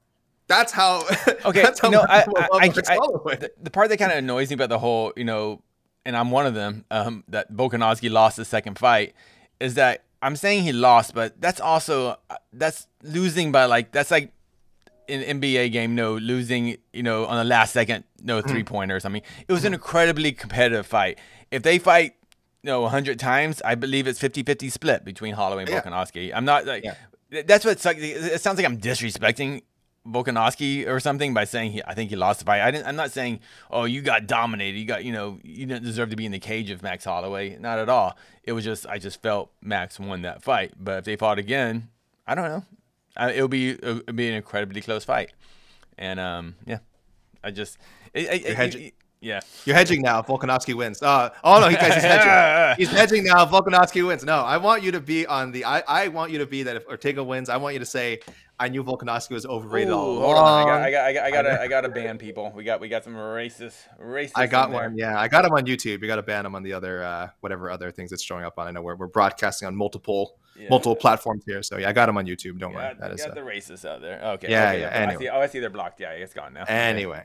That's how. Okay, that's how the part that kind of annoys me about the whole, and I'm one of them, that Volkanovski lost the second fight, is that I'm saying he lost, but that's losing by that's like in NBA game, losing, on the last second, 3-pointers. I mean, it was an incredibly competitive fight. If they fight, 100 times, I believe it's 50-50 split between Holloway and Volkanovski. I'm not that's what it's like. It sounds like I'm disrespecting Volkanovski or something by saying I think he lost the fight. I'm not saying, oh, you got dominated. You got, you didn't deserve to be in the cage of Max Holloway. Not at all. It was just, I just felt Max won that fight. But if they fought again, I don't know. It would be an incredibly close fight. And You're hedging now. Volkanovski wins. No, he's hedging. He's hedging now. Volkanovski wins. No, I want you to be on the. I want you to be that if Ortega wins, I want you to say, I knew Volkanovski was overrated Ooh, all hold along. on. I gotta ban people. We got some racist. I got one. Yeah, I got him on YouTube. You got to ban him on the other whatever other things it's showing up on. I know we're broadcasting on multiple platforms here, so yeah, I got him on YouTube. Don't worry. That is got the racists out there. Okay. Yeah, okay, yeah. Anyway. I see they're blocked. Yeah, it's gone now. Anyway.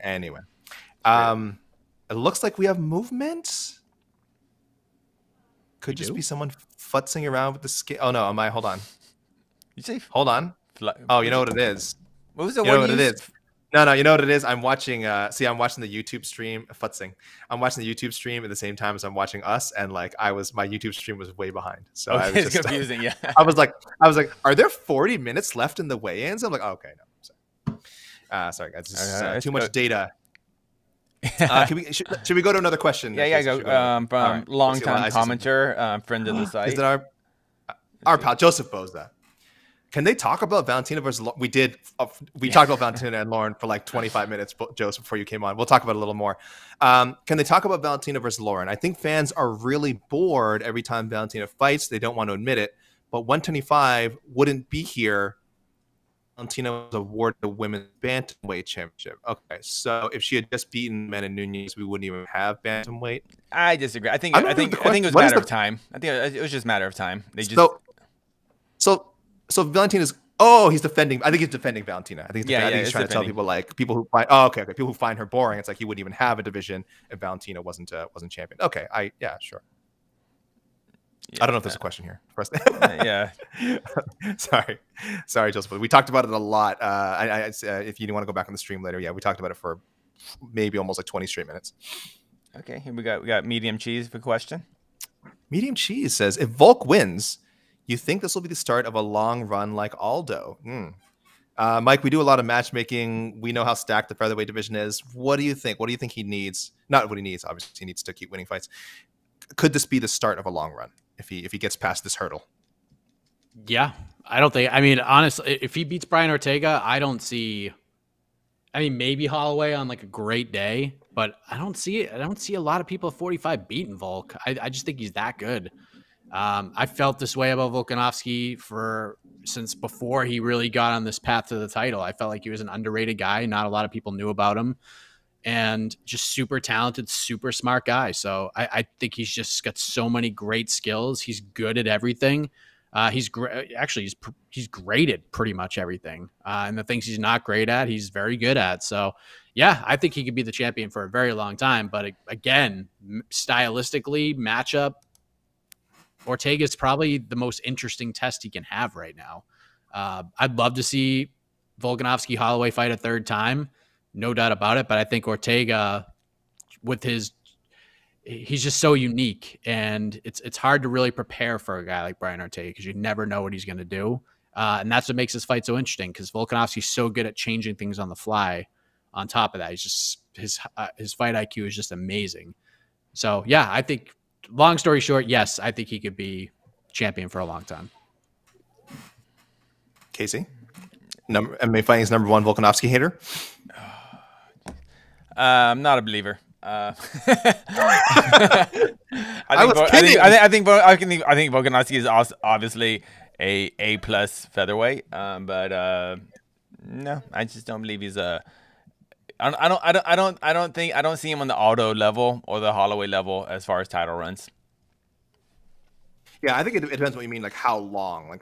It looks like we have movement. Could just be someone futzing around with the skin. Oh no, hold on. You say? Hold on. Oh, you know what it is. What was the word? You know what it is. No, you know what it is. I'm watching. I'm watching the YouTube stream. Futzing. I'm watching the YouTube stream at the same time as I'm watching us, and like my YouTube stream was way behind. So I was just confusing. Yeah. I was like, are there 40 minutes left in the weigh-ins? I'm like, oh, okay, no. Sorry guys. This is too much data. Should we go to another question? Yeah, go. From long-time commenter, friend of the site. Is that our pal Joseph Boza? Can they talk about Valentina versus? We talked about Valentina and Lauren for like 25 minutes, Joseph, before you came on. We'll talk about it a little more. Can they talk about Valentina versus Lauren? I think fans are really bored every time Valentina fights. They don't want to admit it, but 125 wouldn't be here. Valentina was awarded the women's bantamweight championship. Okay, so if she had just beaten Amanda Nunes, we wouldn't even have bantamweight. I disagree. I think it was a matter of time. I think it was just a matter of time. So Valentina's. Oh, he's defending. I think he's defending Valentina. I think he's trying to tell people people who find. Oh, okay. People who find her boring. It's like he wouldn't even have a division if Valentina wasn't champion. Okay, sure. Yeah, I don't know if there's a question here. First. Yeah. Sorry, Joseph. We talked about it a lot. If you want to go back on the stream later, we talked about it for maybe almost like 20 straight minutes. Okay, here we got medium cheese for question. Medium cheese says, if Volk wins, you think this will be the start of a long run like Aldo? Mike, we do a lot of matchmaking. We know how stacked the featherweight division is. What do you think? What do you think he needs? Not what he needs. Obviously, he needs to keep winning fights. Could this be the start of a long run if he gets past this hurdle? Yeah, I don't think. I mean, honestly, if he beats Brian Ortega, I don't see. I mean, maybe Holloway on like a great day, but I don't see it. I don't see a lot of people at 45 beating Volk. I just think he's that good. I felt this way about Volkanovski since before he really got on this path to the title. I felt like he was an underrated guy. Not a lot of people knew about him, and just super talented, super smart guy. So I think he's just got so many great skills. He's good at everything. He's great. Actually, he's great at pretty much everything. And the things he's not great at, he's very good at. So yeah, I think he could be the champion for a very long time. But again, stylistically, matchup, Ortega's probably the most interesting test he can have right now. I'd love to see Volkanovski Holloway fight a third time, no doubt about it. But I think Ortega, he's just so unique, and it's hard to really prepare for a guy like Brian Ortega because you never know what he's going to do. And that's what makes this fight so interesting, because Volkanovski's so good at changing things on the fly. On top of that, he's just his fight IQ is just amazing. So yeah, I think, long story short, yes, I think he could be champion for a long time. Casey, MMA fighting is #1 Volkanovski hater. I'm not a believer. I think Volkanovski is obviously a A+ featherweight, but no, I just don't believe he's a. I don't see him on the Aldo level or the Holloway level as far as title runs. Yeah, I think it depends what you mean, like how long.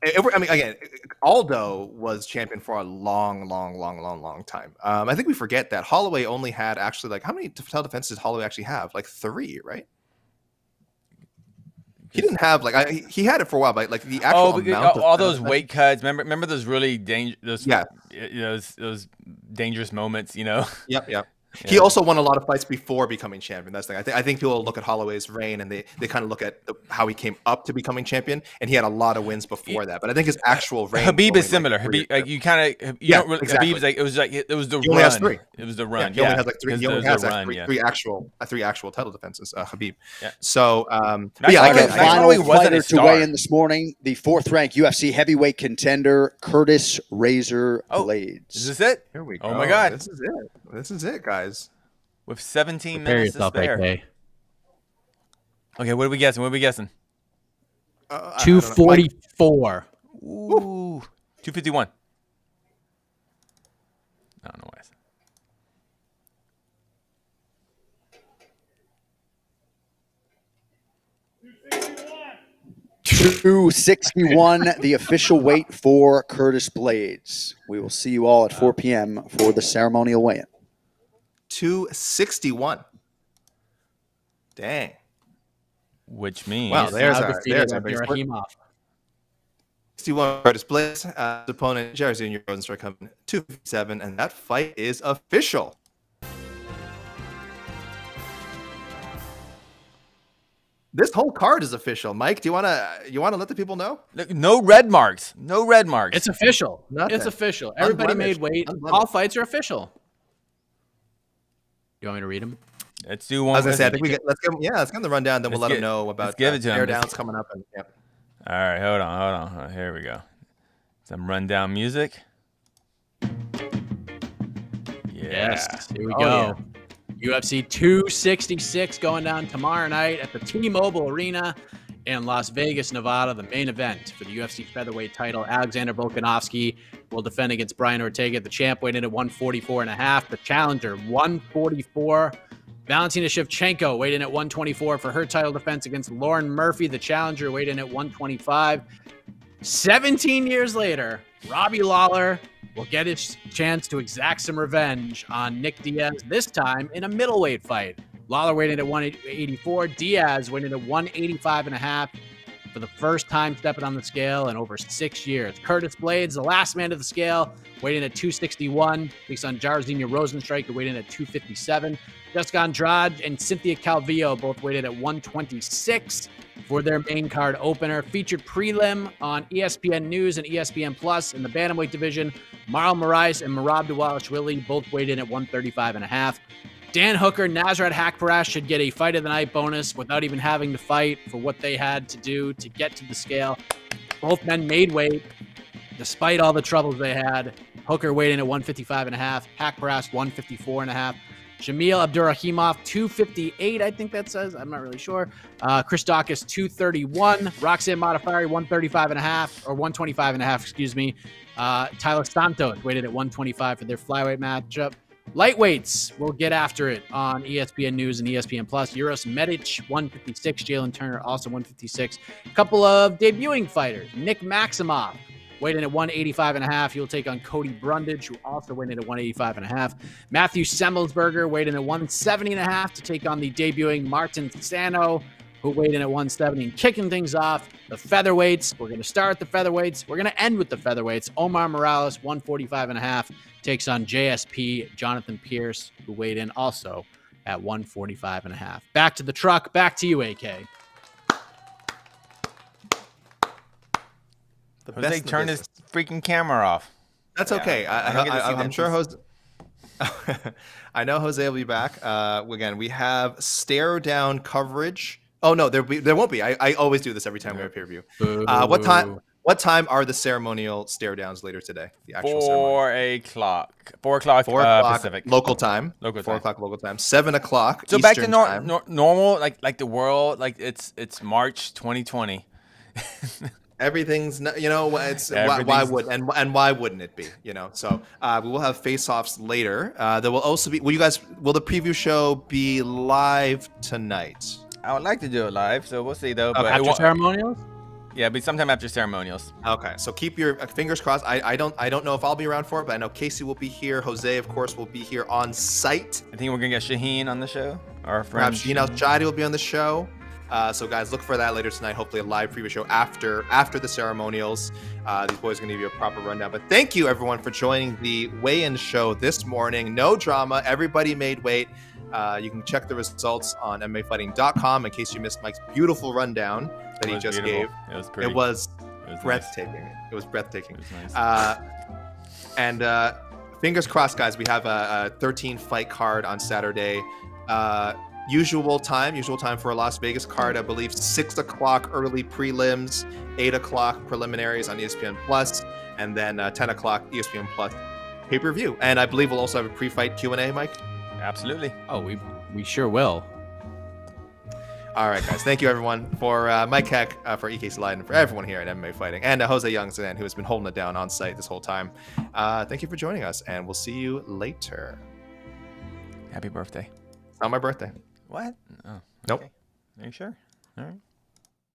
Again, Aldo was champion for a long time. I think we forget that Holloway only had actually, like, how many title defenses did Holloway actually have? Like 3, right? He didn't have he had it for a while, but like the actual amount all those weight cuts. Remember those really dangerous moments, you know? Yep. Yeah. He also won a lot of fights before becoming champion. That's the thing. I think people look at Holloway's reign and they kind of look at how he came up to becoming champion, and he had a lot of wins before that. But I think his actual reign. Habib is similar. Habib, exactly. Habib's like it was the he run. Only has 3. It was the run. He only has like 3. He only has three actual title defenses. Habib. Yeah. So final fighter to weigh in this morning, the 4th-ranked UFC heavyweight contender Curtis Razor Blades. Is this it? Here we go. Oh my God! This is it, guys. With 17 minutes to spare. Okay, what are we guessing? 244. Ooh, 251. I don't know why. 261, the official weight for Curtis Blades. We will see you all at 4 p.m. for the ceremonial weigh-in. 261. Dang. Which means wow, there's our Hemov. 61 Curtis Blades. Opponent Jared Jr. Rosenstruck coming 257, and that fight is official. This whole card is official. Mike, do you wanna let the people know? Look, no red marks. No red marks. It's official. Nothing. It's official. Everybody made weight. All fights are official. You want me to read them? Let's do one. I was gonna say, I think let's give them the rundown. Then we'll let them know about give it to tear downs coming up. And, yeah. All right, hold on. Here we go. Some rundown music. Yes, here we go. Yeah. UFC 266 going down tomorrow night at the T-Mobile Arena in Las Vegas, Nevada. The main event for the UFC featherweight title. Alexander Volkanovski will defend against Brian Ortega. The champ weighed in at 144.5. The challenger 144. Valentina Shevchenko weighed in at 124 for her title defense against Lauren Murphy. The challenger weighed in at 125. 17 years later, Robbie Lawler will get his chance to exact some revenge on Nick Diaz, this time in a middleweight fight. Lawler weighed in at 184. Diaz weighed in at 185.5 for the first time stepping on the scale in over 6 years. Curtis Blades, the last man to the scale, weighed in at 261. Takes on Jairzinho Rozenstruik, who weighed in at 257. Jessica Andraj and Cynthia Calvio both weighed in at 126 for their main card opener. Featured prelim on ESPN News and ESPN Plus in the bantamweight division. Marlin Marice and Merab Dvalishvili both weighed in at 135.5. Dan Hooker, Nasrat Haqparast should get a fight of the night bonus without even having to fight for what they had to do to get to the scale. Both men made weight despite all the troubles they had. Hooker weighed in at 155.5. Haqparast 154.5. Jamil Abdurrahimov, 258, I think that says. I'm not really sure. Chris Dawkins, 231. Roxanne Modafari, 135.5, or 125.5, excuse me. Tyler Santos waited at 125 for their flyweight matchup. Lightweights will get after it on ESPN News and ESPN Plus. Uros Medic, 156. Jalen Turner, also 156. A couple of debuting fighters. Nick Maximove weighed in at 185.5. He'll take on Cody Brundage, who also weighed in at 185.5. Matthew Semelsberger weighed in at 170.5 to take on the debuting Martin Sano, who weighed in at 170. And kicking things off, the featherweights. We're going to start the featherweights. We're going to end with the featherweights. Omar Morales, 145.5, takes on JSP Jonathan Pierce, who weighed in also at 145.5. Back to the truck. Back to you, AK. Jose turned his freaking camera off. That's okay. I'm sure Jose. I know Jose will be back. Again, we have stare down coverage. Oh no, there won't be. I always do this every time we have peer review. What time are the ceremonial stare downs later today? The actual 4 o'clock. 4 o'clock Pacific. Local time. 4 o'clock local time. 7 o'clock. So Eastern back to normal, like the world, like it's March 2020. Everything's, it's why wouldn't it be, So we will have face-offs later. There will also be. Will the preview show be live tonight? I would like to do it live, so we'll see though. Okay. But after ceremonials? Yeah, but sometime after ceremonials. Okay, so keep your fingers crossed. I don't know if I'll be around for it, but I know Casey will be here. Jose, of course, will be here on site. I think we're gonna get Shaheen on the show. Our friend perhaps Shaheen Al-Shadi will be on the show. So guys, look for that later tonight. Hopefully a live preview show after the ceremonials. These boys are going to give you a proper rundown. But thank you everyone for joining the weigh-in show this morning. No drama. Everybody made weight. You can check the results on MMAfighting.com in case you missed Mike's beautiful rundown that he just gave. It was pretty. It was breathtaking. Nice. It was breathtaking. It was nice. And fingers crossed, guys. We have a 13 fight card on Saturday. Usual time for a Las Vegas card, I believe 6 o'clock early prelims, 8 o'clock preliminaries on ESPN Plus, and then 10 o'clock ESPN Plus pay-per-view. And I believe we'll also have a pre-fight Q&A, Mike. Absolutely. Oh, we sure will. All right, guys. Thank you, everyone, for Mike Heck, for EK Slide, and for everyone here at MMA Fighting, and Jose Youngson, who has been holding it down on site this whole time. Thank you for joining us, and we'll see you later. Happy birthday. It's not my birthday. What? Oh, Nope. Okay. Are you sure? All right.